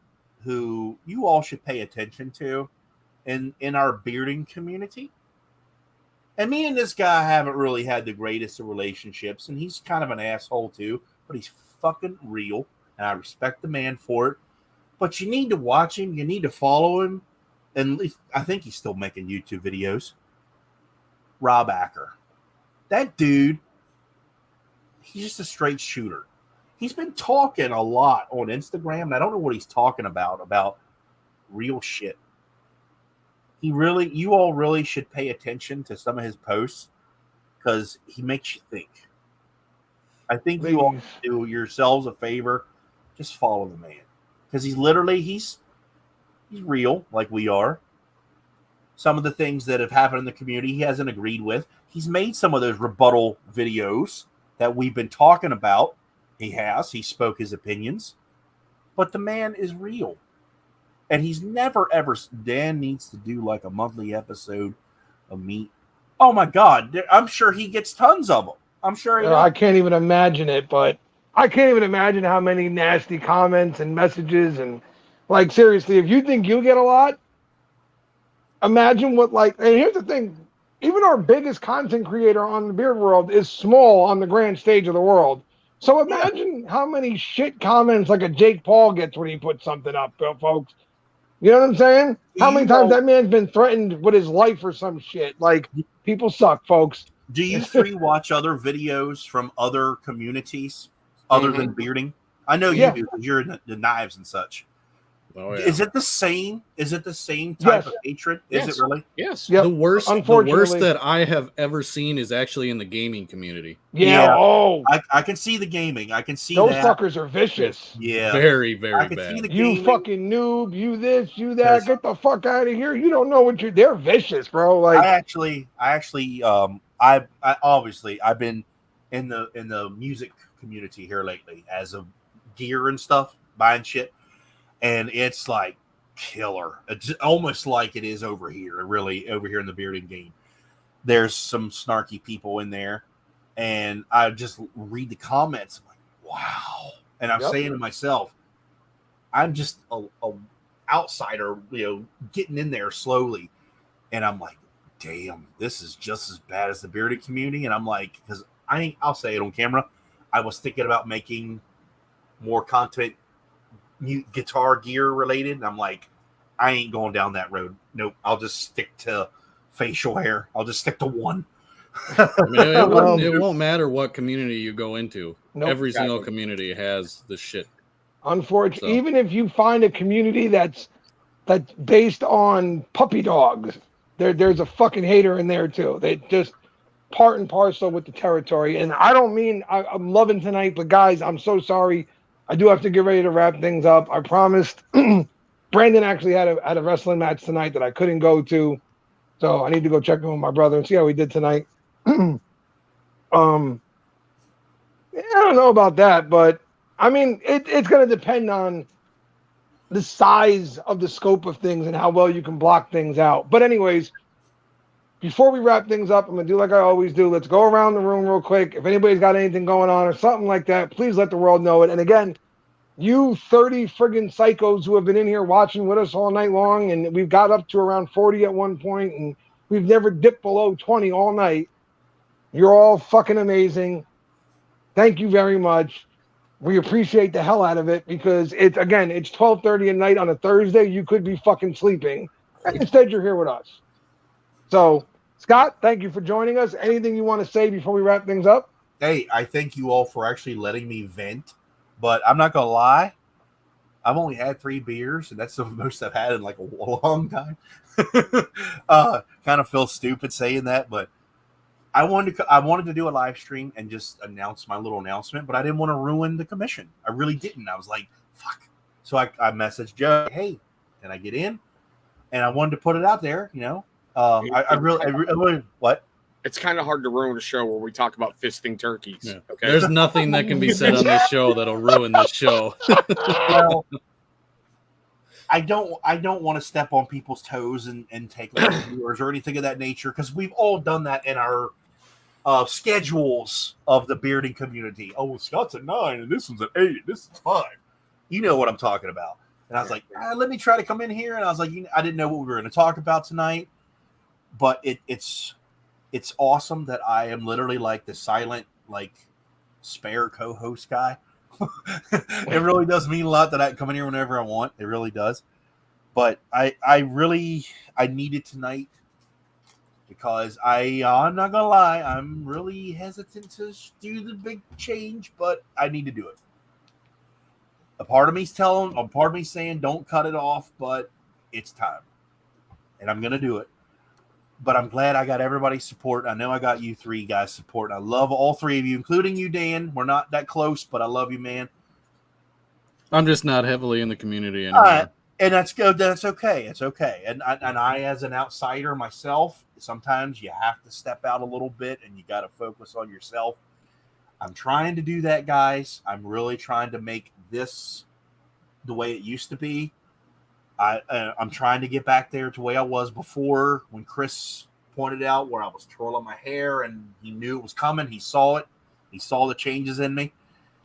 who you all should pay attention to in our bearding community. And me and this guy haven't really had the greatest of relationships, and he's kind of an asshole too, but he's fucking real, and I respect the man for it. But you need to watch him, you need to follow him, and I think he's still making YouTube videos. Rob Acker. That dude, he's just a straight shooter. He's been talking a lot on Instagram, and I don't know what he's talking about real shit. You all really should pay attention to some of his posts because he makes you think. I think you all do yourselves a favor. Just follow the man because he's real like we are. Some of the things that have happened in the community he hasn't agreed with. He's made some of those rebuttal videos that we've been talking about. He spoke his opinions, but the man is real. And he's never, ever, Dan needs to do like a monthly episode of meat. Oh my God. I'm sure he gets tons of them. I'm sure he does. I can't even imagine it, but I can't even imagine how many nasty comments and messages and like, seriously, if you think you get a lot, imagine what and here's the thing, even our biggest content creator on the beard world is small on the grand stage of the world. So imagine how many shit comments like a Jake Paul gets when he puts something up, folks. You know what I'm saying? How many times that man's been threatened with his life or some shit? Like, people suck, folks. Do you three watch other videos from other communities other than bearding? I know you do because you're in the knives and such. Oh, yeah. Is it the same? Is it the same type of hatred? Is it really? Yes. Yep. The worst that I have ever seen is actually in the gaming community. Yeah. Oh, I can see the gaming. I can see those suckers are vicious. Yeah. Very, very bad. You fucking noob. You this. You that. Get the fuck out of here. You don't know what you're. They're vicious, bro. Like I've been in the music community here lately as a gear and stuff, buying shit. And it's like killer. It's almost like it is over here, really, over here in the bearding game. There's some snarky people in there, and I just read the comments. I'm like, wow. And I'm saying to myself, I'm just a outsider, getting in there slowly. And I'm like, damn, this is just as bad as the bearded community. And I'm like, because I'll say it on camera, I was thinking about making more content, guitar gear related. And I'm like, I ain't going down that road. Nope. I'll just stick to facial hair. I'll just stick to one. I mean, it won't matter what community you go into. Nope. Every single community has the shit. Unfortunately, even if you find a community that's based on puppy dogs, there's a fucking hater in there too. They just part and parcel with the territory. And I don't mean I'm loving tonight, but guys, I'm so sorry. I do have to get ready to wrap things up. I promised. Brandon actually had a wrestling match tonight that I couldn't go to, so I need to go check in with my brother and see how he did tonight. I don't know about that, but I mean, it's going to depend on the size of the scope of things and how well you can block things out. But anyways, before we wrap things up, I'm going to do like I always do. Let's go around the room real quick. If anybody's got anything going on or something like that, please let the world know it. And again, you 30 friggin' psychos who have been in here watching with us all night long, and we've got up to around 40 at one point, and we've never dipped below 20 all night. You're all fucking amazing. Thank you very much. We appreciate the hell out of it because it's 12:30 at night on a Thursday. You could be fucking sleeping. Instead, you're here with us. So, Scott, thank you for joining us. Anything you want to say before we wrap things up? Hey, I thank you all for actually letting me vent. But I'm not going to lie. I've only had 3 beers, and that's the most I've had in like a long time. Kind of feel stupid saying that, but I wanted to do a live stream and just announce my little announcement, but I didn't want to ruin the commission. I really didn't. I was like, fuck. So I messaged Joe, hey, can I get in? And I wanted to put it out there, I really, what? It's kind of hard to ruin a show where we talk about fisting turkeys. Yeah. Okay, there's nothing that can be said on this show that'll ruin this show. Well, I don't want to step on people's toes and take viewers or anything of that nature because we've all done that in our schedules of the bearding community. Oh, Scott's a 9 and this one's an 8. This is 5. You know what I'm talking about. And I was like, let me try to come in here. And I was like, I didn't know what we were going to talk about tonight, but it's awesome that I am literally like the silent, like spare co-host guy. It really does mean a lot that I can come in here whenever I want. It really does. But I needed tonight because I'm not gonna lie, I'm really hesitant to do the big change, but I need to do it. A part of me's saying don't cut it off, but it's time. And I'm gonna do it. But I'm glad I got everybody's support. I know I got you 3 guys' support. I love all 3 of you, including you, Dan. We're not that close, but I love you, man. I'm just not heavily in the community anymore. And that's good. That's okay. It's okay. And I, as an outsider myself, sometimes you have to step out a little bit and you got to focus on yourself. I'm trying to do that, guys. I'm really trying to make this the way it used to be. I'm trying to get back there to the way I was before when Chris pointed out where I was twirling my hair and he knew it was coming. He saw it. He saw the changes in me.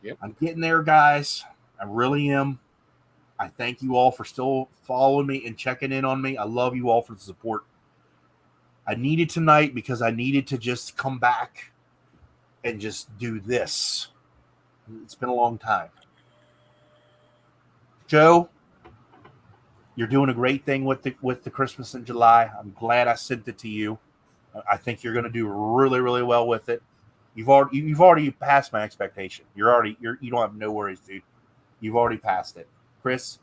Yep. I'm getting there, guys. I really am. I thank you all for still following me and checking in on me. I love you all for the support. I needed tonight because I needed to just come back and just do this. It's been a long time. Joe, you're doing a great thing with the Christmas in July. I'm glad I sent it to you. I think you're going to do really, really well with it. You've already passed my expectation. You don't have no worries, dude. You've already passed it. Chris,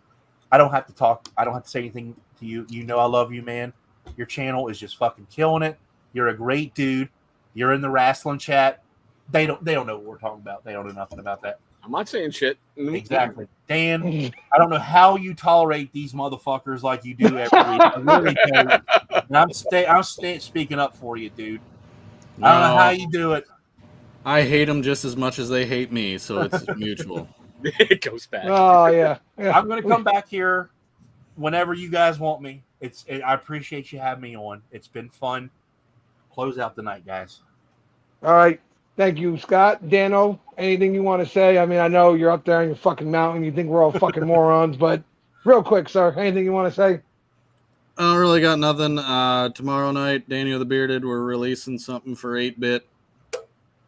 I don't have to talk. I don't have to say anything to you. You know I love you, man. Your channel is just fucking killing it. You're a great dude. You're in the wrestling chat. They don't know what we're talking about. They don't know nothing about that. I'm not saying shit. Exactly. Dan, I don't know how you tolerate these motherfuckers like you do every week. I really don't. And I'm speaking up for you, dude. No, I don't know how you do it. I hate them just as much as they hate me, so it's mutual. It goes back. Oh, yeah. I'm going to come back here whenever you guys want me. I appreciate you having me on. It's been fun. Close out the night, guys. All right. Thank you, Scott. Dano, anything you want to say? I mean, I know you're up there on your fucking mountain. You think we're all fucking morons, but Real quick, sir. Anything you want to say? I don't really got nothing. Tomorrow night, Daniel the Bearded, we're releasing something for 8-bit.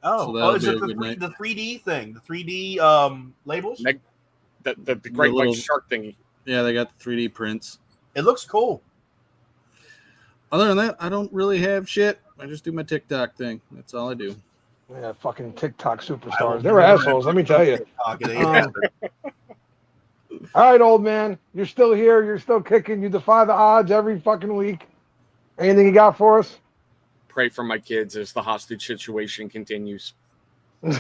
So is that'll it be a good night. the 3D thing? The 3D labels? The great little- white shark thingy. Yeah, they got the 3D prints. It looks cool. Other than that, I don't really have shit. I just do my TikTok thing. That's all I do. Yeah, fucking TikTok I will superstars. They're never assholes, let me tell you. TikTok, it ain't happening. All right, old man. You're still here. You're still kicking. You defy the odds every fucking week. Anything you got for us? Pray for my kids as the hostage situation continues. All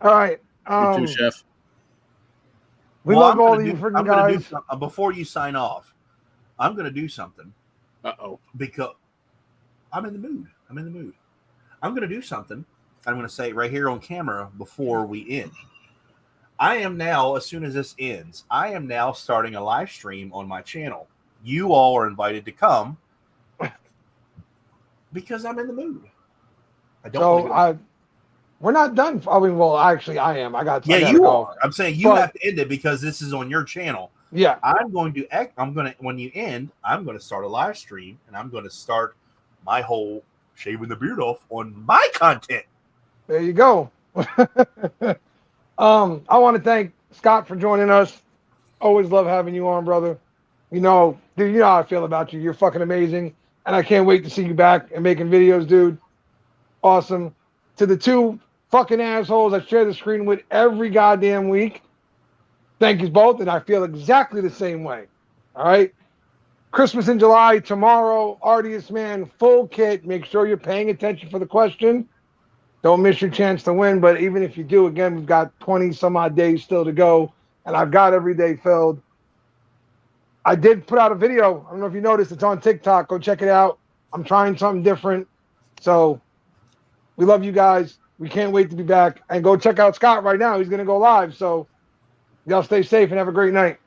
right. You too, Chef. We Well, love I'm all gonna of you do- freaking I'm gonna do guys. some- before you sign off, I'm going to do something Uh-oh. because I'm in the mood. I'm going to do something. I'm going to say it right here on camera before we end. I am now, as soon as this ends, I am now starting a live stream on my channel. You all are invited to come because I'm in the mood. I don't. We're not done. I mean, well, actually, I am. I gotta You go. are. I'm saying you have to end it because this is on your channel. Yeah. When you end, I'm going to start a live stream and I'm going to start my whole shaving the beard off on my content. There you go. I want to thank Scott for joining us. Always love having you on, brother. You know how I feel about you. You're fucking amazing. And I can't wait to see you back and making videos, dude. Awesome. To the two fucking assholes I share the screen with every goddamn week. Thank you both, and I feel exactly the same way. All right? Christmas in July, tomorrow, Artiest Man, full kit. Make sure you're paying attention for the question. Don't miss your chance to win, but even if you do, again, we've got 20 some odd days still to go, and I've got every day filled. I did put out a video. I don't know if you noticed. It's on TikTok. Go check it out. I'm trying something different. So we love you guys. We can't wait to be back. And go check out Scott right now. He's going to go live. So y'all stay safe and have a great night.